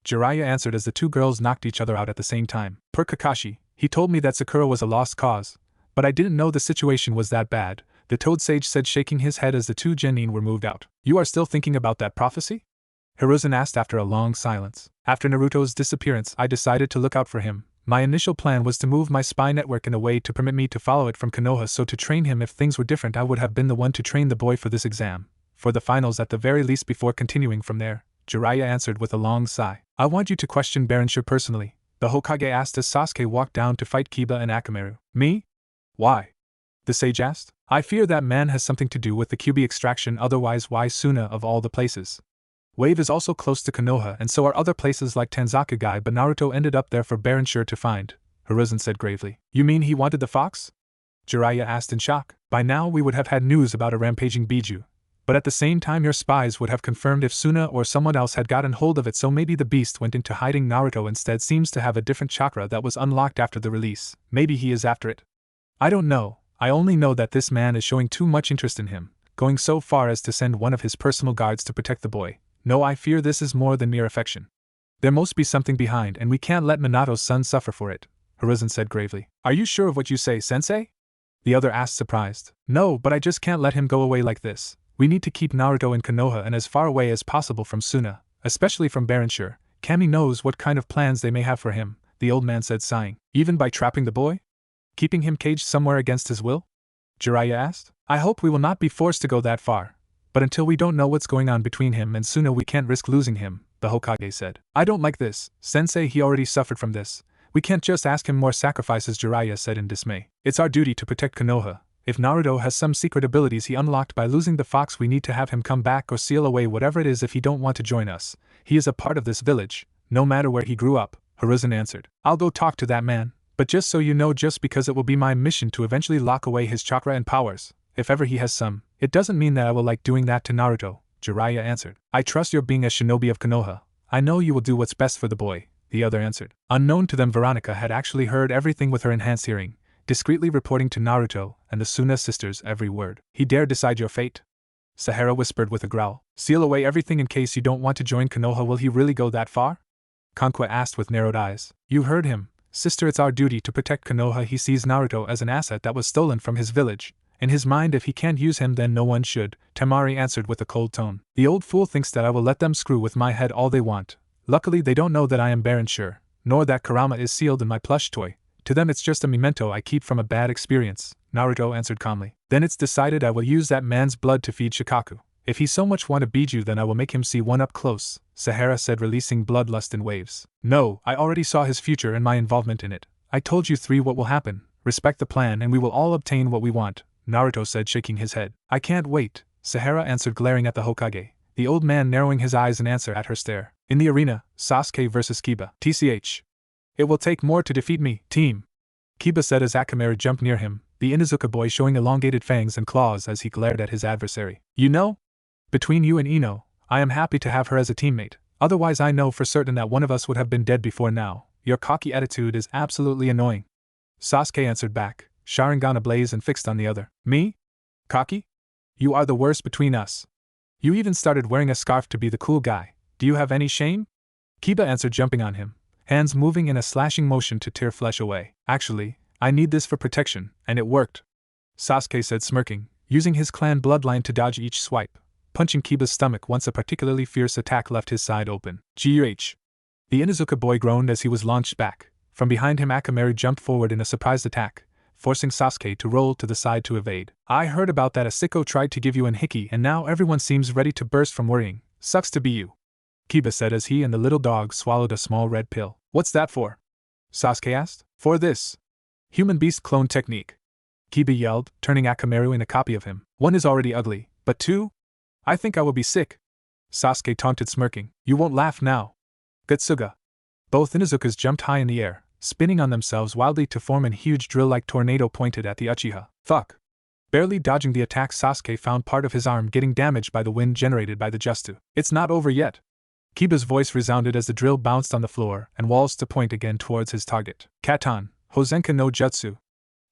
Jiraiya answered as the two girls knocked each other out at the same time. Per Kakashi, he told me that Sakura was a lost cause, but I didn't know the situation was that bad, the Toad Sage said, shaking his head as the two genin were moved out. You are still thinking about that prophecy? Hiruzen asked after a long silence. After Naruto's disappearance, I decided to look out for him. My initial plan was to move my spy network in a way to permit me to follow it from Konoha, so to train him. If things were different, I would have been the one to train the boy for this exam, for the finals at the very least, before continuing from there, Jiraiya answered with a long sigh. I want you to question Baronshur personally, the Hokage asked as Sasuke walked down to fight Kiba and Akamaru. Me? Why? The sage asked. I fear that man has something to do with the Kyuubi extraction, otherwise why Suna of all the places? Wave is also close to Konoha, and so are other places like Tanzakagai, but Naruto ended up there for Baronshur to find, Hiruzen said gravely. You mean he wanted the fox? Jiraiya asked in shock. By now we would have had news about a rampaging Biju, but at the same time your spies would have confirmed if Suna or someone else had gotten hold of it, so maybe the beast went into hiding. Naruto instead seems to have a different chakra that was unlocked after the release. Maybe he is after it. I don't know, I only know that this man is showing too much interest in him, going so far as to send one of his personal guards to protect the boy. No, I fear this is more than mere affection. There must be something behind, and we can't let Minato's son suffer for it, Hiruzen said gravely. Are you sure of what you say, sensei? The other asked, surprised. No, but I just can't let him go away like this. We need to keep Naruto in Konoha and as far away as possible from Suna, especially from Baronshur. Kami knows what kind of plans they may have for him, the old man said, sighing. Even by trapping the boy? Keeping him caged somewhere against his will? Jiraiya asked. I hope we will not be forced to go that far. But until we don't know what's going on between him and Suna, we can't risk losing him, the Hokage said. I don't like this, sensei. He already suffered from this. We can't just ask him more sacrifices, Jiraiya said in dismay. It's our duty to protect Konoha. If Naruto has some secret abilities he unlocked by losing the fox, we need to have him come back or seal away whatever it is if he don't want to join us. He is a part of this village, no matter where he grew up, Hiruzen answered. I'll go talk to that man, but just so you know, just because it will be my mission to eventually lock away his chakra and powers, if ever he has some. It doesn't mean that I will like doing that to Naruto, Jiraiya answered. I trust your being a shinobi of Konoha. I know you will do what's best for the boy, the other answered. Unknown to them, Veronica had actually heard everything with her enhanced hearing, discreetly reporting to Naruto and the Suna sisters every word. He dare decide your fate? Sahara whispered with a growl. Seal away everything in case you don't want to join Konoha. Will he really go that far? Kankwa asked with narrowed eyes. You heard him, sister. It's our duty to protect Konoha. He sees Naruto as an asset that was stolen from his village. In his mind, if he can't use him, then no one should, Temari answered with a cold tone. The old fool thinks that I will let them screw with my head all they want. Luckily they don't know that I am Baron Sure, nor that Kurama is sealed in my plush toy. To them it's just a memento I keep from a bad experience, Naruto answered calmly. Then it's decided I will use that man's blood to feed Shikaku. If he so much want to beat you, then I will make him see one up close, Sahara said, releasing bloodlust in waves. No, I already saw his future and my involvement in it. I told you three what will happen. Respect the plan and we will all obtain what we want, Naruto said, shaking his head. I can't wait, Sahara answered, glaring at the Hokage, the old man narrowing his eyes in answer at her stare. In the arena, Sasuke vs. Kiba. TCH. It will take more to defeat me, team, Kiba said as Akamaru jumped near him, the Inuzuka boy showing elongated fangs and claws as he glared at his adversary. You know? Between you and Ino, I am happy to have her as a teammate, otherwise I know for certain that one of us would have been dead before now. Your cocky attitude is absolutely annoying, Sasuke answered back, Sharingan ablaze and fixed on the other. Me? Cocky? You are the worst between us. You even started wearing a scarf to be the cool guy. Do you have any shame? Kiba answered, jumping on him, hands moving in a slashing motion to tear flesh away. Actually, I need this for protection, and it worked, Sasuke said, smirking, using his clan bloodline to dodge each swipe, punching Kiba's stomach once a particularly fierce attack left his side open. GH. The Inuzuka boy groaned as he was launched back. From behind him, Akamaru jumped forward in a surprised attack, forcing Sasuke to roll to the side to evade. I heard about that. A sicko tried to give you an hickey and now everyone seems ready to burst from worrying. Sucks to be you, Kiba said as he and the little dog swallowed a small red pill. What's that for? Sasuke asked. For this human-beast clone technique, Kiba yelled, turning Akamaru in a copy of him. One is already ugly, but two? I think I will be sick, Sasuke taunted, smirking. You won't laugh now. Getsuga. Both Inuzukas jumped high in the air, spinning on themselves wildly to form a huge drill-like tornado pointed at the Uchiha. Fuck. Barely dodging the attack, Sasuke found part of his arm getting damaged by the wind generated by the Justu. It's not over yet, Kiba's voice resounded as the drill bounced on the floor and waltzed to point again towards his target. Katan, Hozenka no Jutsu.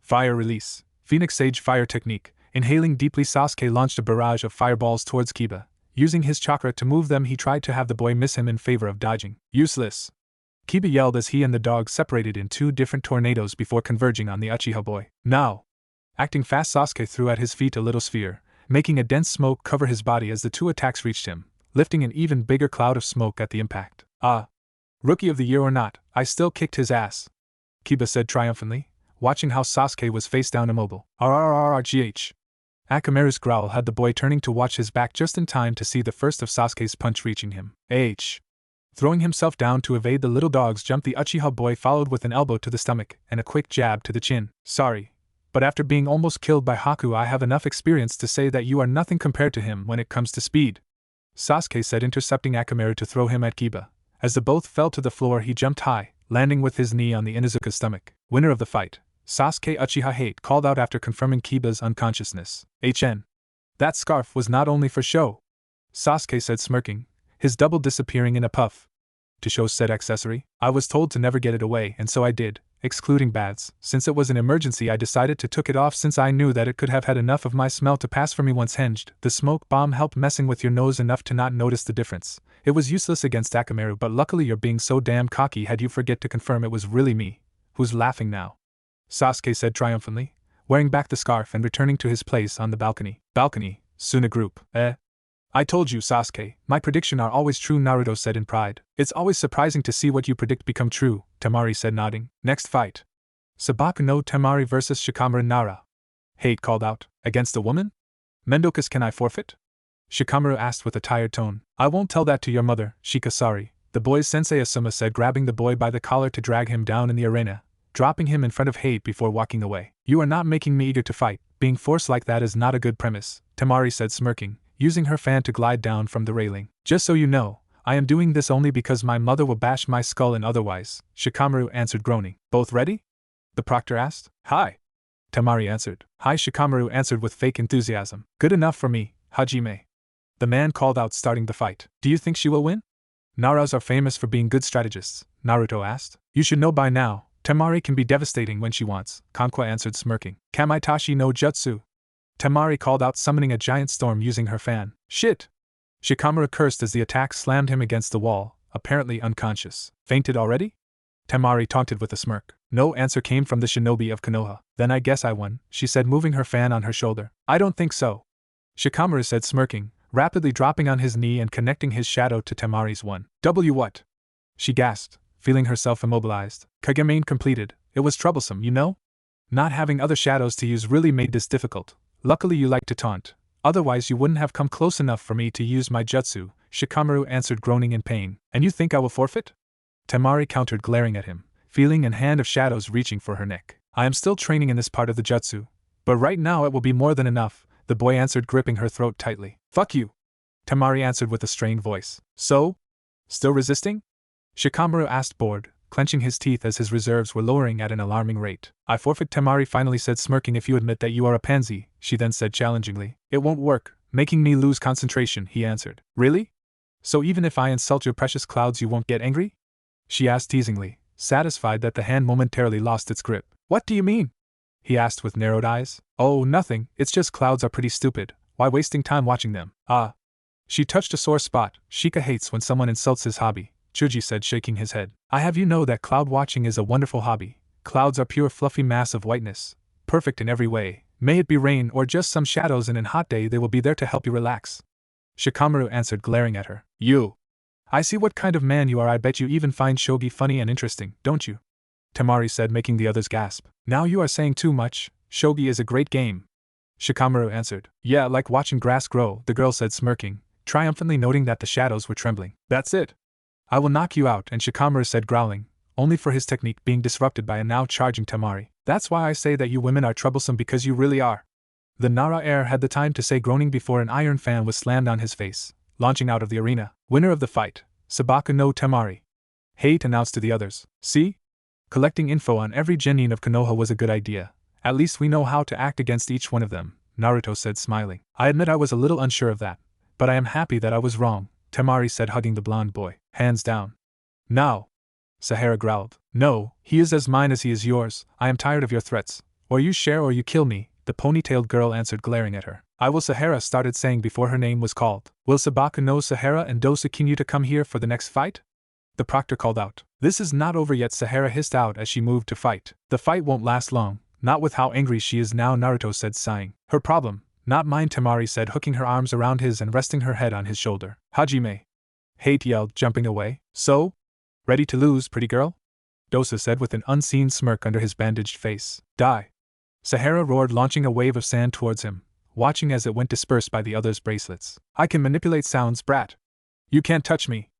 Fire release. Phoenix Sage fire technique. Inhaling deeply, Sasuke launched a barrage of fireballs towards Kiba. Using his chakra to move them, he tried to have the boy miss him in favor of dodging. Useless, Kiba yelled as he and the dog separated in two different tornadoes before converging on the Uchiha boy. Now! Acting fast, Sasuke threw at his feet a little sphere, making a dense smoke cover his body as the two attacks reached him, lifting an even bigger cloud of smoke at the impact. Rookie of the year or not, I still kicked his ass, Kiba said triumphantly, watching how Sasuke was face down immobile. RRRRGH. Akamaru's growl had the boy turning to watch his back just in time to see the first of Sasuke's punch reaching him. Throwing himself down to evade the little dog's jump, the Uchiha boy followed with an elbow to the stomach and a quick jab to the chin. Sorry, but after being almost killed by Haku, I have enough experience to say that you are nothing compared to him when it comes to speed, Sasuke said, intercepting Akamaru to throw him at Kiba. As the both fell to the floor, he jumped high, landing with his knee on the Inuzuka's stomach. Winner of the fight, Sasuke Uchiha Hate called out after confirming Kiba's unconsciousness. That scarf was not only for show, Sasuke said, smirking, his double disappearing in a puff. To show said accessory? I was told to never get it away, and so I did, excluding baths. Since it was an emergency, I decided to took it off since I knew that it could have had enough of my smell to pass for me once hinged. The smoke bomb helped messing with your nose enough to not notice the difference. It was useless against Akamaru, but luckily you're being so damn cocky had you forget to confirm it was really me. Who's laughing now? Sasuke said triumphantly, wearing back the scarf and returning to his place on the balcony. Balcony, Suna group. I told you, Sasuke, my predictions are always true, Naruto said in pride. It's always surprising to see what you predict become true, Temari said, nodding. Next fight. Sabaku no Temari vs Shikamaru Nara. Hate called out. Against a woman? Mendokus, can I forfeit? Shikamaru asked with a tired tone. I won't tell that to your mother, Shikasari, the boy's sensei Asuma said, grabbing the boy by the collar to drag him down in the arena, dropping him in front of Hate before walking away. You are not making me eager to fight. Being forced like that is not a good premise, Temari said, smirking, using her fan to glide down from the railing. Just so you know, I am doing this only because my mother will bash my skull in otherwise, Shikamaru answered, groaning. Both ready? The proctor asked. Hi. Temari answered. Hi, Shikamaru answered with fake enthusiasm. Good enough for me, Hajime. The man called out, starting the fight. Do you think she will win? Naras are famous for being good strategists, Naruto asked. You should know by now, Temari can be devastating when she wants, Kankwa answered, smirking. Kamaitashi no jutsu. Temari called out, summoning a giant storm using her fan. Shit! Shikamaru cursed as the attack slammed him against the wall, apparently unconscious. Fainted already? Temari taunted with a smirk. No answer came from the shinobi of Konoha. Then I guess I won, she said, moving her fan on her shoulder. I don't think so, Shikamaru said, smirking, rapidly dropping on his knee and connecting his shadow to Temari's one. What? She gasped, feeling herself immobilized. Kagemain completed. It was troublesome, you know? Not having other shadows to use really made this difficult. Luckily you like to taunt. Otherwise you wouldn't have come close enough for me to use my jutsu, Shikamaru answered, groaning in pain. And you think I will forfeit? Temari countered, glaring at him, feeling a hand of shadows reaching for her neck. I am still training in this part of the jutsu, but right now it will be more than enough, the boy answered, gripping her throat tightly. Fuck you, Temari answered with a strained voice. So? Still resisting? Shikamaru asked, bored, clenching his teeth as his reserves were lowering at an alarming rate. I forfeit, Temari finally said, smirking. If you admit that you are a pansy, she then said challengingly. It won't work, making me lose concentration, he answered. Really? So even if I insult your precious clouds you won't get angry? She asked teasingly, satisfied that the hand momentarily lost its grip. What do you mean? He asked with narrowed eyes. Oh, nothing, it's just clouds are pretty stupid. Why wasting time watching them? Ah. She touched a sore spot. Shika hates when someone insults his hobby, Chuji said, shaking his head. I have you know that cloud watching is a wonderful hobby. Clouds are pure fluffy mass of whiteness, perfect in every way. May it be rain or just some shadows, and in hot day they will be there to help you relax. Shikamaru answered, glaring at her. You. I see what kind of man you are. I bet you even find shogi funny and interesting, don't you? Temari said, making the others gasp. Now you are saying too much. Shogi is a great game, Shikamaru answered. Yeah, like watching grass grow, the girl said, smirking, triumphantly noting that the shadows were trembling. That's it. I will knock you out, and Shikamaru said, growling, only for his technique being disrupted by a now charging Temari. That's why I say that you women are troublesome, because you really are. The Nara heir had the time to say, groaning, before an iron fan was slammed on his face, launching out of the arena. Winner of the fight, Sabaka no Temari. Hate announced to the others. See? Collecting info on every genin of Konoha was a good idea. At least we know how to act against each one of them, Naruto said, smiling. I admit I was a little unsure of that, but I am happy that I was wrong, Temari said, hugging the blonde boy. Hands down. Now, Sahara growled. No, he is as mine as he is yours. I am tired of your threats. Or you share or you kill me, the ponytailed girl answered, glaring at her. I will, Sahara started saying before her name was called. Will Sabaka no Sahara and Dosa continue to come here for the next fight? The proctor called out. This is not over yet, Sahara hissed out as she moved to fight. The fight won't last long, not with how angry she is now, Naruto said, sighing. Her problem, not mine, Temari said, hooking her arms around his and resting her head on his shoulder. Hajime. Hate yelled, jumping away. So? Ready to lose, pretty girl? Dosa said with an unseen smirk under his bandaged face. Die. Sahara roared, launching a wave of sand towards him, watching as it went dispersed by the others' bracelets. I can manipulate sounds, brat. You can't touch me,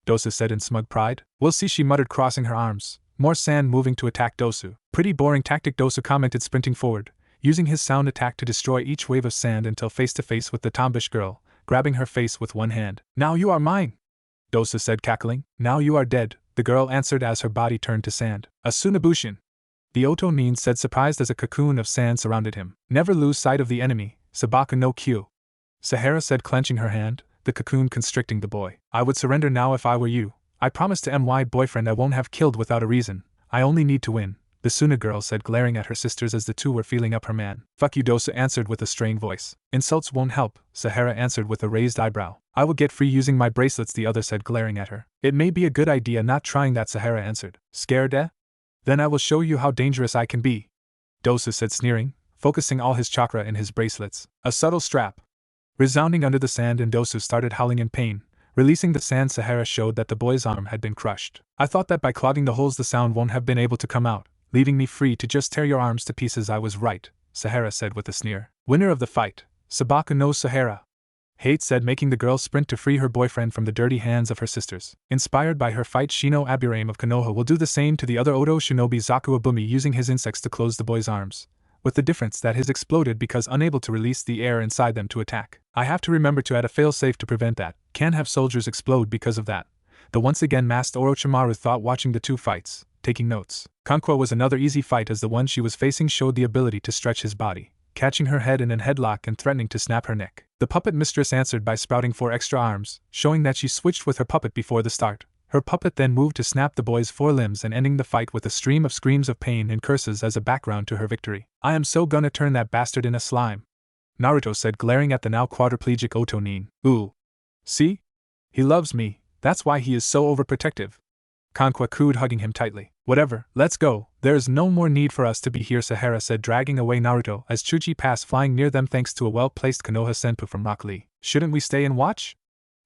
Dosa said in smug pride. We'll see, she muttered, crossing her arms, more sand moving to attack Dosu. Pretty boring tactic, Dosa commented, sprinting forward, using his sound attack to destroy each wave of sand until face to face with the tombish girl, grabbing her face with one hand. Now you are mine, Dosa said, cackling. Now you are dead, the girl answered as her body turned to sand. A Sunabushin, the Otonin said, surprised as a cocoon of sand surrounded him. Never lose sight of the enemy, Sabaka no Kyu, Sahara said, clenching her hand, the cocoon constricting the boy. I would surrender now if I were you. I promise to my boyfriend I won't have killed without a reason. I only need to win, the Suna girl said, glaring at her sisters as the two were feeling up her man. Fuck you, Dosa answered with a strained voice. Insults won't help, Sahara answered with a raised eyebrow. I will get free using my bracelets, the other said, glaring at her. It may be a good idea not trying that, Sahara answered. Scared, eh? Then I will show you how dangerous I can be, Dosa said, sneering, focusing all his chakra in his bracelets. A subtle strap resounding under the sand, and Dosu started howling in pain. Releasing the sand, Sahara showed that the boy's arm had been crushed. I thought that by clogging the holes the sound won't have been able to come out, leaving me free to just tear your arms to pieces. I was right, Sahara said with a sneer. Winner of the fight, Sabaka no Sahara, Hate said, making the girl sprint to free her boyfriend from the dirty hands of her sisters. Inspired by her fight, Shino Aburame of Konoha will do the same to the other Oto shinobi Zaku Abumi, using his insects to close the boy's arms, with the difference that his exploded because unable to release the air inside them to attack. I have to remember to add a failsafe to prevent that. Can't have soldiers explode because of that, the once again masked Orochimaru thought, watching the two fights. taking notes. Kankwa was another easy fight as the one she was facing showed the ability to stretch his body, catching her head in an headlock and threatening to snap her neck. The puppet mistress answered by sprouting 4 extra arms, showing that she switched with her puppet before the start. Her puppet then moved to snap the boy's 4 limbs and ending the fight with a stream of screams of pain and curses as a background to her victory. "I am so gonna turn that bastard in a slime," Naruto said, glaring at the now quadriplegic Otonin. "Ooh. See? He loves me, that's why he is so overprotective." Kankwa cooed, hugging him tightly. "Whatever, let's go, there is no more need for us to be here," Sahara said, dragging away Naruto as Chuchi passed flying near them thanks to a well-placed Konoha Senpu from Rock Lee. "Shouldn't we stay and watch?"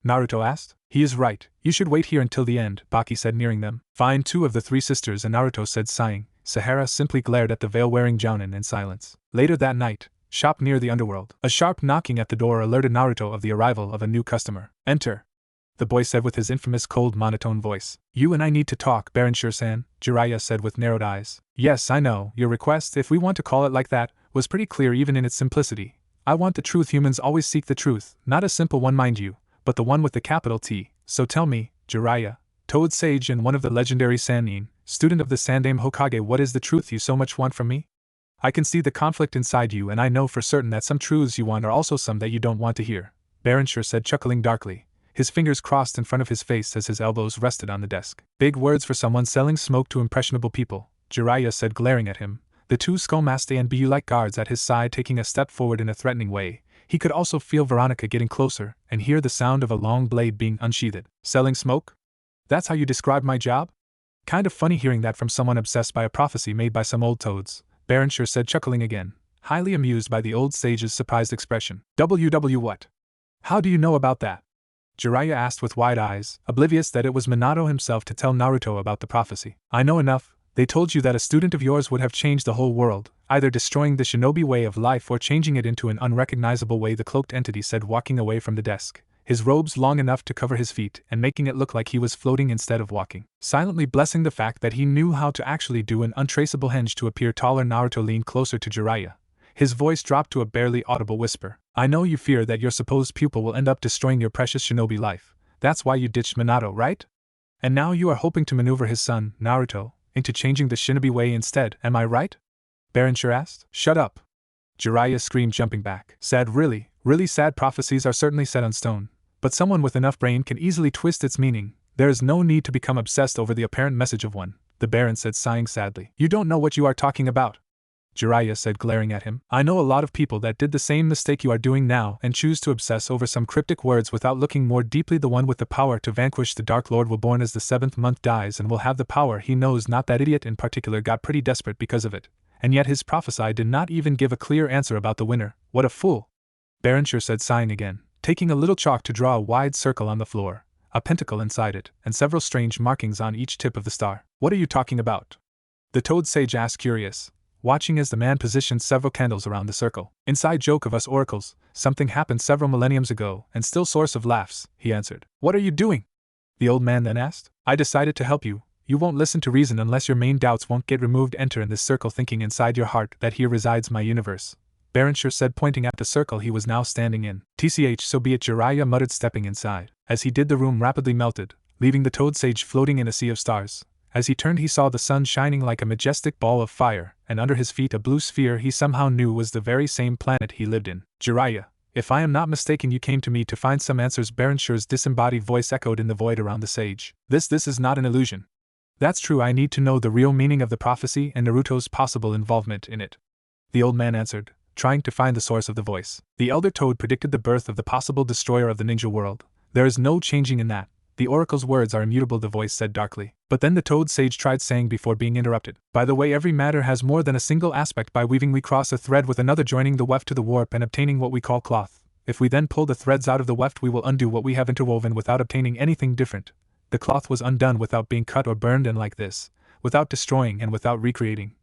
Naruto asked. "He is right, you should wait here until the end," Baki said, nearing them. "Fine, 2 of the 3 sisters," and Naruto said, sighing. Sahara simply glared at the veil-wearing Jounin in silence. Later that night, shop near the underworld. A sharp knocking at the door alerted Naruto of the arrival of a new customer. "Enter," the boy said with his infamous cold monotone voice. "You and I need to talk, Baron Shur-san," Jiraiya said with narrowed eyes. "Yes, I know, your request, if we want to call it like that, was pretty clear even in its simplicity. I want the truth. Humans always seek the truth, not a simple one mind you, but the one with the capital T. So tell me, Jiraiya, Toad Sage and one of the legendary Sannin, student of the Sandaime Hokage, what is the truth you so much want from me? I can see the conflict inside you, and I know for certain that some truths you want are also some that you don't want to hear," Baron Shur said, chuckling darkly, his fingers crossed in front of his face as his elbows rested on the desk. "Big words for someone selling smoke to impressionable people," Jiraiya said, glaring at him, the 2 Skullmaster and Bu-like guards at his side taking a step forward in a threatening way. He could also feel Veronica getting closer and hear the sound of a long blade being unsheathed. "Selling smoke? That's how you describe my job? Kind of funny hearing that from someone obsessed by a prophecy made by some old toads," Baron Shur said, chuckling again, highly amused by the old sage's surprised expression. "WW what? How do you know about that?" Jiraiya asked with wide eyes, oblivious that it was Minato himself to tell Naruto about the prophecy. "I know enough. They told you that a student of yours would have changed the whole world, either destroying the shinobi way of life or changing it into an unrecognizable way," the cloaked entity said, walking away from the desk, his robes long enough to cover his feet and making it look like he was floating instead of walking. Silently blessing the fact that he knew how to actually do an untraceable henge to appear taller, Naruto leaned closer to Jiraiya. His voice dropped to a barely audible whisper. "I know you fear that your supposed pupil will end up destroying your precious shinobi life. That's why you ditched Minato, right? And now you are hoping to maneuver his son, Naruto, into changing the shinobi way instead, am I right?" Baron Shur asked. "Shut up!" Jiraiya screamed, jumping back. "Sad, really sad prophecies are certainly set on stone, but someone with enough brain can easily twist its meaning. There is no need to become obsessed over the apparent message of one," the Baron said, sighing sadly. "You don't know what you are talking about," Jiraiya said, glaring at him. "I know a lot of people that did the same mistake you are doing now and choose to obsess over some cryptic words without looking more deeply. The one with the power to vanquish the Dark Lord will born as the 7th month dies and will have the power he knows not. That idiot in particular got pretty desperate because of it, and yet his prophecy did not even give a clear answer about the winner. What a fool!" Baron Shur said, sighing again, taking a little chalk to draw a wide circle on the floor, a pentacle inside it, and several strange markings on each tip of the star. "What are you talking about?" the Toad Sage asked, curious, watching as the man positioned several candles around the circle. "Inside joke of us oracles, something happened several millenniums ago, and still source of laughs," he answered. "What are you doing?" the old man then asked. "I decided to help you. You won't listen to reason unless your main doubts won't get removed. Enter in this circle, thinking inside your heart that here resides my universe," Baron Shur said, pointing at the circle he was now standing in. "TCH, so be it," Jiraiya muttered, stepping inside. As he did, the room rapidly melted, leaving the Toad Sage floating in a sea of stars. As he turned, he saw the sun shining like a majestic ball of fire, and under his feet a blue sphere he somehow knew was the very same planet he lived in. "Jiraiya, if I am not mistaken, you came to me to find some answers," Baron Shur's disembodied voice echoed in the void around the sage. This is not an illusion. "That's true, I need to know the real meaning of the prophecy and Naruto's possible involvement in it," the old man answered, trying to find the source of the voice. "The Elder Toad predicted the birth of the possible destroyer of the ninja world. There is no changing in that. The oracle's words are immutable," the voice said darkly. But then the Toad Sage tried saying before being interrupted. "By the way, every matter has more than a single aspect. By weaving we cross a thread with another, joining the weft to the warp and obtaining what we call cloth. If we then pull the threads out of the weft, we will undo what we have interwoven without obtaining anything different. The cloth was undone without being cut or burned, and like this, without destroying and without recreating.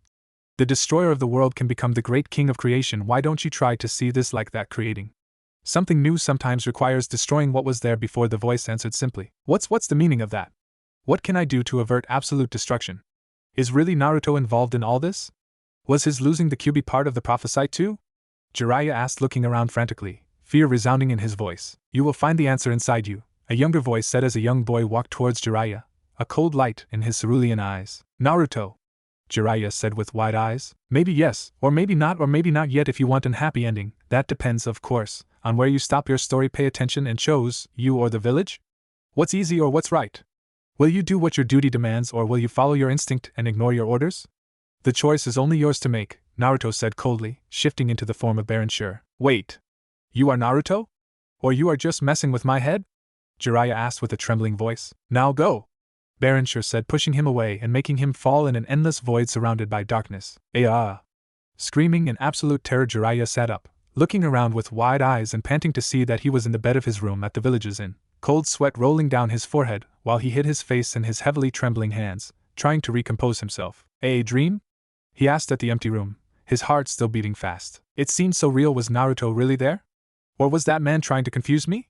The destroyer of the world can become the great king of creation. Why don't you try to see this like that? Creating something new sometimes requires destroying what was there before," the voice answered simply. What's the meaning of that? What can I do to avert absolute destruction? Is really Naruto involved in all this? Was his losing the Kyuubi part of the prophecy too?" Jiraiya asked, looking around frantically, fear resounding in his voice. "You will find the answer inside you," a younger voice said as a young boy walked towards Jiraiya, a cold light in his cerulean eyes. Naruto, Jiraiya said with wide eyes. Maybe yes, or maybe not yet. If you want an happy ending, that depends, of course, on where you stop your story. Pay attention and chose, you or the village? What's easy or what's right? Will you do what your duty demands, or will you follow your instinct and ignore your orders? The choice is only yours to make, Naruto said coldly, shifting into the form of Baron Sure. Wait. You are Naruto? Or you are just messing with my head? Jiraiya asked with a trembling voice. Now go! Baron Sure said, pushing him away and making him fall in an endless void surrounded by darkness. Screaming in absolute terror, Jiraiya sat up, looking around with wide eyes and panting to see that he was in the bed of his room at the village's inn, cold sweat rolling down his forehead while he hid his face in his heavily trembling hands, trying to recompose himself. A dream? He asked at the empty room, his heart still beating fast. It seemed so real. Was Naruto really there? Or was that man trying to confuse me?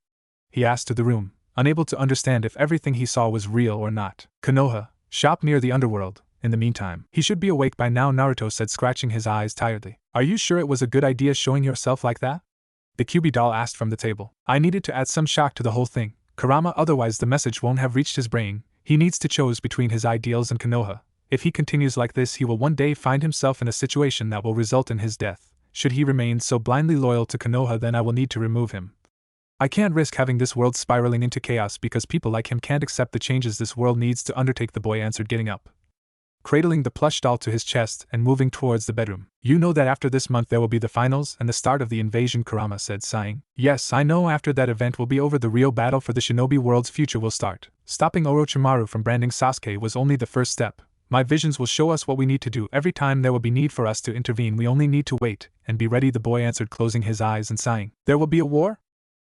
He asked to the room, unable to understand if everything he saw was real or not. Konoha, shop near the underworld. In the meantime, he should be awake by now, Naruto said, scratching his eyes tiredly. Are you sure it was a good idea showing yourself like that? The QB doll asked from the table. I needed to add some shock to the whole thing, Kurama, otherwise the message won't have reached his brain. He needs to choose between his ideals and Konoha. If he continues like this, he will one day find himself in a situation that will result in his death. Should he remain so blindly loyal to Konoha, then I will need to remove him. I can't risk having this world spiraling into chaos because people like him can't accept the changes this world needs to undertake, the boy answered, getting up, cradling the plush doll to his chest and moving towards the bedroom. You know that after this month there will be the finals and the start of the invasion, Kurama said, sighing. Yes, I know. After that event will be over, the real battle for the shinobi world's future will start. Stopping Orochimaru from branding Sasuke was only the first step. My visions will show us what we need to do. Every time there will be need for us to intervene, we only need to wait and be ready, the boy answered, closing his eyes and sighing. There will be a war?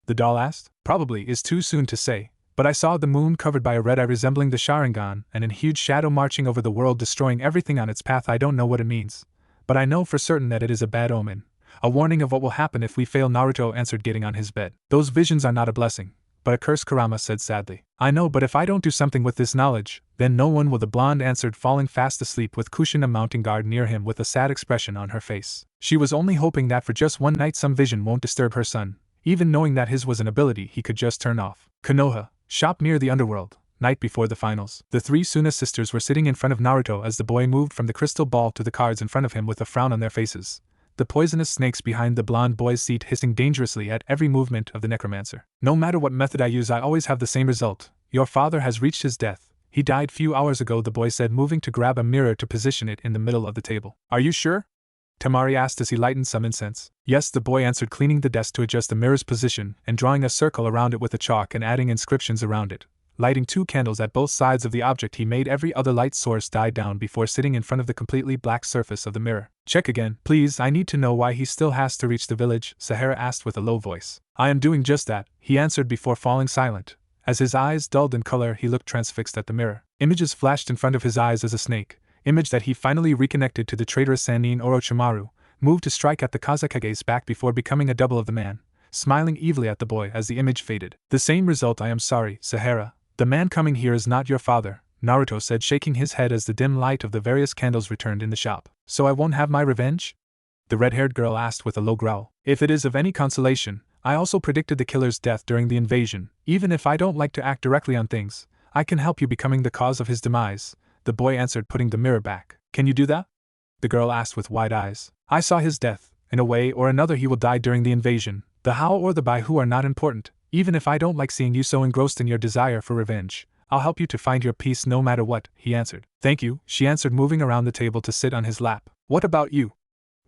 The doll asked. Probably is too soon to say, but I saw the moon covered by a red eye resembling the Sharingan and a huge shadow marching over the world, destroying everything on its path. I don't know what it means, but I know for certain that it is a bad omen, a warning of what will happen if we fail, Naruto answered, getting on his bed. Those visions are not a blessing, but a curse, Kurama said sadly. I know, but if I don't do something with this knowledge, then no one will, the blonde answered, falling fast asleep with Kushina mounting guard near him with a sad expression on her face. She was only hoping that for just one night some vision won't disturb her son, even knowing that his was an ability he could just turn off. Konoha, shop near the underworld. Night before the finals. The three Suna sisters were sitting in front of Naruto as the boy moved from the crystal ball to the cards in front of him with a frown on their faces, the poisonous snakes behind the blonde boy's seat hissing dangerously at every movement of the necromancer. No matter what method I use, I always have the same result. Your father has reached his death. He died few hours ago, the boy said, moving to grab a mirror to position it in the middle of the table. Are you sure? Tamari asked as he lightened some incense. Yes, the boy answered, cleaning the desk to adjust the mirror's position and drawing a circle around it with a chalk and adding inscriptions around it. Lighting 2 candles at both sides of the object, he made every other light source die down before sitting in front of the completely black surface of the mirror. Check again, please. I need to know why he still has to reach the village, Sahara asked with a low voice. I am doing just that, he answered before falling silent. As his eyes dulled in color, he looked transfixed at the mirror. Images flashed in front of his eyes as a snake, image that he finally reconnected to the traitorous Sannin Orochimaru, moved to strike at the Kazekage's back before becoming a double of the man, smiling evilly at the boy as the image faded. The same result. I am sorry, Sahara. The man coming here is not your father, Naruto said, shaking his head as the dim light of the various candles returned in the shop. So I won't have my revenge? The red-haired girl asked with a low growl. If it is of any consolation, I also predicted the killer's death during the invasion. Even if I don't like to act directly on things, I can help you becoming the cause of his demise, the boy answered, putting the mirror back. Can you do that? The girl asked with wide eyes. I saw his death. In a way or another he will die during the invasion. The how or the by who are not important. Even if I don't like seeing you so engrossed in your desire for revenge, I'll help you to find your peace no matter what, he answered. Thank you, she answered, moving around the table to sit on his lap. What about you?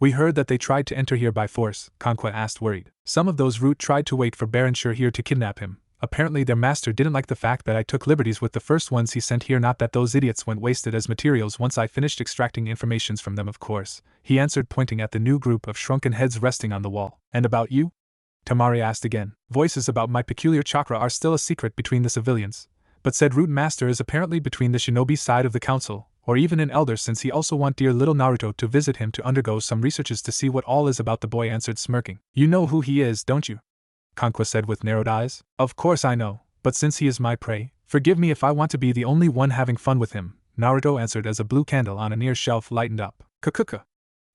We heard that they tried to enter here by force, Conqua asked, worried. Some of those Root tried to wait for Baron Sure here to kidnap him. Apparently their master didn't like the fact that I took liberties with the first ones he sent here, not that those idiots went wasted as materials once I finished extracting informations from them, of course, he answered, pointing at the new group of shrunken heads resting on the wall. And about you? Tamari asked again. Voices about my peculiar chakra are still a secret between the civilians, but said Root Master is apparently between the shinobi side of the council, or even an elder, since he also want dear little Naruto to visit him to undergo some researches to see what all is about, the boy answered, smirking. You know who he is, don't you? Conqua said with narrowed eyes. Of course I know, but since he is my prey, forgive me if I want to be the only one having fun with him, Naruto answered as a blue candle on a near shelf lightened up. Kukuka.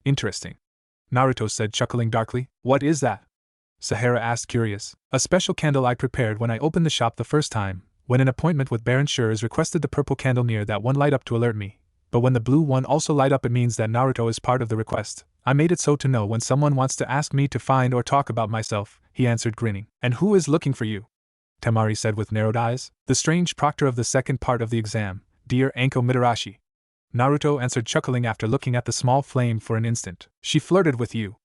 Interesting, Naruto said, chuckling darkly. What is that? Sahara asked, curious. A special candle I prepared when I opened the shop the first time. When an appointment with Baron Sure is requested, the purple candle near that one light up to alert me. But when the blue one also light up, it means that Naruto is part of the request. I made it so to know when someone wants to ask me to find or talk about myself, he answered, grinning. And who is looking for you? Temari said with narrowed eyes. The strange proctor of the second part of the exam, dear Anko Mitarashi. Naruto answered, chuckling after looking at the small flame for an instant. She flirted with you.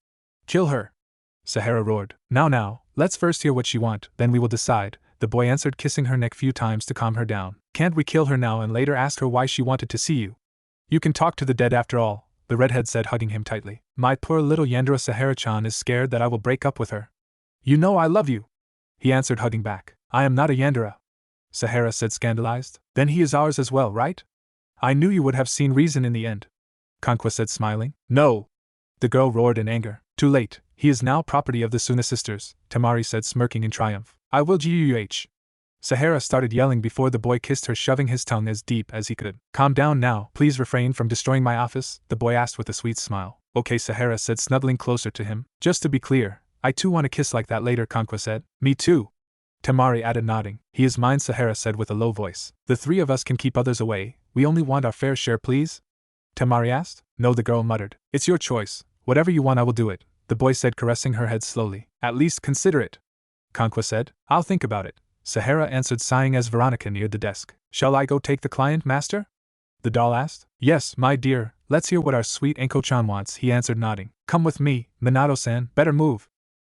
Kill her, Sahara roared. Now, let's first hear what she want, then we will decide, the boy answered, kissing her neck few times to calm her down. Can't we kill her now and later ask her why she wanted to see you? You can talk to the dead after all, the redhead said, hugging him tightly. My poor little Yandere Sahara-chan is scared that I will break up with her. You know I love you, he answered, hugging back. I am not a Yandere, Sahara said, scandalized. Then he is ours as well, right? I knew you would have seen reason in the end, Kankwa said, smiling. No, the girl roared in anger. Too late, he is now property of the Suna sisters, Temari said, smirking in triumph. I will guh. Sahara started yelling before the boy kissed her, shoving his tongue as deep as he could. Calm down now, please refrain from destroying my office, the boy asked with a sweet smile. Okay, Sahara said, snuggling closer to him. Just to be clear, I too want to kiss like that later, Kankwa said. Me too, Temari added, nodding. He is mine, Sahara said with a low voice. The three of us can keep others away, we only want our fair share, please? Temari asked. No, the girl muttered. It's your choice, whatever you want I will do it, the boy said, caressing her head slowly. At least consider it, Kankwa said. I'll think about it, Sahara answered, sighing as Veronica neared the desk. Shall I go take the client, master? The doll asked. Yes, my dear, let's hear what our sweet Anko-chan wants, he answered, nodding. Come with me, Minato-san, better move.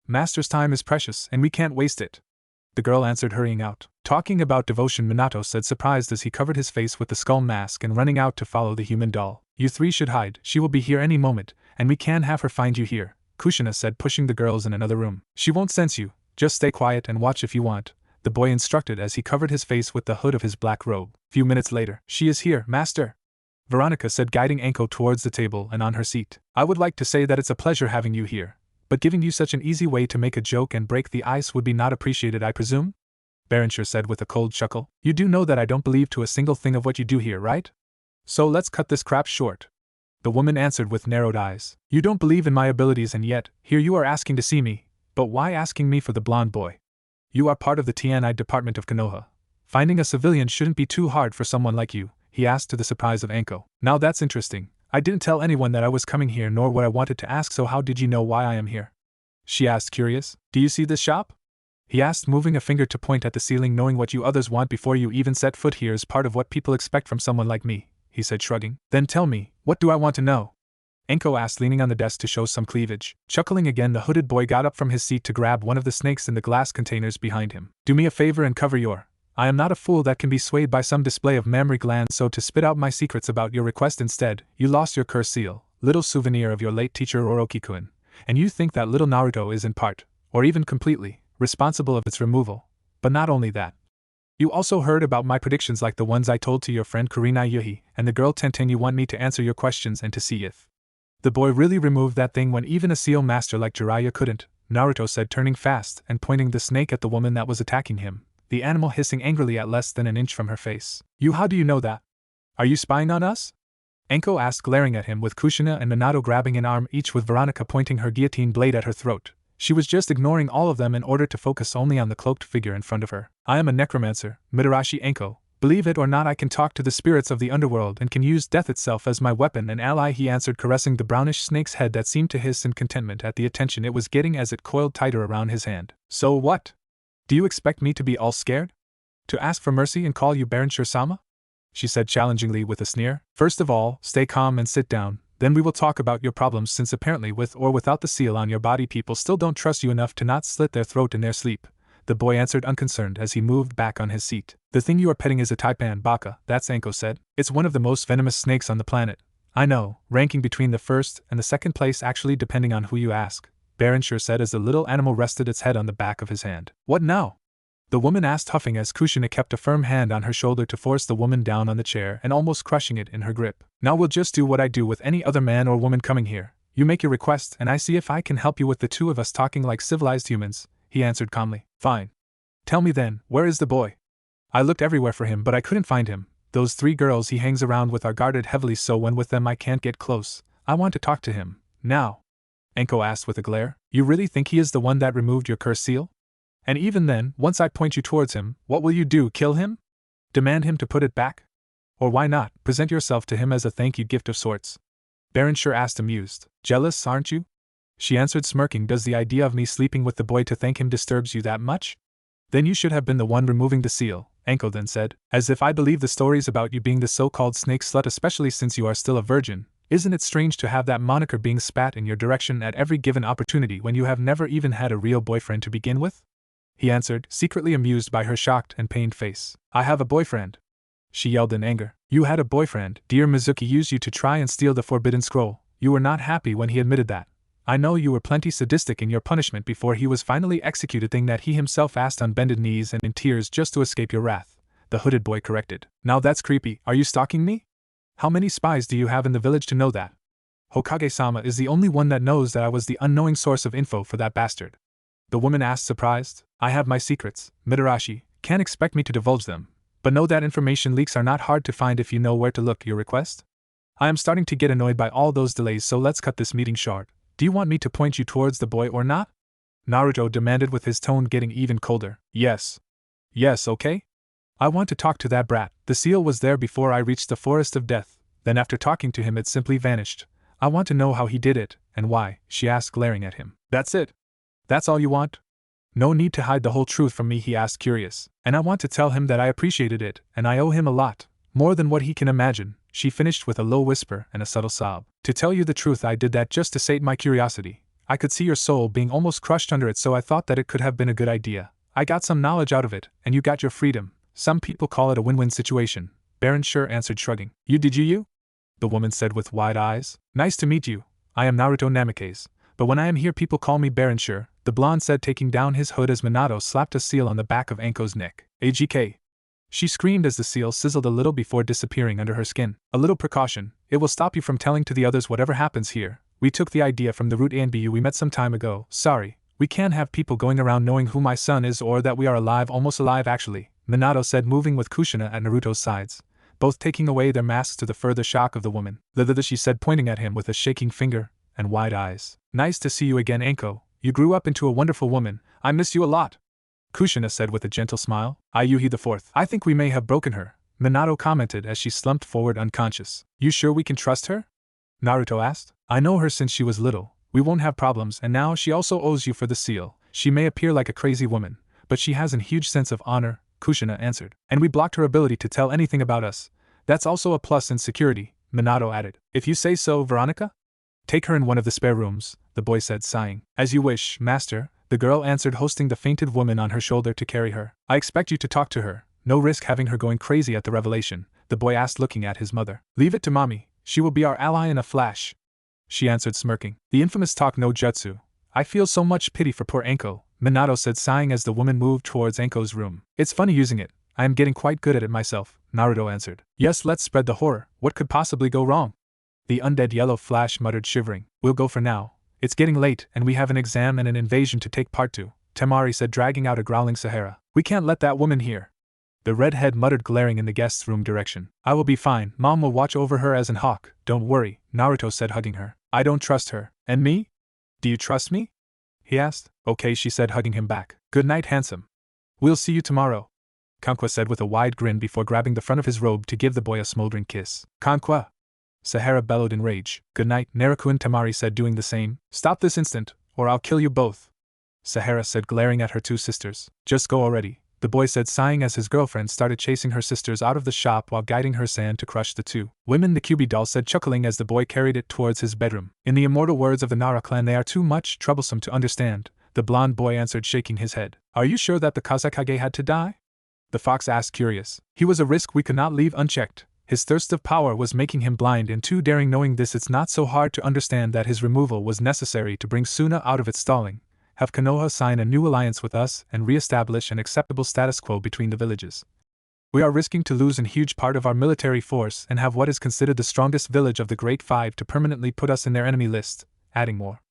Master's time is precious and we can't waste it, the girl answered, hurrying out. Talking about devotion, Minato said, surprised as he covered his face with the skull mask and running out to follow the human doll. You three should hide, she will be here any moment, and we can't have her find you here, Kushina said, pushing the girls in another room. She won't sense you, just stay quiet and watch if you want, the boy instructed as he covered his face with the hood of his black robe. Few minutes later, she is here, master, Veronica said, guiding Anko towards the table and on her seat. I would like to say that it's a pleasure having you here, but giving you such an easy way to make a joke and break the ice would be not appreciated, I presume? Baronshire said with a cold chuckle. You do know that I don't believe to a single thing of what you do here, right? So let's cut this crap short, the woman answered with narrowed eyes. You don't believe in my abilities and yet, here you are asking to see me, but why asking me for the blonde boy? You are part of the TNI department of Konoha. Finding a civilian shouldn't be too hard for someone like you, he asked to the surprise of Anko. Now that's interesting. I didn't tell anyone that I was coming here nor what I wanted to ask, so how did you know why I am here? She asked, curious. Do you see this shop? He asked, moving a finger to point at the ceiling. Knowing what you others want before you even set foot here is part of what people expect from someone like me, he said, shrugging. Then tell me, what do I want to know? Anko asked, leaning on the desk to show some cleavage. Chuckling again, the hooded boy got up from his seat to grab one of the snakes in the glass containers behind him. Do me a favor and cover your... I am not a fool that can be swayed by some display of mammary glands, so to spit out my secrets about your request instead. You lost your curse seal, little souvenir of your late teacher Oroki-kun, and you think that little Naruto is in part, or even completely, responsible of its removal. But not only that. You also heard about my predictions like the ones I told to your friend Kurina Yuhi and the girl Tenten. You want me to answer your questions and to see if the boy really removed that thing when even a seal master like Jiraiya couldn't, Naruto said, turning fast and pointing the snake at the woman that was attacking him, the animal hissing angrily at less than an inch from her face. How do you know that? Are you spying on us? Anko asked, glaring at him, with Kushina and Minato grabbing an arm each, with Veronica pointing her guillotine blade at her throat. She was just ignoring all of them in order to focus only on the cloaked figure in front of her. I am a necromancer, Mitarashi Anko. Believe it or not, I can talk to the spirits of the underworld and can use death itself as my weapon and ally, he answered, caressing the brownish snake's head that seemed to hiss in contentment at the attention it was getting as it coiled tighter around his hand. So what? Do you expect me to be all scared? To ask for mercy and call you Baronshire-sama? She said challengingly with a sneer. First of all, stay calm and sit down, then we will talk about your problems, since apparently with or without the seal on your body people still don't trust you enough to not slit their throat in their sleep, the boy answered unconcerned as he moved back on his seat. The thing you are petting is a taipan baka, that's Anko said. It's one of the most venomous snakes on the planet. I know, ranking between the first and the second place actually depending on who you ask, Baronshire said as the little animal rested its head on the back of his hand. What now? The woman asked, huffing as Kushina kept a firm hand on her shoulder to force the woman down on the chair and almost crushing it in her grip. Now we'll just do what I do with any other man or woman coming here. You make your request and I see if I can help you with the two of us talking like civilized humans, he answered calmly. Fine. Tell me then, where is the boy? I looked everywhere for him but I couldn't find him. Those three girls he hangs around with are guarded heavily, so when with them I can't get close. I want to talk to him. Now. Anko asked with a glare. You really think he is the one that removed your curse seal? And even then, once I point you towards him, what will you do, kill him? Demand him to put it back? Or why not, present yourself to him as a thank you gift of sorts? Baron Sure asked, amused. Jealous, aren't you? She answered, smirking. Does the idea of me sleeping with the boy to thank him disturbs you that much? Then you should have been the one removing the seal, Anko then said. As if I believe the stories about you being the so-called snake slut, especially since you are still a virgin. Isn't it strange to have that moniker being spat in your direction at every given opportunity when you have never even had a real boyfriend to begin with? He answered, secretly amused by her shocked and pained face. I have a boyfriend, she yelled in anger. You had a boyfriend. Dear Mizuki used you to try and steal the forbidden scroll. You were not happy when he admitted that. I know you were plenty sadistic in your punishment before he was finally executed, thing that he himself asked on bended knees and in tears just to escape your wrath, the hooded boy corrected. Now that's creepy. Are you stalking me? How many spies do you have in the village to know that? Hokage-sama is the only one that knows that I was the unknowing source of info for that bastard. The woman asked, surprised. I have my secrets, Mitarashi. Can't expect me to divulge them. But know that information leaks are not hard to find if you know where to look. Your request? I am starting to get annoyed by all those delays, so let's cut this meeting short. Do you want me to point you towards the boy or not? Naruto demanded, with his tone getting even colder. Yes. Yes, okay? I want to talk to that brat. The seal was there before I reached the forest of death, then after talking to him it simply vanished. I want to know how he did it, and why, she asked, glaring at him. That's it? That's all you want? No need to hide the whole truth from me, he asked, curious. And I want to tell him that I appreciated it, and I owe him a lot. More than what he can imagine, she finished with a low whisper and a subtle sob. To tell you the truth, I did that just to sate my curiosity. I could see your soul being almost crushed under it, so I thought that it could have been a good idea. I got some knowledge out of it, and you got your freedom. Some people call it a win-win situation, Baron Sure answered, shrugging. You? The woman said with wide eyes. Nice to meet you. I am Naruto Namikaze, but when I am here people call me Baron Sure, the blonde said, taking down his hood as Minato slapped a seal on the back of Anko's neck. AGK. She screamed as the seal sizzled a little before disappearing under her skin. A little precaution, it will stop you from telling to the others whatever happens here. We took the idea from the root ANBU we met some time ago. Sorry, we can't have people going around knowing who my son is or that we are alive, almost alive actually, Minato said, moving with Kushina at Naruto's sides, both taking away their masks to the further shock of the woman. She said, pointing at him with a shaking finger and wide eyes. Nice to see you again, Anko. You grew up into a wonderful woman. I miss you a lot, Kushina said with a gentle smile. Yuhi the fourth. I think we may have broken her, Minato commented as she slumped forward unconscious. You sure we can trust her? Naruto asked. I know her since she was little. We won't have problems, and now she also owes you for the seal. She may appear like a crazy woman, but she has a huge sense of honor, Kushina answered. And we blocked her ability to tell anything about us. That's also a plus in security, Minato added. If you say so, Veronica? Take her in one of the spare rooms, the boy said, sighing. As you wish, master, the girl answered, hoisting the fainted woman on her shoulder to carry her. I expect you to talk to her. No risk having her going crazy at the revelation, the boy asked, looking at his mother. Leave it to mommy. She will be our ally in a flash, she answered, smirking. The infamous talk no jutsu. I feel so much pity for poor Anko, Minato said, sighing as the woman moved towards Anko's room. It's funny using it. I am getting quite good at it myself, Naruto answered. Yes, let's spread the horror. What could possibly go wrong? The undead yellow flash muttered, shivering. We'll go for now. It's getting late, and we have an exam and an invasion to take part to, Temari said, dragging out a growling Sahara. We can't let that woman hear. The redhead muttered, glaring in the guest's room direction. I will be fine. Mom will watch over her as an hawk. Don't worry, Naruto said, hugging her. I don't trust her. And me? Do you trust me? He asked. Okay, she said, hugging him back. Good night, handsome. We'll see you tomorrow, Kankwa said with a wide grin before grabbing the front of his robe to give the boy a smoldering kiss. Kankwa! Sahara bellowed in rage. Good night, Naruto, Temari said, doing the same. Stop this instant, or I'll kill you both, Sahara said, glaring at her two sisters. Just go already, the boy said, sighing as his girlfriend started chasing her sisters out of the shop while guiding her sand to crush the two women. The Kyuubi doll said, chuckling as the boy carried it towards his bedroom. In the immortal words of the Nara clan, they are too much troublesome to understand, the blonde boy answered, shaking his head. Are you sure that the Kazekage had to die? The fox asked, curious. He was a risk we could not leave unchecked. His thirst of power was making him blind and too daring. Knowing this, it's not so hard to understand that his removal was necessary to bring Suna out of its stalling, have Konoha sign a new alliance with us, and re-establish an acceptable status quo between the villages. We are risking to lose a huge part of our military force and have what is considered the strongest village of the Great Five to permanently put us in their enemy list, adding more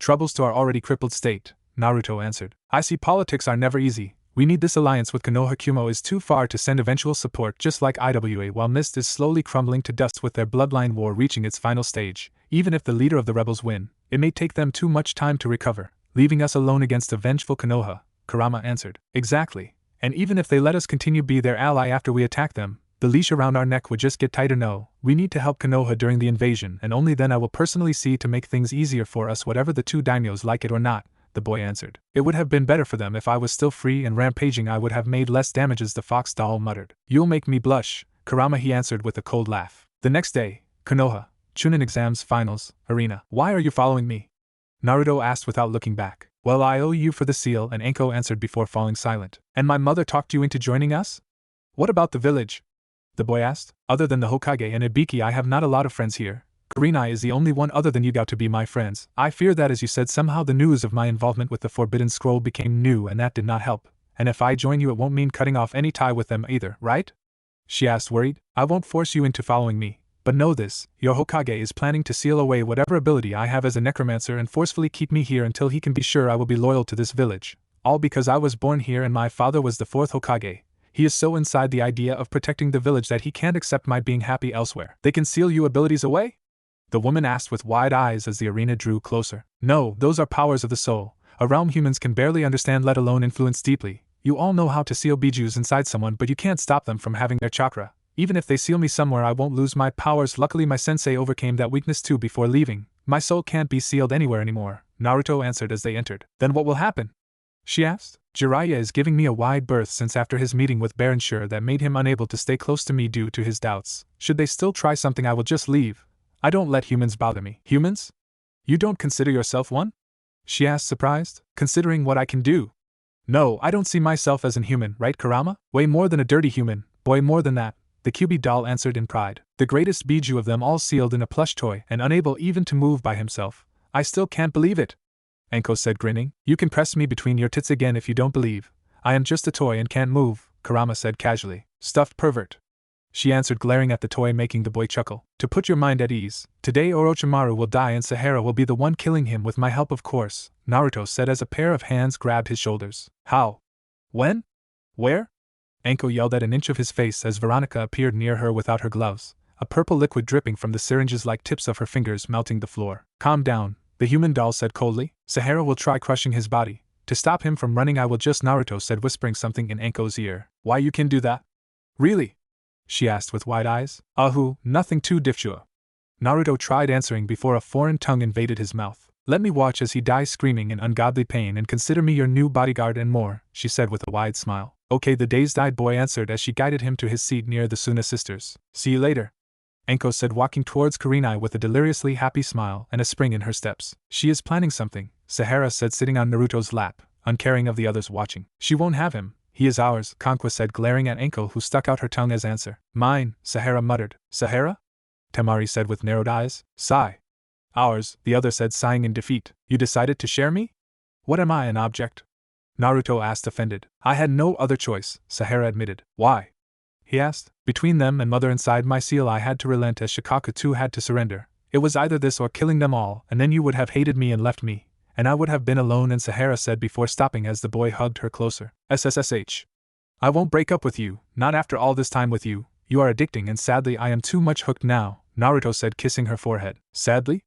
troubles to our already crippled state, Naruto answered. I see politics are never easy. We need this alliance with Konoha. Kumo is too far to send eventual support, just like IWA, while Mist is slowly crumbling to dust with their bloodline war reaching its final stage. Even if the leader of the rebels win, it may take them too much time to recover, leaving us alone against a vengeful Konoha. Kurama answered. Exactly. And even if they let us continue be their ally after we attack them, the leash around our neck would just get tighter. No, we need to help Konoha during the invasion, and only then I will personally see to make things easier for us whatever the two daimyos like it or not, the boy answered. It would have been better for them if I was still free and rampaging. I would have made less damages, the fox doll muttered. You'll make me blush, Kurama, he answered with a cold laugh. The next day, Konoha, Chunin exams finals, arena. Why are you following me? Naruto asked without looking back. Well, I owe you for the seal, and Anko answered before falling silent. And my mother talked you into joining us? What about the village? The boy asked. Other than the Hokage and Ibiki, I have not a lot of friends here. Kurenai is the only one other than Yugao to be my friends. I fear that, as you said, somehow the news of my involvement with the Forbidden Scroll became new, and that did not help. And if I join you, it won't mean cutting off any tie with them either, right? She asked, worried. I won't force you into following me. But know this, your Hokage is planning to seal away whatever ability I have as a necromancer and forcefully keep me here until he can be sure I will be loyal to this village. All because I was born here and my father was the fourth Hokage. He is so inside the idea of protecting the village that he can't accept my being happy elsewhere. They can seal you abilities away? The woman asked with wide eyes as the arena drew closer. No, those are powers of the soul, a realm humans can barely understand, let alone influence deeply. You all know how to seal bijus inside someone, but you can't stop them from having their chakra. Even if they seal me somewhere, I won't lose my powers. Luckily my sensei overcame that weakness too before leaving. My soul can't be sealed anywhere anymore, Naruto answered as they entered. Then what will happen? She asked. Jiraiya is giving me a wide berth since after his meeting with Baron Shur that made him unable to stay close to me due to his doubts. Should they still try something, I will just leave. I don't let humans bother me. Humans? You don't consider yourself one? She asked, surprised. Considering what I can do? No, I don't see myself as an human, right, Kurama? Way more than a dirty human, boy, more than that, the Kyuubi doll answered in pride. The greatest biju of them all, sealed in a plush toy and unable even to move by himself. I still can't believe it, Anko said, grinning. You can press me between your tits again if you don't believe. I am just a toy and can't move, Kurama said casually. Stuffed pervert, she answered, glaring at the toy, making the boy chuckle. To put your mind at ease, today Orochimaru will die and Sahara will be the one killing him with my help, of course, Naruto said as a pair of hands grabbed his shoulders. How? When? Where? Anko yelled at an inch of his face as Veronica appeared near her without her gloves, a purple liquid dripping from the syringes like tips of her fingers melting the floor. Calm down, the human doll said coldly. Sahara will try crushing his body. To stop him from running, I will just, Naruto said, whispering something in Anko's ear. Why, you can do that? Really? She asked with wide eyes. Nothing too difficult. Naruto tried answering before a foreign tongue invaded his mouth. Let me watch as he dies screaming in ungodly pain and consider me your new bodyguard and more, she said with a wide smile. Okay, the dazed-eyed boy answered as she guided him to his seat near the Suna sisters. See you later, Anko said, walking towards Kurenai with a deliriously happy smile and a spring in her steps. She is planning something, Sahara said, sitting on Naruto's lap, uncaring of the others watching. She won't have him. He is ours, Kankwa said, glaring at Anko, who stuck out her tongue as answer. Mine, Sahara muttered. Sahara? Temari said with narrowed eyes. Sigh. Ours, the other said, sighing in defeat. You decided to share me? What am I, an object? Naruto asked, offended. I had no other choice, Sahara admitted. Why? He asked. Between them and mother inside my seal, I had to relent as Shikaku too had to surrender. It was either this or killing them all, and then you would have hated me and left me, and I would have been alone, and Sahara said before stopping as the boy hugged her closer. SSSH. I won't break up with you, not after all this time with you. You are addicting, and sadly I am too much hooked now, Naruto said, kissing her forehead. Sadly?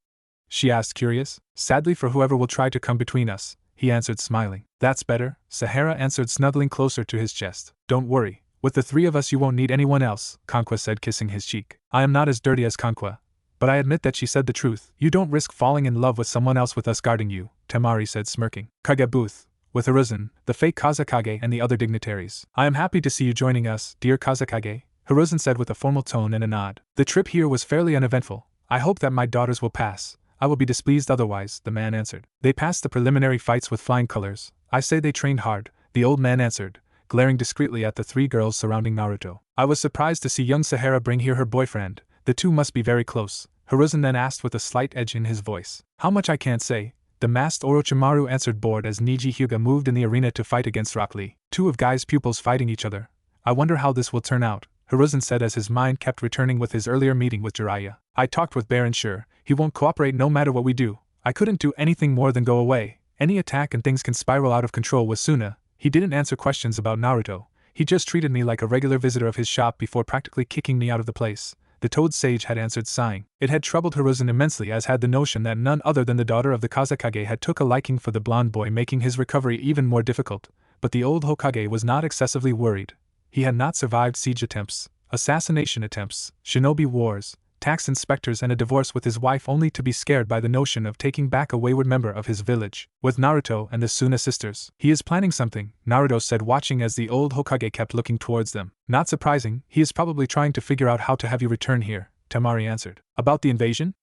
She asked, curious. Sadly for whoever will try to come between us, he answered, smiling. That's better, Sahara answered, snuggling closer to his chest. Don't worry, with the three of us you won't need anyone else, Kankwa said, kissing his cheek. I am not as dirty as Kankwa, but I admit that she said the truth. You don't risk falling in love with someone else with us guarding you, Temari said, smirking. Kage booth, with Hiruzen, the fake Kazekage and the other dignitaries. I am happy to see you joining us, dear Kazekage, Hiruzen said with a formal tone and a nod. The trip here was fairly uneventful. I hope that my daughters will pass. I will be displeased otherwise, the man answered. They passed the preliminary fights with flying colors. I say they trained hard, the old man answered, glaring discreetly at the three girls surrounding Naruto. I was surprised to see young Sahara bring here her boyfriend. The two must be very close, Hiruzen then asked with a slight edge in his voice. How much I can't say, the masked Orochimaru answered, bored as Niji Hyuga moved in the arena to fight against Rock Lee. Two of Guy's pupils fighting each other. I wonder how this will turn out, Hiruzen said as his mind kept returning with his earlier meeting with Jiraiya. I talked with Baron Shur. He won't cooperate no matter what we do. I couldn't do anything more than go away. Any attack and things can spiral out of control with Suna. He didn't answer questions about Naruto. He just treated me like a regular visitor of his shop before practically kicking me out of the place, the Toad Sage had answered, sighing. It had troubled Hiruzen immensely, as had the notion that none other than the daughter of the Kazekage had took a liking for the blonde boy, making his recovery even more difficult. But the old Hokage was not excessively worried. He had not survived siege attempts, assassination attempts, shinobi wars, tax inspectors and a divorce with his wife only to be scared by the notion of taking back a wayward member of his village. With Naruto and the Suna sisters, he is planning something, Naruto said, watching as the old Hokage kept looking towards them. Not surprising, he is probably trying to figure out how to have you return here, Temari answered. About the invasion?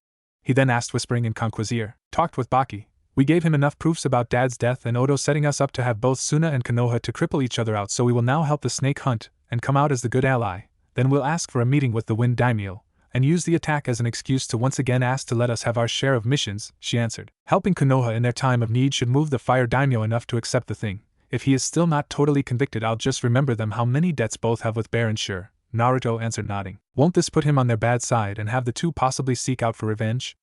He then asked, whispering in Kankwa's ear. Talked with Baki. We gave him enough proofs about Dad's death and Odo setting us up to have both Suna and Konoha to cripple each other out, so we will now help the snake hunt and come out as the good ally. Then we'll ask for a meeting with the Wind Daimyo and use the attack as an excuse to once again ask to let us have our share of missions, she answered. Helping Konoha in their time of need should move the Fire Daimyo enough to accept the thing. If he is still not totally convicted, I'll just remember them how many debts both have with Bear and Sure, Naruto answered, nodding. Won't this put him on their bad side and have the two possibly seek out for revenge?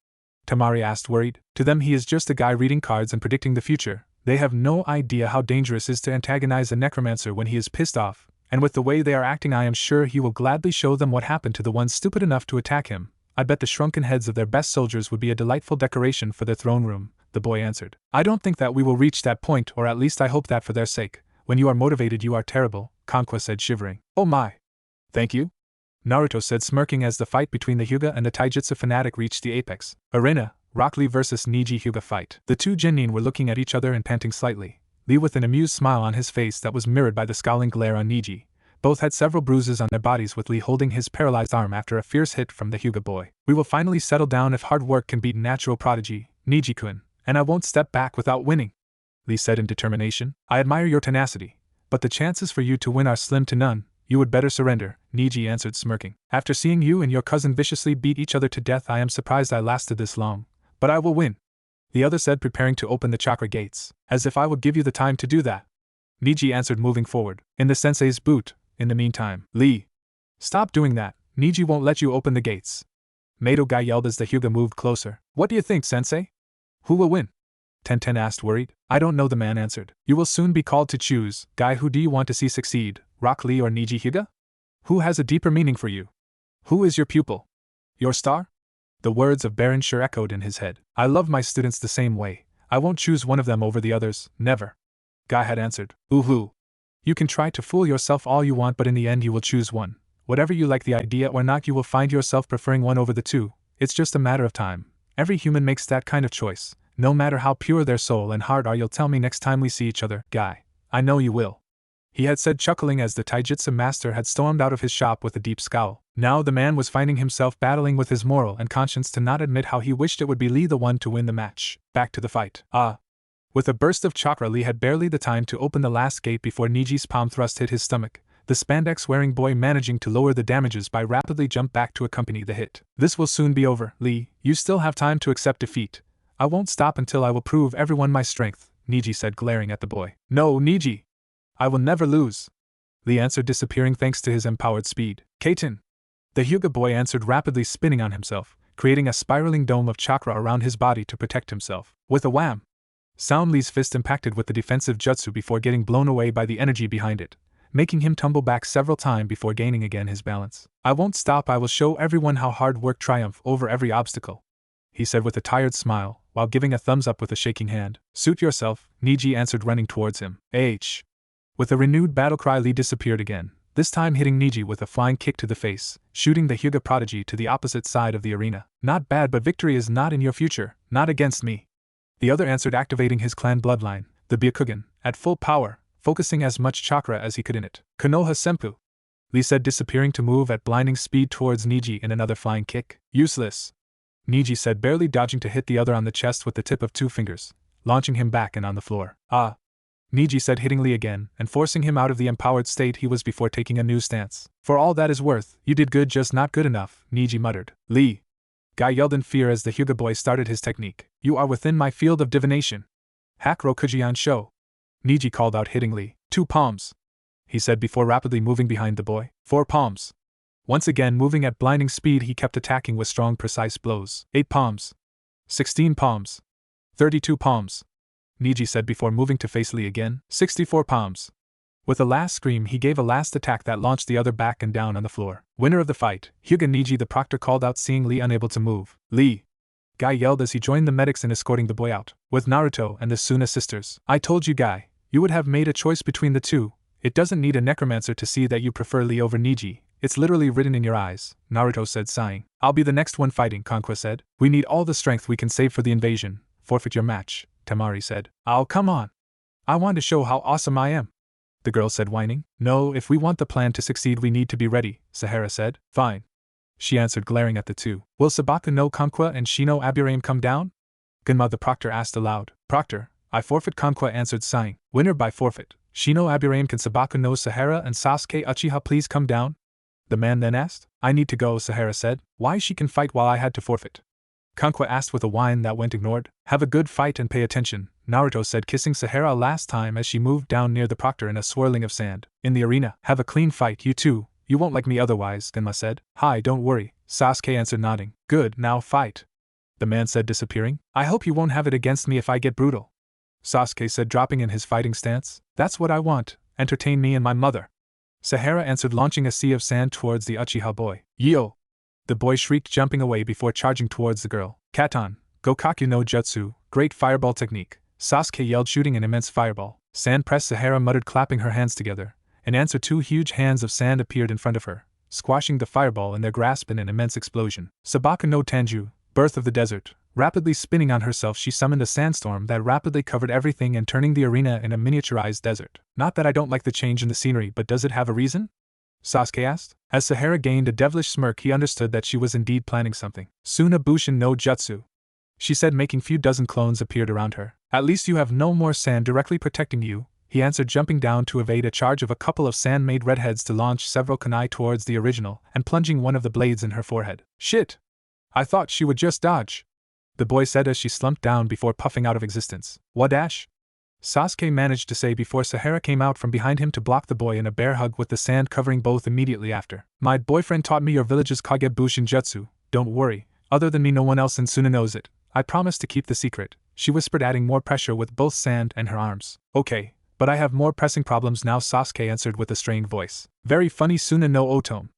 Temari asked, worried. To them he is just a guy reading cards and predicting the future. They have no idea how dangerous it is to antagonize a necromancer when he is pissed off, and with the way they are acting I am sure he will gladly show them what happened to the ones stupid enough to attack him. I bet the shrunken heads of their best soldiers would be a delightful decoration for their throne room, the boy answered. I don't think that we will reach that point, or at least I hope that for their sake. When you are motivated you are terrible, Kankwa said, shivering. Oh my! Thank you? Naruto said, smirking as the fight between the Hyuga and the Taijutsu fanatic reached the apex. Arena, Rock Lee vs. Niji Hyuga fight. The two genin were looking at each other and panting slightly, Lee with an amused smile on his face that was mirrored by the scowling glare on Niji. Both had several bruises on their bodies, with Lee holding his paralyzed arm after a fierce hit from the Hyuga boy. We will finally settle down if hard work can beat natural prodigy, Niji-kun, and I won't step back without winning, Lee said in determination. I admire your tenacity, but the chances for you to win are slim to none. You would better surrender, Niji answered, smirking. After seeing you and your cousin viciously beat each other to death, I am surprised I lasted this long. But I will win, the other said, preparing to open the chakra gates. As if I would give you the time to do that, Niji answered, moving forward. In the sensei's boot, in the meantime. Lee! Stop doing that, Niji won't let you open the gates, Mato Guy yelled as the Hyuga moved closer. What do you think, sensei? Who will win? Tenten asked, worried. I don't know, the man answered. You will soon be called to choose. Guy, who do you want to see succeed, Rock Lee or Niji Hyuga? Who has a deeper meaning for you? Who is your pupil? Your star? The words of Baron Sure echoed in his head. I love my students the same way. I won't choose one of them over the others, never, Guy had answered. Ooh-hoo. You can try to fool yourself all you want, but in the end you will choose one. Whatever you like the idea or not, you will find yourself preferring one over the two. It's just a matter of time. Every human makes that kind of choice, no matter how pure their soul and heart are. You'll tell me next time we see each other, Guy. I know you will, he had said, chuckling as the Taijutsu master had stormed out of his shop with a deep scowl. Now the man was finding himself battling with his moral and conscience to not admit how he wished it would be Lee the one to win the match. Back to the fight. With a burst of chakra, Lee had barely the time to open the last gate before Niji's palm thrust hit his stomach, the spandex-wearing boy managing to lower the damages by rapidly jump back to accompany the hit. This will soon be over, Lee. You still have time to accept defeat. I won't stop until I will prove everyone my strength, Niji said, glaring at the boy. No, Niji! I will never lose, Lee answered, disappearing thanks to his empowered speed. Kaiten! The Hyuga boy answered, rapidly spinning on himself, creating a spiraling dome of chakra around his body to protect himself. With a wham! Sound, Lee's fist impacted with the defensive jutsu before getting blown away by the energy behind it, making him tumble back several times before gaining again his balance. I won't stop. I will show everyone how hard work triumphs over every obstacle, he said with a tired smile, while giving a thumbs up with a shaking hand. Suit yourself, Niji answered, running towards him. With a renewed battle cry, Lee disappeared again, this time hitting Niji with a flying kick to the face, shooting the Hyuga prodigy to the opposite side of the arena. Not bad, but victory is not in your future, not against me, the other answered, activating his clan bloodline, the Byakugan, at full power, focusing as much chakra as he could in it. Konoha Senpu, Lee said, disappearing to move at blinding speed towards Niji in another flying kick. Useless, Niji said, barely dodging to hit the other on the chest with the tip of two fingers, launching him back and on the floor. Niji said, hitting Lee again and forcing him out of the empowered state he was before taking a new stance. For all that is worth, you did good, just not good enough, Niji muttered. Lee! Guy yelled in fear as the Hyuga boy started his technique. You are within my field of divination. Hakro Kujian Sho, Niji called out, hitting Lee. 2 palms, he said before rapidly moving behind the boy. 4 palms. Once again moving at blinding speed, he kept attacking with strong, precise blows. 8 palms. 16 palms. 32 palms, Niji said before moving to face Lee again. 64 palms. With a last scream, he gave a last attack that launched the other back and down on the floor. Winner of the fight, Hyuga Niji, the proctor called out, seeing Lee unable to move. Lee! Guy yelled as he joined the medics in escorting the boy out, with Naruto and the Suna sisters. I told you, Guy, You would have made a choice between the two. It doesn't need a necromancer to see that you prefer Lee over Niji. It's literally written in your eyes, Naruto said, sighing. I'll be the next one fighting, Kankwa said. We need all the strength we can save for the invasion. Forfeit your match, Temari said. Oh, come on. I want to show how awesome I am, the girl said, whining. No, if we want the plan to succeed we need to be ready, Sahara said. Fine, she answered, glaring at the two. Will Sabaku no Kankwa and Shino Aburame come down? Genma the proctor asked aloud. Proctor, I forfeit, Kankwa answered, sighing. Winner by forfeit. Shino Aburame, can Sabaku no Sahara and Sasuke Uchiha please come down? The man then asked. I need to go, Sahara said. Why she can fight while I had to forfeit? Kankwa asked with a whine that went ignored. Have a good fight and pay attention, Naruto said, kissing Sahara last time as she moved down near the proctor in a swirling of sand. In the arena, have a clean fight, you two. You won't like me otherwise, Genma said. Hi, don't worry, Sasuke answered, nodding. Good, now fight, the man said, disappearing. I hope you won't have it against me if I get brutal, Sasuke said, dropping in his fighting stance. That's what I want, entertain me and my mother, Sahara answered, launching a sea of sand towards the Uchiha boy. Yo! The boy shrieked, jumping away before charging towards the girl. Katon, Gokaku no Jutsu, great fireball technique, Sasuke yelled, shooting an immense fireball. Sand press, Sahara muttered, clapping her hands together. In answer, two huge hands of sand appeared in front of her, squashing the fireball in their grasp in an immense explosion. Sabaku no Tanju, birth of the desert. Rapidly spinning on herself, she summoned a sandstorm that rapidly covered everything and turning the arena in a miniaturized desert. Not that I don't like the change in the scenery, but does it have a reason? Sasuke asked. As Sahara gained a devilish smirk, he understood that she was indeed planning something. Suna Bushin no Jutsu, she said, making few dozen clones appeared around her. At least you have no more sand directly protecting you, he answered, jumping down to evade a charge of a couple of sand-made redheads to launch several kunai towards the original and plunging one of the blades in her forehead. Shit! I thought she would just dodge, the boy said as she slumped down before puffing out of existence. Wadash? Sasuke managed to say before Sahara came out from behind him to block the boy in a bear hug, with the sand covering both immediately after. My boyfriend taught me your village's Kage Bushin Jutsu. Don't worry, other than me no one else in Suna knows it. I promise to keep the secret, she whispered, adding more pressure with both sand and her arms. Okay, but I have more pressing problems now, Sasuke answered with a strained voice. Very funny, Suna no Otome.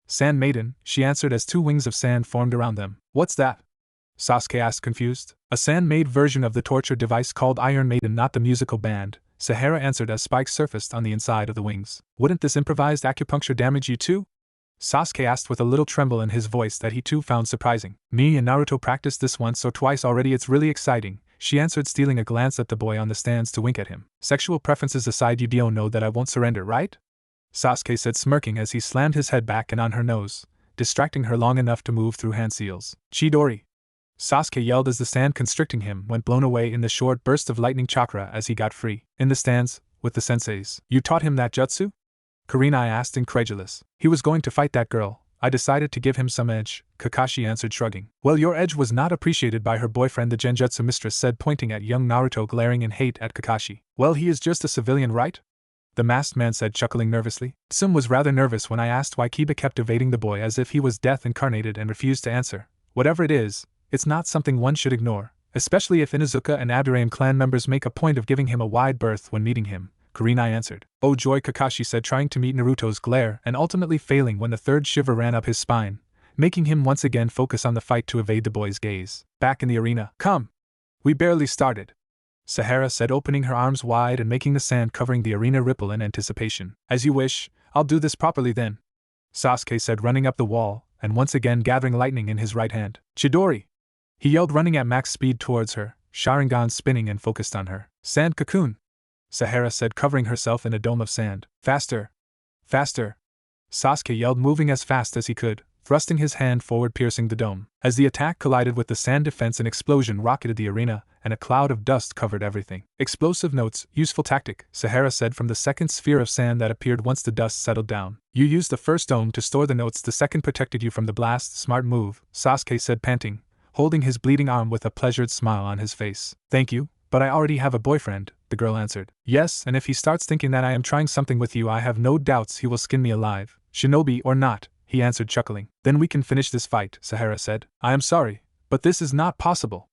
Sand Maiden, she answered as two wings of sand formed around them. What's that? Sasuke asked, confused. A sand-made version of the torture device called Iron Maiden, not the musical band, Sahara answered as spikes surfaced on the inside of the wings. Wouldn't this improvised acupuncture damage you too? Sasuke asked with a little tremble in his voice that he too found surprising. Me and Naruto practiced this once or twice already, it's really exciting, she answered, stealing a glance at the boy on the stands to wink at him. Sexual preferences aside, you don't know that I won't surrender, right? Sasuke said, smirking as he slammed his head back and on her nose, distracting her long enough to move through hand seals. Chidori! Sasuke yelled as the sand constricting him went blown away in the short burst of lightning chakra as he got free. In the stands, with the senseis. You taught him that jutsu? Kurenai asked, incredulous. He was going to fight that girl. I decided to give him some edge, Kakashi answered, shrugging. Well, your edge was not appreciated by her boyfriend, the Genjutsu mistress said, pointing at young Naruto, glaring in hate at Kakashi. Well, he is just a civilian, right? The masked man said, chuckling nervously. Tsum was rather nervous when I asked why Kiba kept evading the boy as if he was death incarnated and refused to answer. Whatever it is, it's not something one should ignore, especially if Inuzuka and Aburame clan members make a point of giving him a wide berth when meeting him, Kurenai answered. Oh joy, Kakashi said, trying to meet Naruto's glare and ultimately failing when the third shiver ran up his spine, making him once again focus on the fight to evade the boy's gaze. Back in the arena. Come! We barely started, Sahara said, opening her arms wide and making the sand covering the arena ripple in anticipation. As you wish, I'll do this properly then, Sasuke said, running up the wall and once again gathering lightning in his right hand. Chidori! He yelled, running at max speed towards her, Sharingan spinning and focused on her. Sand cocoon! Sahara said, covering herself in a dome of sand. Faster! Faster! Sasuke yelled, moving as fast as he could, thrusting his hand forward, piercing the dome. As the attack collided with the sand defense, an explosion rocketed the arena, and a cloud of dust covered everything. Explosive notes, useful tactic, Sahara said from the second sphere of sand that appeared once the dust settled down. You used the first dome to store the notes, the second protected you from the blast. Smart move, Sasuke said, panting, holding his bleeding arm with a pleasured smile on his face. Thank you, but I already have a boyfriend, the girl answered. Yes, and if he starts thinking that I am trying something with you, I have no doubts he will skin me alive, shinobi or not, he answered, chuckling. Then we can finish this fight, Sahara said. I am sorry, but this is not possible,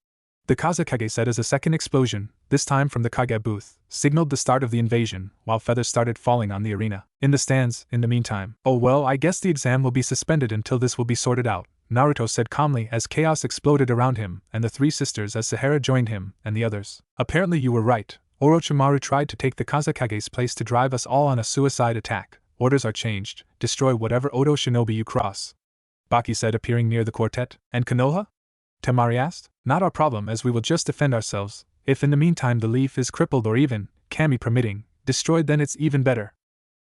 the Kazekage said as a second explosion, this time from the Kage booth, signaled the start of the invasion, while feathers started falling on the arena. In the stands, in the meantime. Oh well, I guess the exam will be suspended until this will be sorted out, Naruto said calmly as chaos exploded around him and the three sisters as Sahara joined him and the others. Apparently you were right, Orochimaru tried to take the Kazekage's place to drive us all on a suicide attack. Orders are changed. Destroy whatever Odo shinobi you cross. Baki said, appearing near the quartet. And Konoha? Temari asked. Not our problem, as we will just defend ourselves. If in the meantime the leaf is crippled or even, Kami permitting, destroyed, then it's even better.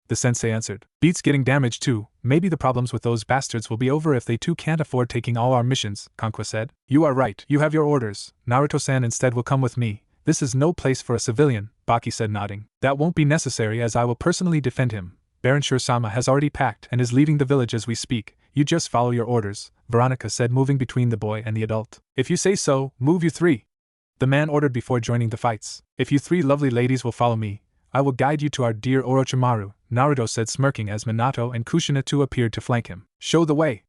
The sensei answered. Beats getting damaged too. Maybe the problems with those bastards will be over if they too can't afford taking all our missions, Kankwa said. You are right, you have your orders. Naruto-san instead will come with me. This is no place for a civilian, Baki said, nodding. That won't be necessary, as I will personally defend him. Baron Shur-sama has already packed and is leaving the village as we speak. You just follow your orders, Veronica said, moving between the boy and the adult. If you say so, move you three. The man ordered before joining the fights. If you three lovely ladies will follow me, I will guide you to our dear Orochimaru, Naruto said, smirking as Minato and Kushina too appeared to flank him. Show the way,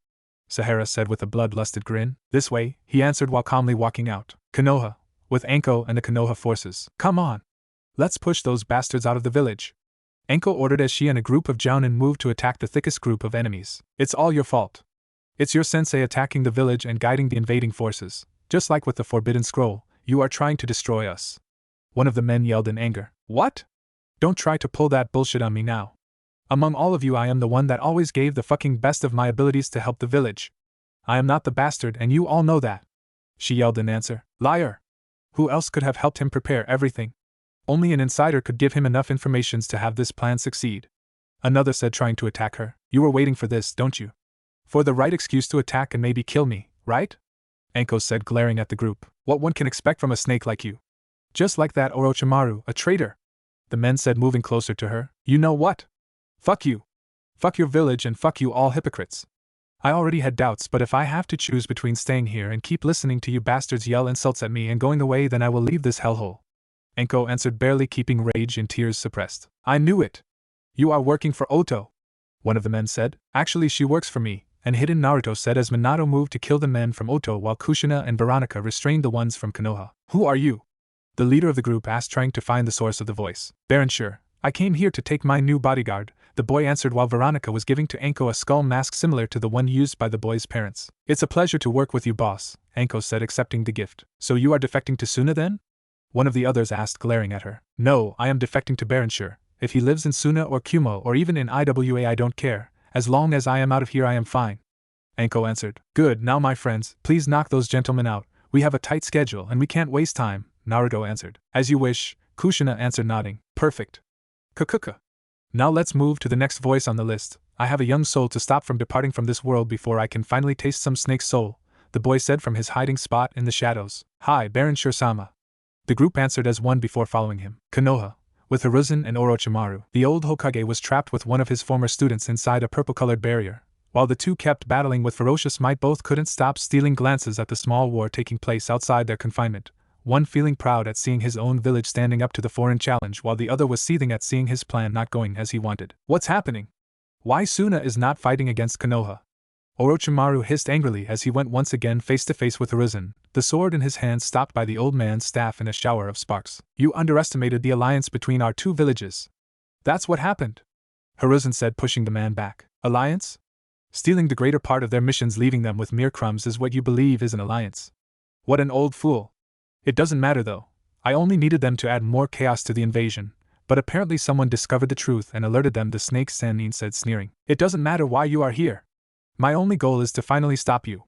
Sahara said with a bloodlusted grin. This way, he answered while calmly walking out. Konoha, with Anko and the Konoha forces. Come on. Let's push those bastards out of the village. Anko ordered as she and a group of jounin moved to attack the thickest group of enemies. It's all your fault. It's your sensei attacking the village and guiding the invading forces. Just like with the Forbidden Scroll, you are trying to destroy us. One of the men yelled in anger. What? Don't try to pull that bullshit on me now. Among all of you, I am the one that always gave the fucking best of my abilities to help the village. I am not the bastard, and you all know that. She yelled in answer. Liar! Who else could have helped him prepare everything? Only an insider could give him enough information to have this plan succeed. Another said, trying to attack her. You were waiting for this, don't you? For the right excuse to attack and maybe kill me, right? Anko said, glaring at the group. What one can expect from a snake like you. Just like that Orochimaru, a traitor. The men said, moving closer to her. You know what? Fuck you. Fuck your village and fuck you all hypocrites. I already had doubts, but if I have to choose between staying here and keep listening to you bastards yell insults at me and going away, then I will leave this hellhole. Anko answered, barely keeping rage and tears suppressed. I knew it. You are working for Oto. One of the men said. Actually, she works for me, and hidden Naruto said as Minato moved to kill the men from Oto while Kushina and Veronica restrained the ones from Konoha. Who are you? The leader of the group asked, trying to find the source of the voice. Baron Shur, I came here to take my new bodyguard, the boy answered while Veronica was giving to Anko a skull mask similar to the one used by the boy's parents. It's a pleasure to work with you, boss, Anko said, accepting the gift. So you are defecting to Suna then? One of the others asked, glaring at her. No, I am defecting to Baron Shur. If he lives in Suna or Kumo or even in IWA, I don't care. As long as I am out of here, I am fine. Anko answered. Good, now my friends, please knock those gentlemen out. We have a tight schedule and we can't waste time, Naruto answered. As you wish, Kushina answered, nodding. Perfect. Kakuka. Now let's move to the next voice on the list. I have a young soul to stop from departing from this world before I can finally taste some snake soul, the boy said from his hiding spot in the shadows. Hi, Baron Shur-sama. The group answered as one before following him. Konoha, with Hiruzen and Orochimaru. The old Hokage was trapped with one of his former students inside a purple-colored barrier. While the two kept battling with ferocious might, both couldn't stop stealing glances at the small war taking place outside their confinement, one feeling proud at seeing his own village standing up to the foreign challenge, while the other was seething at seeing his plan not going as he wanted. What's happening? Why Suna is not fighting against Konoha? Orochimaru hissed angrily as he went once again face to face with Hiruzen, the sword in his hand stopped by the old man's staff in a shower of sparks. You underestimated the alliance between our two villages. That's what happened, Hiruzen said, pushing the man back. Alliance? Stealing the greater part of their missions, leaving them with mere crumbs, is what you believe is an alliance. What an old fool. It doesn't matter though. I only needed them to add more chaos to the invasion, but apparently someone discovered the truth and alerted them, the snake Sannin said, sneering. It doesn't matter why you are here. My only goal is to finally stop you,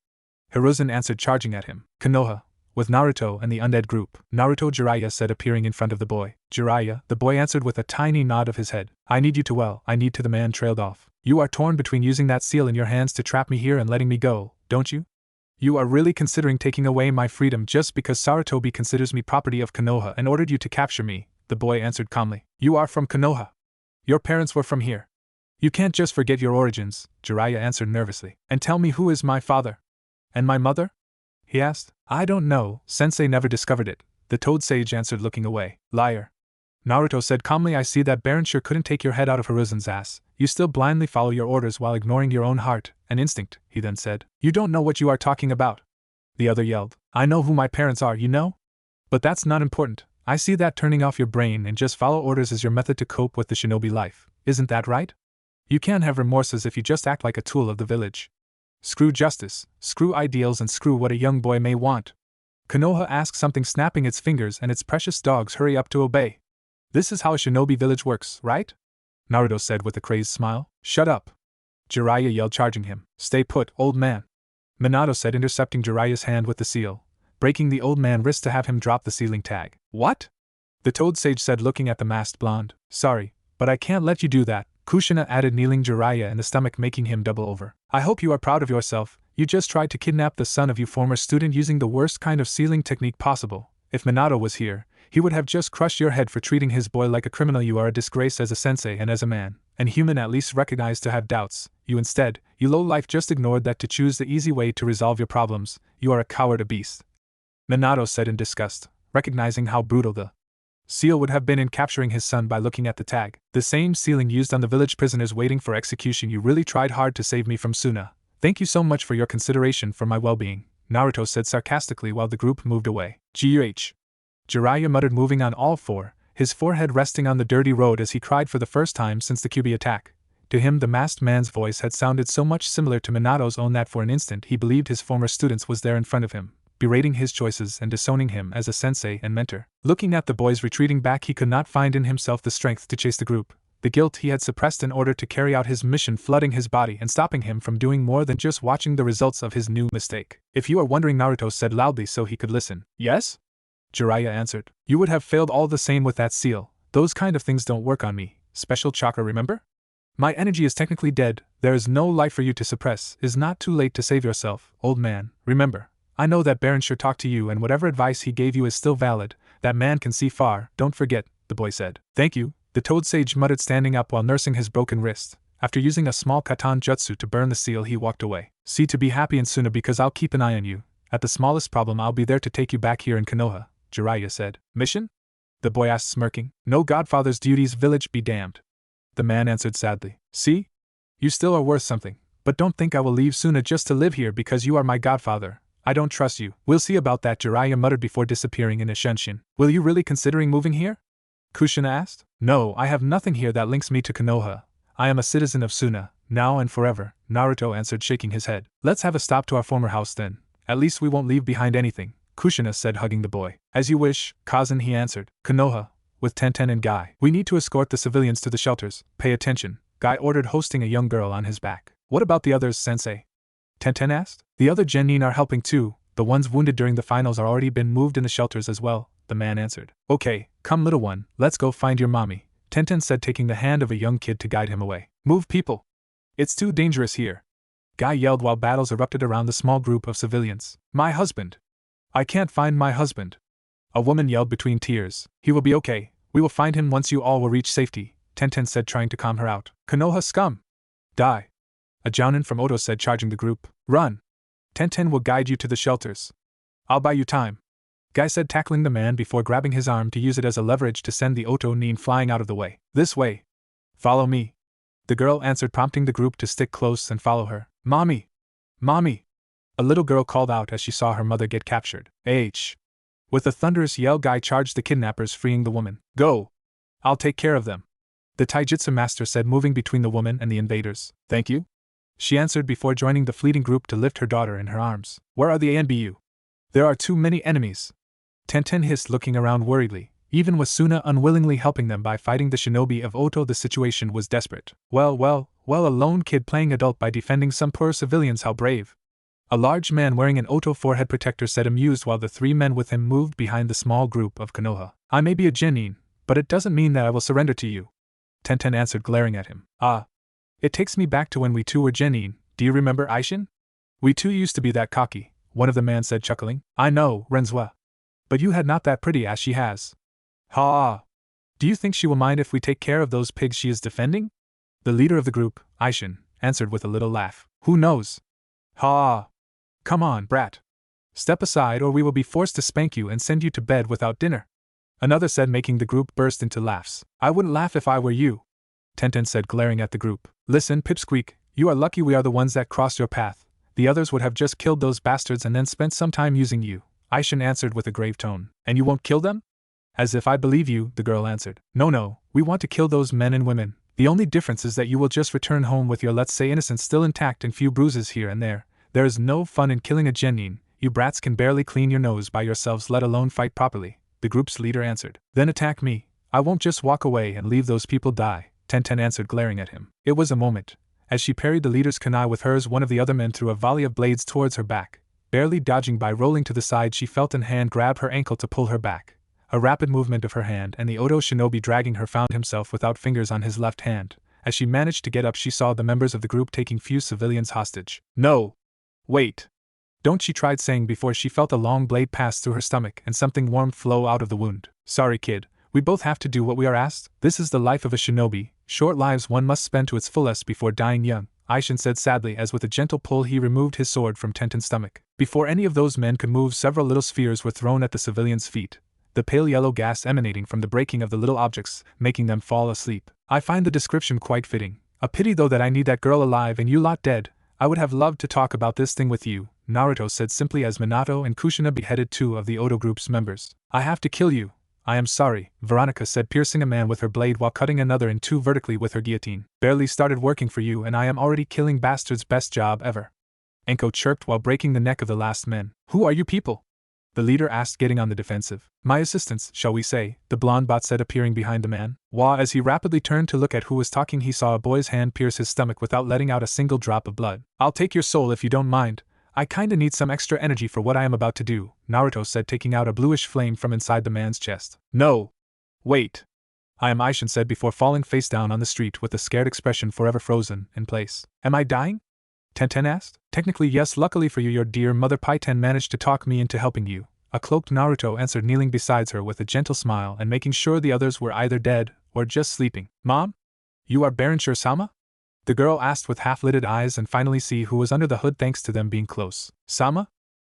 Hiruzen answered, charging at him. Konoha, with Naruto and the undead group. Naruto, Jiraiya said, appearing in front of the boy. Jiraiya, the boy answered with a tiny nod of his head. I need you to, well, I need to. The man trailed off. You are torn between using that seal in your hands to trap me here and letting me go, don't you? You are really considering taking away my freedom just because Sarutobi considers me property of Konoha and ordered you to capture me, the boy answered calmly. You are from Konoha. Your parents were from here. You can't just forget your origins, Jiraiya answered nervously. And tell me, who is my father? And my mother? He asked. I don't know, Sensei never discovered it, the Toad Sage answered, looking away. Liar. Naruto said calmly. I see that Baron Shur couldn't take your head out of Hiruzen's ass. You still blindly follow your orders while ignoring your own heart and instinct, he then said. You don't know what you are talking about. The other yelled. I know who my parents are, you know? But that's not important. I see that turning off your brain and just follow orders is your method to cope with the shinobi life. Isn't that right? You can't have remorses if you just act like a tool of the village. Screw justice, screw ideals, and screw what a young boy may want. Konoha asked something, snapping its fingers, and its precious dogs hurry up to obey. This is how a shinobi village works, right? Naruto said with a crazed smile. Shut up! Jiraiya yelled, charging him. Stay put, old man! Minato said, intercepting Jiraiya's hand with the seal, breaking the old man's wrist to have him drop the sealing tag. What? The Toad Sage said, looking at the masked blonde. Sorry, but I can't let you do that, Kushina added, kneeling Jiraiya in the stomach, making him double over. I hope you are proud of yourself. You just tried to kidnap the son of your former student using the worst kind of sealing technique possible. If Minato was here, he would have just crushed your head for treating his boy like a criminal. You are a disgrace as a sensei and as a man, and human at least recognized to have doubts. You instead, you lowlife, just ignored that to choose the easy way to resolve your problems. You are a coward, a beast. Minato said in disgust, recognizing how brutal the seal would have been in capturing his son by looking at the tag. The same sealing used on the village prisoners waiting for execution. You really tried hard to save me from Suna. Thank you so much for your consideration for my well-being, Naruto said sarcastically while the group moved away. G.U.H. Jiraiya muttered, moving on all four, his forehead resting on the dirty road as he cried for the first time since the Kyuubi attack. To him, the masked man's voice had sounded so much similar to Minato's own that for an instant he believed his former student was there in front of him, berating his choices and disowning him as a sensei and mentor. Looking at the boys retreating back, he could not find in himself the strength to chase the group. The guilt he had suppressed in order to carry out his mission flooding his body and stopping him from doing more than just watching the results of his new mistake. If you are wondering, Naruto said loudly so he could listen. Yes? Jiraiya answered. You would have failed all the same with that seal. Those kind of things don't work on me. Special chakra, remember? My energy is technically dead. There is no life for you to suppress. It is not too late to save yourself, old man. Remember, I know that Baron sure talked to you and whatever advice he gave you is still valid. That man can see far. Don't forget, the boy said. Thank you, the Toad Sage muttered, standing up while nursing his broken wrist. After using a small katan jutsu to burn the seal, he walked away. See to be happy in Suna, because I'll keep an eye on you. At the smallest problem, I'll be there to take you back here in Konoha, Jiraiya said. Mission? The boy asked, smirking. No godfather's duties, village be damned. The man answered sadly. See? You still are worth something. But don't think I will leave Suna just to live here because you are my godfather. I don't trust you. We'll see about that, Jiraiya muttered before disappearing in a shunshin. Will you really considering moving here? Kushina asked. No, I have nothing here that links me to Konoha. I am a citizen of Suna, now and forever, Naruto answered, shaking his head. Let's have a stop to our former house then. At least we won't leave behind anything, Kushina said, hugging the boy. As you wish, cousin, he answered. Konoha, with Tenten and Guy. We need to escort the civilians to the shelters. Pay attention, Guy ordered, hoisting a young girl on his back. What about the others, sensei? Tenten asked. The other genin are helping too. The ones wounded during the finals are already been moved in the shelters as well, the man answered. Okay, come little one, let's go find your mommy, Tenten said, taking the hand of a young kid to guide him away. Move, people! It's too dangerous here, Guy yelled while battles erupted around the small group of civilians. My husband! I can't find my husband! A woman yelled between tears. He will be okay, we will find him once you all will reach safety, Tenten said, trying to calm her out. Konoha scum! Die! A jounin from Oto said, charging the group. Run! Tenten will guide you to the shelters. I'll buy you time, Guy said, tackling the man before grabbing his arm to use it as a leverage to send the Oto nin flying out of the way. This way. Follow me, the girl answered, prompting the group to stick close and follow her. Mommy! Mommy! A little girl called out as she saw her mother get captured. With a thunderous yell, Guy charged the kidnappers, freeing the woman. Go! I'll take care of them, the taijutsu master said, moving between the woman and the invaders. Thank you, she answered before joining the fleeting group to lift her daughter in her arms. Where are the ANBU? There are too many enemies, Tenten hissed, looking around worriedly. Even with Suna unwillingly helping them by fighting the shinobi of Oto, the situation was desperate. Well, a lone kid playing adult by defending some poor civilians, how brave. A large man wearing an Oto forehead protector said, amused, while the three men with him moved behind the small group of Konoha. I may be a genin, but it doesn't mean that I will surrender to you, Tenten answered, glaring at him. It takes me back to when we two were genin. Do you remember Aishin? We two used to be that cocky, one of the men said, chuckling. I know, Renzwa. But you had not that pretty as she has. Ha! Do you think she will mind if we take care of those pigs she is defending? The leader of the group, Aishin, answered with a little laugh. Who knows? Ha! Come on, brat. Step aside or we will be forced to spank you and send you to bed without dinner, another said, making the group burst into laughs. I wouldn't laugh if I were you, Tenten said, glaring at the group. Listen, Pipsqueak, you are lucky we are the ones that crossed your path. The others would have just killed those bastards and then spent some time using you, Aishin answered with a grave tone. And you won't kill them? As if I believe you, the girl answered. No, we want to kill those men and women. The only difference is that you will just return home with your, let's say, innocence still intact and few bruises here and there. There is no fun in killing a genin. You brats can barely clean your nose by yourselves, let alone fight properly, the group's leader answered. Then attack me, I won't just walk away and leave those people die, Tenten answered, glaring at him. It was a moment. As she parried the leader's kunai with hers, one of the other men threw a volley of blades towards her back. Barely dodging by rolling to the side, she felt an hand grab her ankle to pull her back. A rapid movement of her hand, and the Odo shinobi dragging her found himself without fingers on his left hand. As she managed to get up, she saw the members of the group taking few civilians hostage. No! Wait! Don't, she tried saying before she felt a long blade pass through her stomach and something warm flow out of the wound. Sorry, kid. We both have to do what we are asked. This is the life of a shinobi. Short lives one must spend to its fullest before dying young, Aishin said sadly as with a gentle pull he removed his sword from Tenten's stomach. Before any of those men could move, several little spheres were thrown at the civilians' feet, the pale yellow gas emanating from the breaking of the little objects, making them fall asleep. I find the description quite fitting. A pity though that I need that girl alive and you lot dead. I would have loved to talk about this thing with you, Naruto said simply as Minato and Kushina beheaded 2 of the Odo group's members. I have to kill you. I am sorry, Veronica said, piercing a man with her blade while cutting another in 2 vertically with her guillotine. Barely started working for you and I am already killing bastards. Best job ever. Enko chirped while breaking the neck of the last man. Who are you people? The leader asked, getting on the defensive. My assistants, shall we say, the blonde bot said, appearing behind the man. As he rapidly turned to look at who was talking, he saw a boy's hand pierce his stomach without letting out a single drop of blood. I'll take your soul if you don't mind. I kinda need some extra energy for what I am about to do, Naruto said, taking out a bluish flame from inside the man's chest. No! Wait! I am, Aishin said before falling face down on the street with a scared expression forever frozen in place. Am I dying? Tenten asked. Technically yes, luckily for you your dear mother Paiten managed to talk me into helping you, a cloaked Naruto answered, kneeling beside her with a gentle smile and making sure the others were either dead or just sleeping. Mom? You are Baron Sama? The girl asked with half-lidded eyes and finally see who was under the hood thanks to them being close. Sama?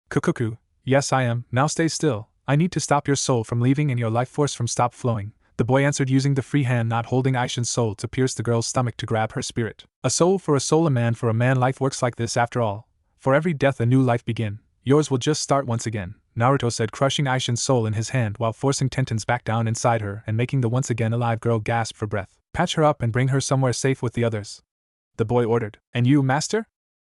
Kukuku, yes I am. Now stay still. I need to stop your soul from leaving and your life force from stop flowing, the boy answered, using the free hand not holding Aishin's soul to pierce the girl's stomach to grab her spirit. A soul for a soul, a man for a man. Life works like this after all. For every death a new life begin. Yours will just start once again, Naruto said, crushing Aishin's soul in his hand while forcing Tenten's back down inside her and making the once again alive girl gasp for breath. Patch her up and bring her somewhere safe with the others, the boy ordered. And you, master?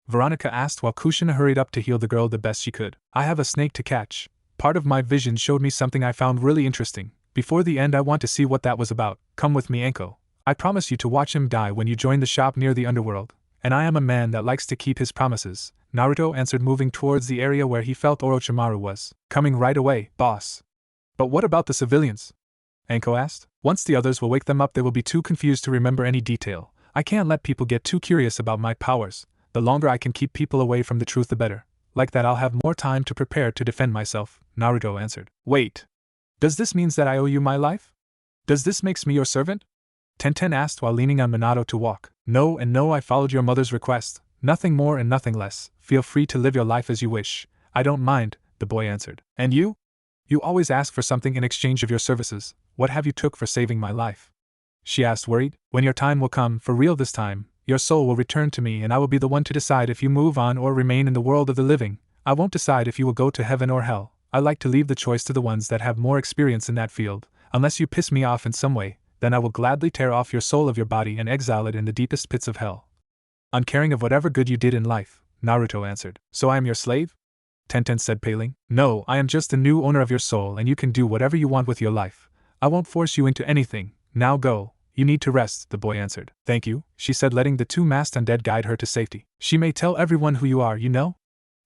Veronica asked while Kushina hurried up to heal the girl the best she could. I have a snake to catch. Part of my vision showed me something I found really interesting. Before the end I want to see what that was about. Come with me, Enko. I promise you to watch him die when you join the shop near the underworld. And I am a man that likes to keep his promises, Naruto answered, moving towards the area where he felt Orochimaru was. Coming right away, boss. But what about the civilians? Enko asked. Once the others will wake them up they will be too confused to remember any detail. I can't let people get too curious about my powers. The longer I can keep people away from the truth the better. Like that I'll have more time to prepare to defend myself, Naruto answered. Wait. Does this mean that I owe you my life? Does this makes me your servant? Tenten asked while leaning on Minato to walk. No and no, I followed your mother's request. Nothing more and nothing less. Feel free to live your life as you wish. I don't mind, the boy answered. And you? You always ask for something in exchange of your services. What have you took for saving my life? She asked, worried. When your time will come, for real this time, your soul will return to me and I will be the one to decide if you move on or remain in the world of the living. I won't decide if you will go to heaven or hell. I like to leave the choice to the ones that have more experience in that field. Unless you piss me off in some way, then I will gladly tear off your soul of your body and exile it in the deepest pits of hell. Uncaring of whatever good you did in life, Naruto answered. So I am your slave? Tenten said, paling. No, I am just the new owner of your soul and you can do whatever you want with your life. I won't force you into anything. Now go. You need to rest, the boy answered. Thank you, she said, letting the 2 masked undead guide her to safety. She may tell everyone who you are, you know?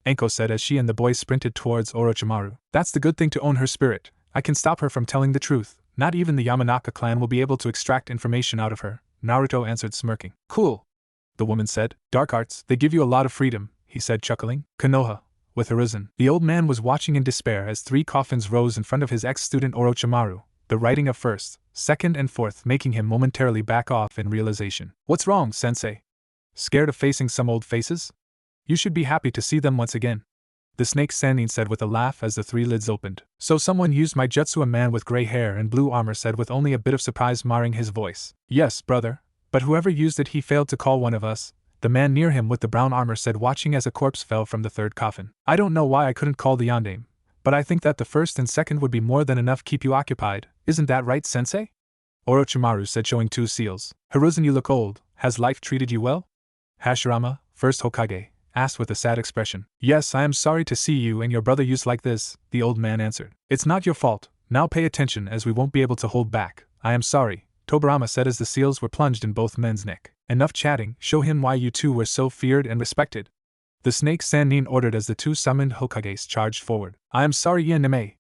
Enko said as she and the boy sprinted towards Orochimaru. That's the good thing to own her spirit. I can stop her from telling the truth. Not even the Yamanaka clan will be able to extract information out of her, Naruto answered, smirking. Cool, the woman said. Dark arts, they give you a lot of freedom, he said, chuckling. Konoha, with Hiruzen. The old man was watching in despair as 3 coffins rose in front of his ex-student Orochimaru, the writing of first, second and fourth making him momentarily back off in realization. What's wrong, sensei? Scared of facing some old faces? You should be happy to see them once again, the snake Sannin said with a laugh as the 3 lids opened. So someone used my jutsu, a man with gray hair and blue armor said with only a bit of surprise marring his voice. Yes, brother, but whoever used it he failed to call one of us, the man near him with the brown armor said, watching as a corpse fell from the 3rd coffin. I don't know why I couldn't call the yondaime, but I think that the 1st and 2nd would be more than enough keep you occupied, isn't that right, sensei? Orochimaru said, showing 2 seals. Hiruzen, you look old. Has life treated you well? Hashirama, 1st Hokage, asked with a sad expression. Yes, I am sorry to see you and your brother used like this, the old man answered. It's not your fault. Now pay attention as we won't be able to hold back. I am sorry, Tobirama said as the seals were plunged in both men's neck. Enough chatting, show him why you two were so feared and respected. The snake Sannin ordered as the two summoned Hokages charged forward. I am sorry, Yanime,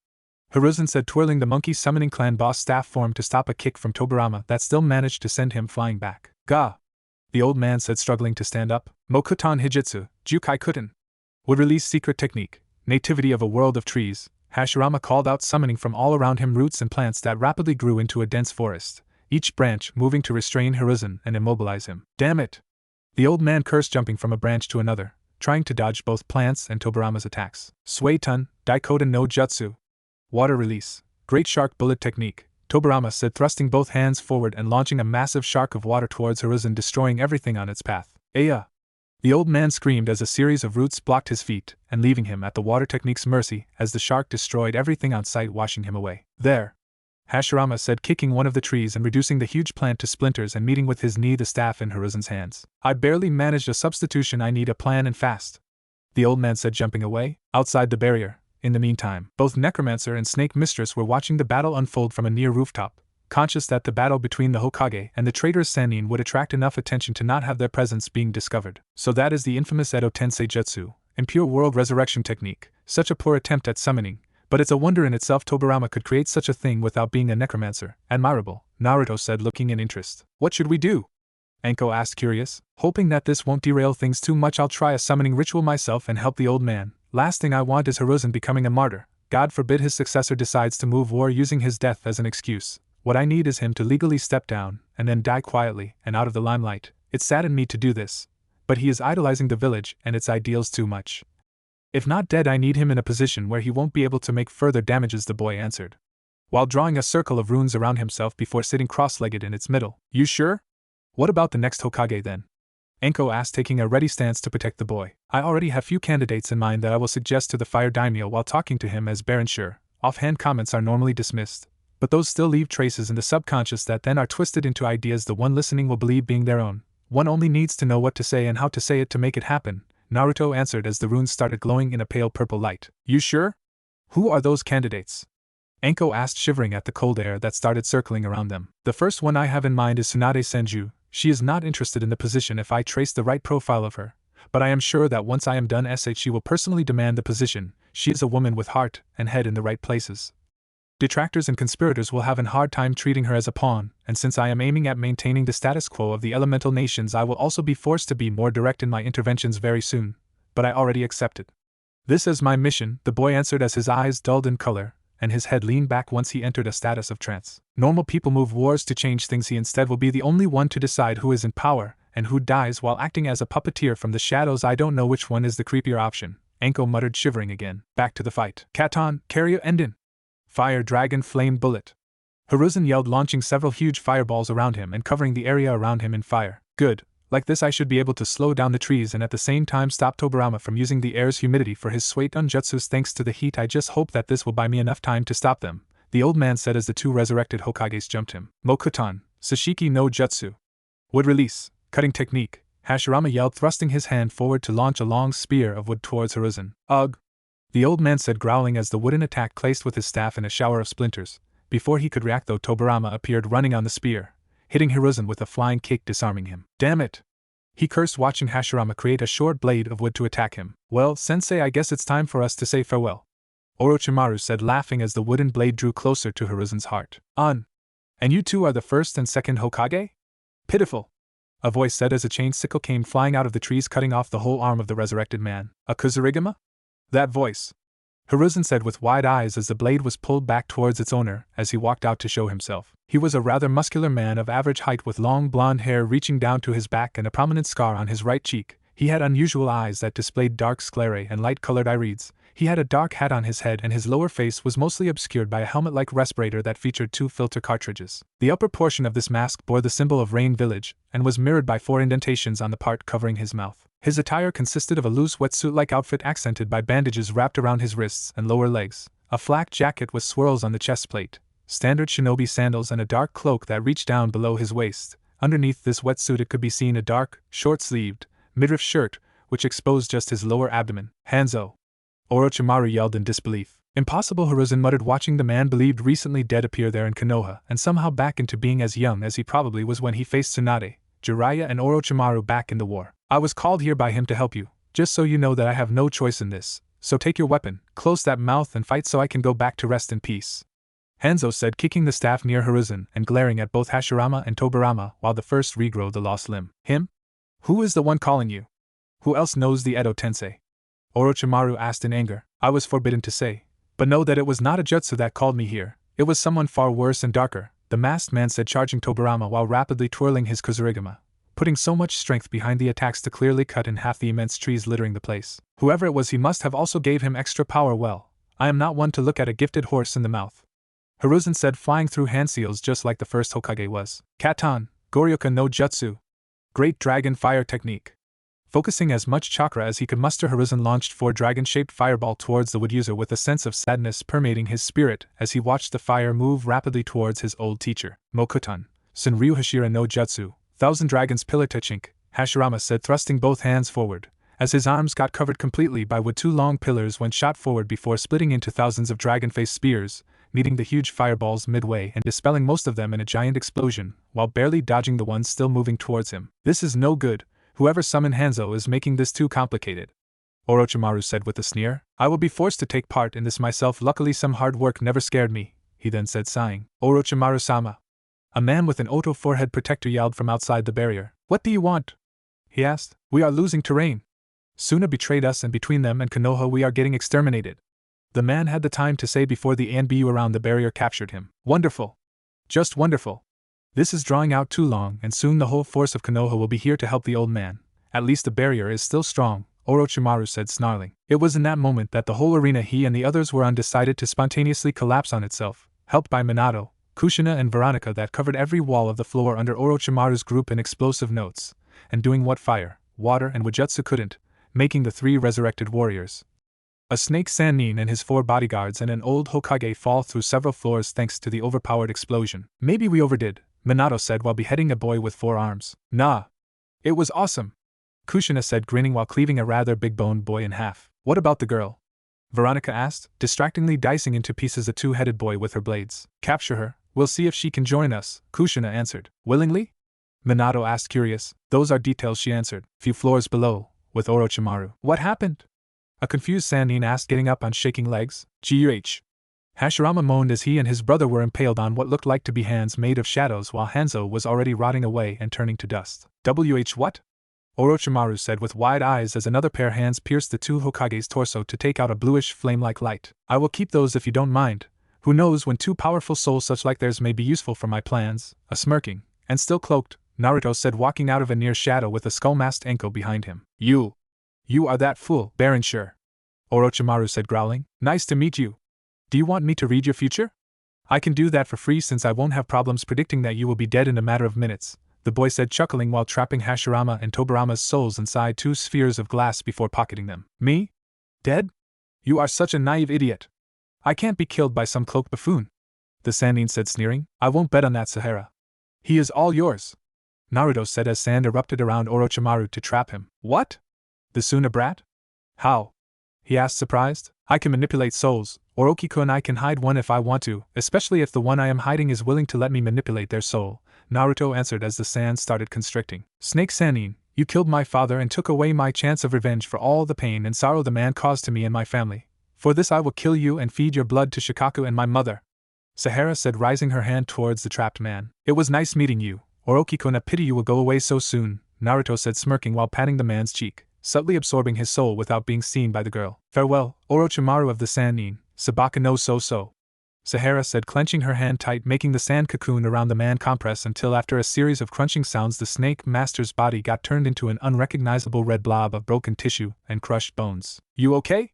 Hiruzen said, twirling the monkey summoning clan boss staff form to stop a kick from Tobirama that still managed to send him flying back. Ga! The old man said, struggling to stand up. Mokutan Hijitsu, Jukai Kuten. Would release secret technique, nativity of a world of trees. Hashirama called out, summoning from all around him roots and plants that rapidly grew into a dense forest, each branch moving to restrain Hiruzen and immobilize him. Damn it! The old man cursed, jumping from a branch to another, trying to dodge both plants and Tobirama's attacks. Suetun, Daikoden no Jutsu. Water release, great shark bullet technique, Tobirama said, thrusting both hands forward and launching a massive shark of water towards Hiruzen, destroying everything on its path. Aya! The old man screamed as a series of roots blocked his feet and leaving him at the water technique's mercy as the shark destroyed everything on sight, washing him away. There! Hashirama said, kicking one of the trees and reducing the huge plant to splinters and meeting with his knee the staff in Hiruzen's hands. I barely managed a substitution, I need a plan and fast. The old man said, jumping away. Outside the barrier, in the meantime, both Necromancer and Snake Mistress were watching the battle unfold from a near rooftop, conscious that the battle between the Hokage and the traitorous Sannin would attract enough attention to not have their presence being discovered. So that is the infamous Edo Tensei Jutsu, impure world resurrection technique, such a poor attempt at summoning, but it's a wonder in itself Tobirama could create such a thing without being a necromancer. Admirable, Naruto said, looking in interest. What should we do? Anko asked, curious. Hoping that this won't derail things too much, I'll try a summoning ritual myself and help the old man. Last thing I want is Hiruzen becoming a martyr. God forbid his successor decides to move war using his death as an excuse. What I need is him to legally step down, and then die quietly, and out of the limelight. It saddened me to do this, but he is idolizing the village and its ideals too much. If not dead, I need him in a position where he won't be able to make further damages, the boy answered, while drawing a circle of runes around himself before sitting cross-legged in its middle. You sure? What about the next Hokage then? Anko asked, taking a ready stance to protect the boy. I already have few candidates in mind that I will suggest to the Fire Daimyo while talking to him as Baron Sure. Offhand comments are normally dismissed, but those still leave traces in the subconscious that then are twisted into ideas the one listening will believe being their own. One only needs to know what to say and how to say it to make it happen, Naruto answered as the runes started glowing in a pale purple light. You sure? Who are those candidates? Anko asked, shivering at the cold air that started circling around them. The first one I have in mind is Tsunade Senju. She is not interested in the position if I trace the right profile of her, but I am sure that once I am done she will personally demand the position. She is a woman with heart and head in the right places. Detractors and conspirators will have a hard time treating her as a pawn, and since I am aiming at maintaining the status quo of the elemental nations, I will also be forced to be more direct in my interventions very soon, but I already accepted. This is my mission, the boy answered as his eyes dulled in color, and his head leaned back once he entered a status of trance. Normal people move wars to change things, he instead will be the only one to decide who is in power, and who dies while acting as a puppeteer from the shadows. I don't know which one is the creepier option, Anko muttered, shivering again. Back to the fight. Katon, Karya Endin! Fire Dragon Flame Bullet! Hiruzen yelled, launching several huge fireballs around him and covering the area around him in fire. Good. Like this I should be able to slow down the trees and at the same time stop Tobirama from using the air's humidity for his Suetun jutsus thanks to the heat. I just hope that this will buy me enough time to stop them, the old man said as the two resurrected Hokages jumped him. Mokutan, Sashiki no Jutsu. Wood release, cutting technique, Hashirama yelled, thrusting his hand forward to launch a long spear of wood towards Hiruzen. Ugh! The old man said, growling as the wooden attack clased with his staff in a shower of splinters. Before he could react though, Tobirama appeared running on the spear, hitting Hiruzen with a flying kick, disarming him. Damn it! He cursed, watching Hashirama create a short blade of wood to attack him. Well, sensei, I guess it's time for us to say farewell, Orochimaru said, laughing as the wooden blade drew closer to Hiruzen's heart. And you two are the first and second Hokage? Pitiful! A voice said as a chain sickle came flying out of the trees, cutting off the whole arm of the resurrected man. A Kuzurigama? That voice, Hiruzen said with wide eyes as the blade was pulled back towards its owner as he walked out to show himself. He was a rather muscular man of average height with long blonde hair reaching down to his back and a prominent scar on his right cheek. He had unusual eyes that displayed dark sclerae and light-colored irides. He had a dark hat on his head and his lower face was mostly obscured by a helmet-like respirator that featured 2 filter cartridges. The upper portion of this mask bore the symbol of Rain Village and was mirrored by 4 indentations on the part covering his mouth. His attire consisted of a loose wetsuit-like outfit accented by bandages wrapped around his wrists and lower legs, a flak jacket with swirls on the chest plate, standard shinobi sandals, and a dark cloak that reached down below his waist. Underneath this wetsuit it could be seen a dark, short-sleeved, midriff shirt, which exposed just his lower abdomen. Hanzo! Orochimaru yelled in disbelief. Impossible, Hiruzen muttered, watching the man believed recently dead appear there in Konoha and somehow back into being as young as he probably was when he faced Tsunade, Jiraiya and Orochimaru back in the war. I was called here by him to help you, just so you know that I have no choice in this, so take your weapon, close that mouth and fight so I can go back to rest in peace. Hanzo said, kicking the staff near Hiruzen and glaring at both Hashirama and Tobirama while the first regrow the lost limb. Him? Who is the one calling you? Who else knows the Edo Tensei? Orochimaru asked in anger. I was forbidden to say, but know that it was not a jutsu that called me here, it was someone far worse and darker, the masked man said, charging Tobirama while rapidly twirling his Kuzurigama, putting so much strength behind the attacks to clearly cut in half the immense trees littering the place. Whoever it was, he must have also gave him extra power. Well, I am not one to look at a gifted horse in the mouth, Hiruzen said, flying through hand seals just like the first Hokage was. Katan, Goryoka no Jutsu. Great Dragon Fire Technique. Focusing as much chakra as he could muster, Hiruzen launched 4 dragon-shaped fireball towards the wood user with a sense of sadness permeating his spirit as he watched the fire move rapidly towards his old teacher. Mokutan, Senryu Hashira no Jutsu, Thousand Dragons Pillar Technique, Hashirama said, thrusting both hands forward, as his arms got covered completely by wood. 2 long pillars went shot forward before splitting into thousands of dragon-faced spears, meeting the huge fireballs midway and dispelling most of them in a giant explosion, while barely dodging the ones still moving towards him. This is no good. Whoever summoned Hanzo is making this too complicated, Orochimaru said with a sneer. I will be forced to take part in this myself. Luckily some hard work never scared me, he then said, sighing. Orochimaru-sama. A man with an Oto forehead protector yelled from outside the barrier. What do you want? He asked. We are losing terrain. Suna betrayed us, and between them and Konoha we are getting exterminated. The man had the time to say before the ANBU around the barrier captured him. Wonderful. Just wonderful. This is drawing out too long, and soon the whole force of Konoha will be here to help the old man. At least the barrier is still strong, Orochimaru said, snarling. It was in that moment that the whole arena, he and the others were undecided, to spontaneously collapse on itself, helped by Minato, Kushina and Veronica that covered every wall of the floor under Orochimaru's group in explosive notes, and doing what fire, water and Wujutsu couldn't, making the 3 resurrected warriors. A snake Sannin and his 4 bodyguards and an old Hokage fall through several floors thanks to the overpowered explosion. Maybe we overdid, Minato said while beheading a boy with 4 arms. Nah. It was awesome, Kushina said, grinning while cleaving a rather big-boned boy in half. What about the girl? Veronica asked, distractingly dicing into pieces a 2-headed boy with her blades. Capture her, we'll see if she can join us, Kushina answered. Willingly? Minato asked, curious. Those are details, she answered. Few floors below, with Orochimaru. What happened? A confused Sannin asked, getting up on shaking legs. Guh. Hashirama moaned as he and his brother were impaled on what looked like to be hands made of shadows, while Hanzo was already rotting away and turning to dust. What? Orochimaru said with wide eyes as another pair of hands pierced the 2 Hokage's torso to take out a bluish flame-like light. I will keep those if you don't mind. Who knows when 2 powerful souls such like theirs may be useful for my plans. A smirking, and still cloaked, Naruto said, walking out of a near shadow with a skull-masked Enko behind him. You are that fool, Baron Sure. Orochimaru said, growling. Nice to meet you. Do you want me to read your future? I can do that for free since I won't have problems predicting that you will be dead in a matter of minutes, the boy said, chuckling while trapping Hashirama and Tobirama's souls inside 2 spheres of glass before pocketing them. Me? Dead? You are such a naive idiot. I can't be killed by some cloaked buffoon, the Sannin said, sneering. I won't bet on that, Sahara. He is all yours, Naruto said as sand erupted around Orochimaru to trap him. What? The Suna brat? How? He asked, surprised. I can manipulate souls. Orochiko and I can hide one if I want to, especially if the one I am hiding is willing to let me manipulate their soul, Naruto answered as the sand started constricting. Snake Sannin, you killed my father and took away my chance of revenge for all the pain and sorrow the man caused to me and my family. For this I will kill you and feed your blood to Shikaku and my mother, Sahara said, rising her hand towards the trapped man. It was nice meeting you, Orochiko, and a pity you will go away so soon, Naruto said, smirking while patting the man's cheek, subtly absorbing his soul without being seen by the girl. Farewell, Orochimaru of the Sannin, Sabaka no so. Sahara said, clenching her hand tight, making the sand cocoon around the man compress until after a series of crunching sounds the snake master's body got turned into an unrecognizable red blob of broken tissue and crushed bones. You okay?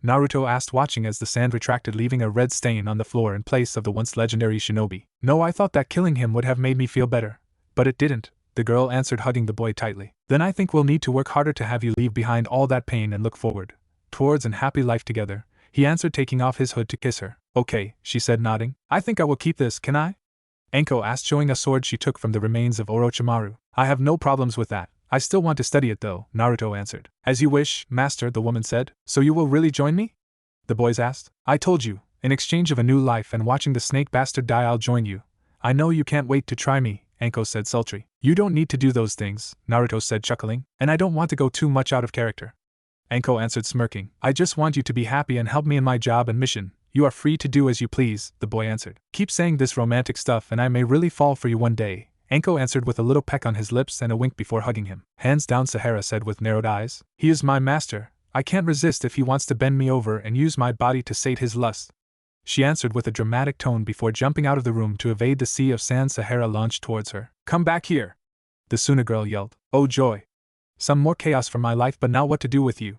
Naruto asked, watching as the sand retracted, leaving a red stain on the floor in place of the once legendary shinobi. No, I thought that killing him would have made me feel better, but it didn't, the girl answered, hugging the boy tightly. Then I think we'll need to work harder to have you leave behind all that pain and look forward towards an happy life together, he answered, taking off his hood to kiss her. Okay, she said, nodding. I think I will keep this, can I? Enko asked, showing a sword she took from the remains of Orochimaru. I have no problems with that. I still want to study it though, Naruto answered. As you wish, master, the woman said. So you will really join me? the boys asked. I told you, in exchange of a new life and watching the snake bastard die I'll join you. I know you can't wait to try me, Anko said sultry. You don't need to do those things, Naruto said chuckling, and I don't want to go too much out of character. Anko answered smirking. I just want you to be happy and help me in my job and mission. You are free to do as you please, the boy answered. Keep saying this romantic stuff and I may really fall for you one day, Anko answered with a little peck on his lips and a wink before hugging him. Hands down, Sahara said with narrowed eyes. He is my master. I can't resist if he wants to bend me over and use my body to sate his lust, she answered with a dramatic tone before jumping out of the room to evade the sea of sand Sahara launched towards her. Come back here, the Suna girl yelled. Oh joy! Some more chaos for my life, but now what to do with you?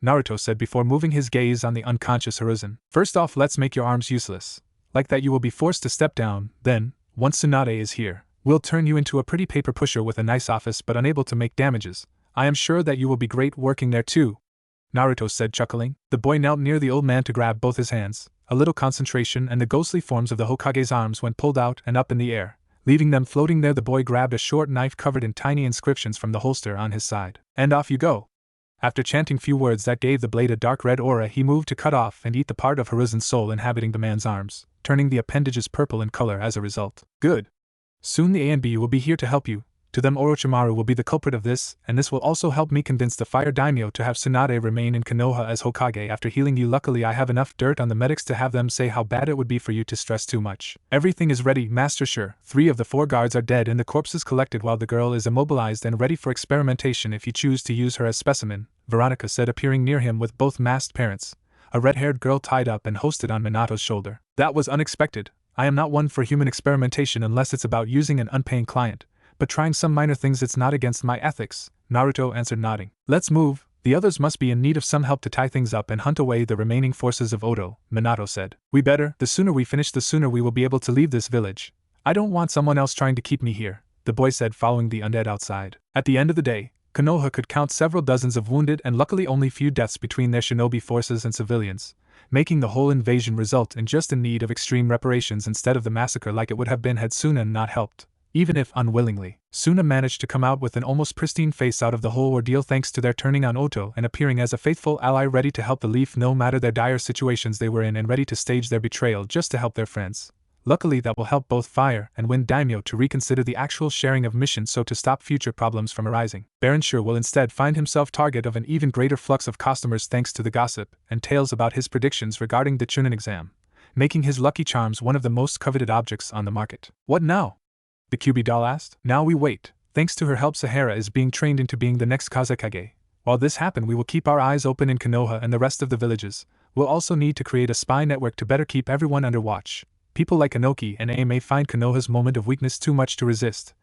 Naruto said before moving his gaze on the unconscious Hiruzen. First off, let's make your arms useless. Like that you will be forced to step down, then, once Tsunade is here, we'll turn you into a pretty paper pusher with a nice office but unable to make damages. I am sure that you will be great working there too, Naruto said chuckling. The boy knelt near the old man to grab both his hands. A little concentration and the ghostly forms of the Hokage's arms went pulled out and up in the air. Leaving them floating there, the boy grabbed a short knife covered in tiny inscriptions from the holster on his side. And off you go. After chanting few words that gave the blade a dark red aura, he moved to cut off and eat the part of Hiruzen's soul inhabiting the man's arms, turning the appendages purple in color as a result. Good. Soon the A and B will be here to help you. To them Orochimaru will be the culprit of this, and this will also help me convince the Fire Daimyo to have Tsunade remain in Konoha as Hokage after healing you. Luckily I have enough dirt on the medics to have them say how bad it would be for you to stress too much. Everything is ready, Master. Sure. 3 of the 4 guards are dead and the corpses collected while the girl is immobilized and ready for experimentation if you choose to use her as specimen, Veronica said, appearing near him with both masked parents, a red-haired girl tied up and hosted on Minato's shoulder. That was unexpected. I am not one for human experimentation unless it's about using an unpaying client. But trying some minor things, it's not against my ethics, Naruto answered, nodding. Let's move, the others must be in need of some help to tie things up and hunt away the remaining forces of Odo, Minato said. We better, the sooner we finish the sooner we will be able to leave this village. I don't want someone else trying to keep me here, the boy said, following the undead outside. At the end of the day, Konoha could count several dozens of wounded and luckily only few deaths between their shinobi forces and civilians, making the whole invasion result in just in need of extreme reparations instead of the massacre like it would have been had Suna not helped. Even if unwillingly, Suna managed to come out with an almost pristine face out of the whole ordeal thanks to their turning on Oto and appearing as a faithful ally ready to help the Leaf no matter their dire situations they were in and ready to stage their betrayal just to help their friends. Luckily that will help both Fire and Wind Daimyo to reconsider the actual sharing of missions so to stop future problems from arising. Baron Sure will instead find himself target of an even greater flux of customers thanks to the gossip and tales about his predictions regarding the Chunin exam, making his lucky charms one of the most coveted objects on the market. What now? The QB doll asked. Now we wait. Thanks to her help, Sahara is being trained into being the next Kazekage. While this happens, we will keep our eyes open in Konoha and the rest of the villages. We'll also need to create a spy network to better keep everyone under watch. People like Inoki and A may find Konoha's moment of weakness too much to resist,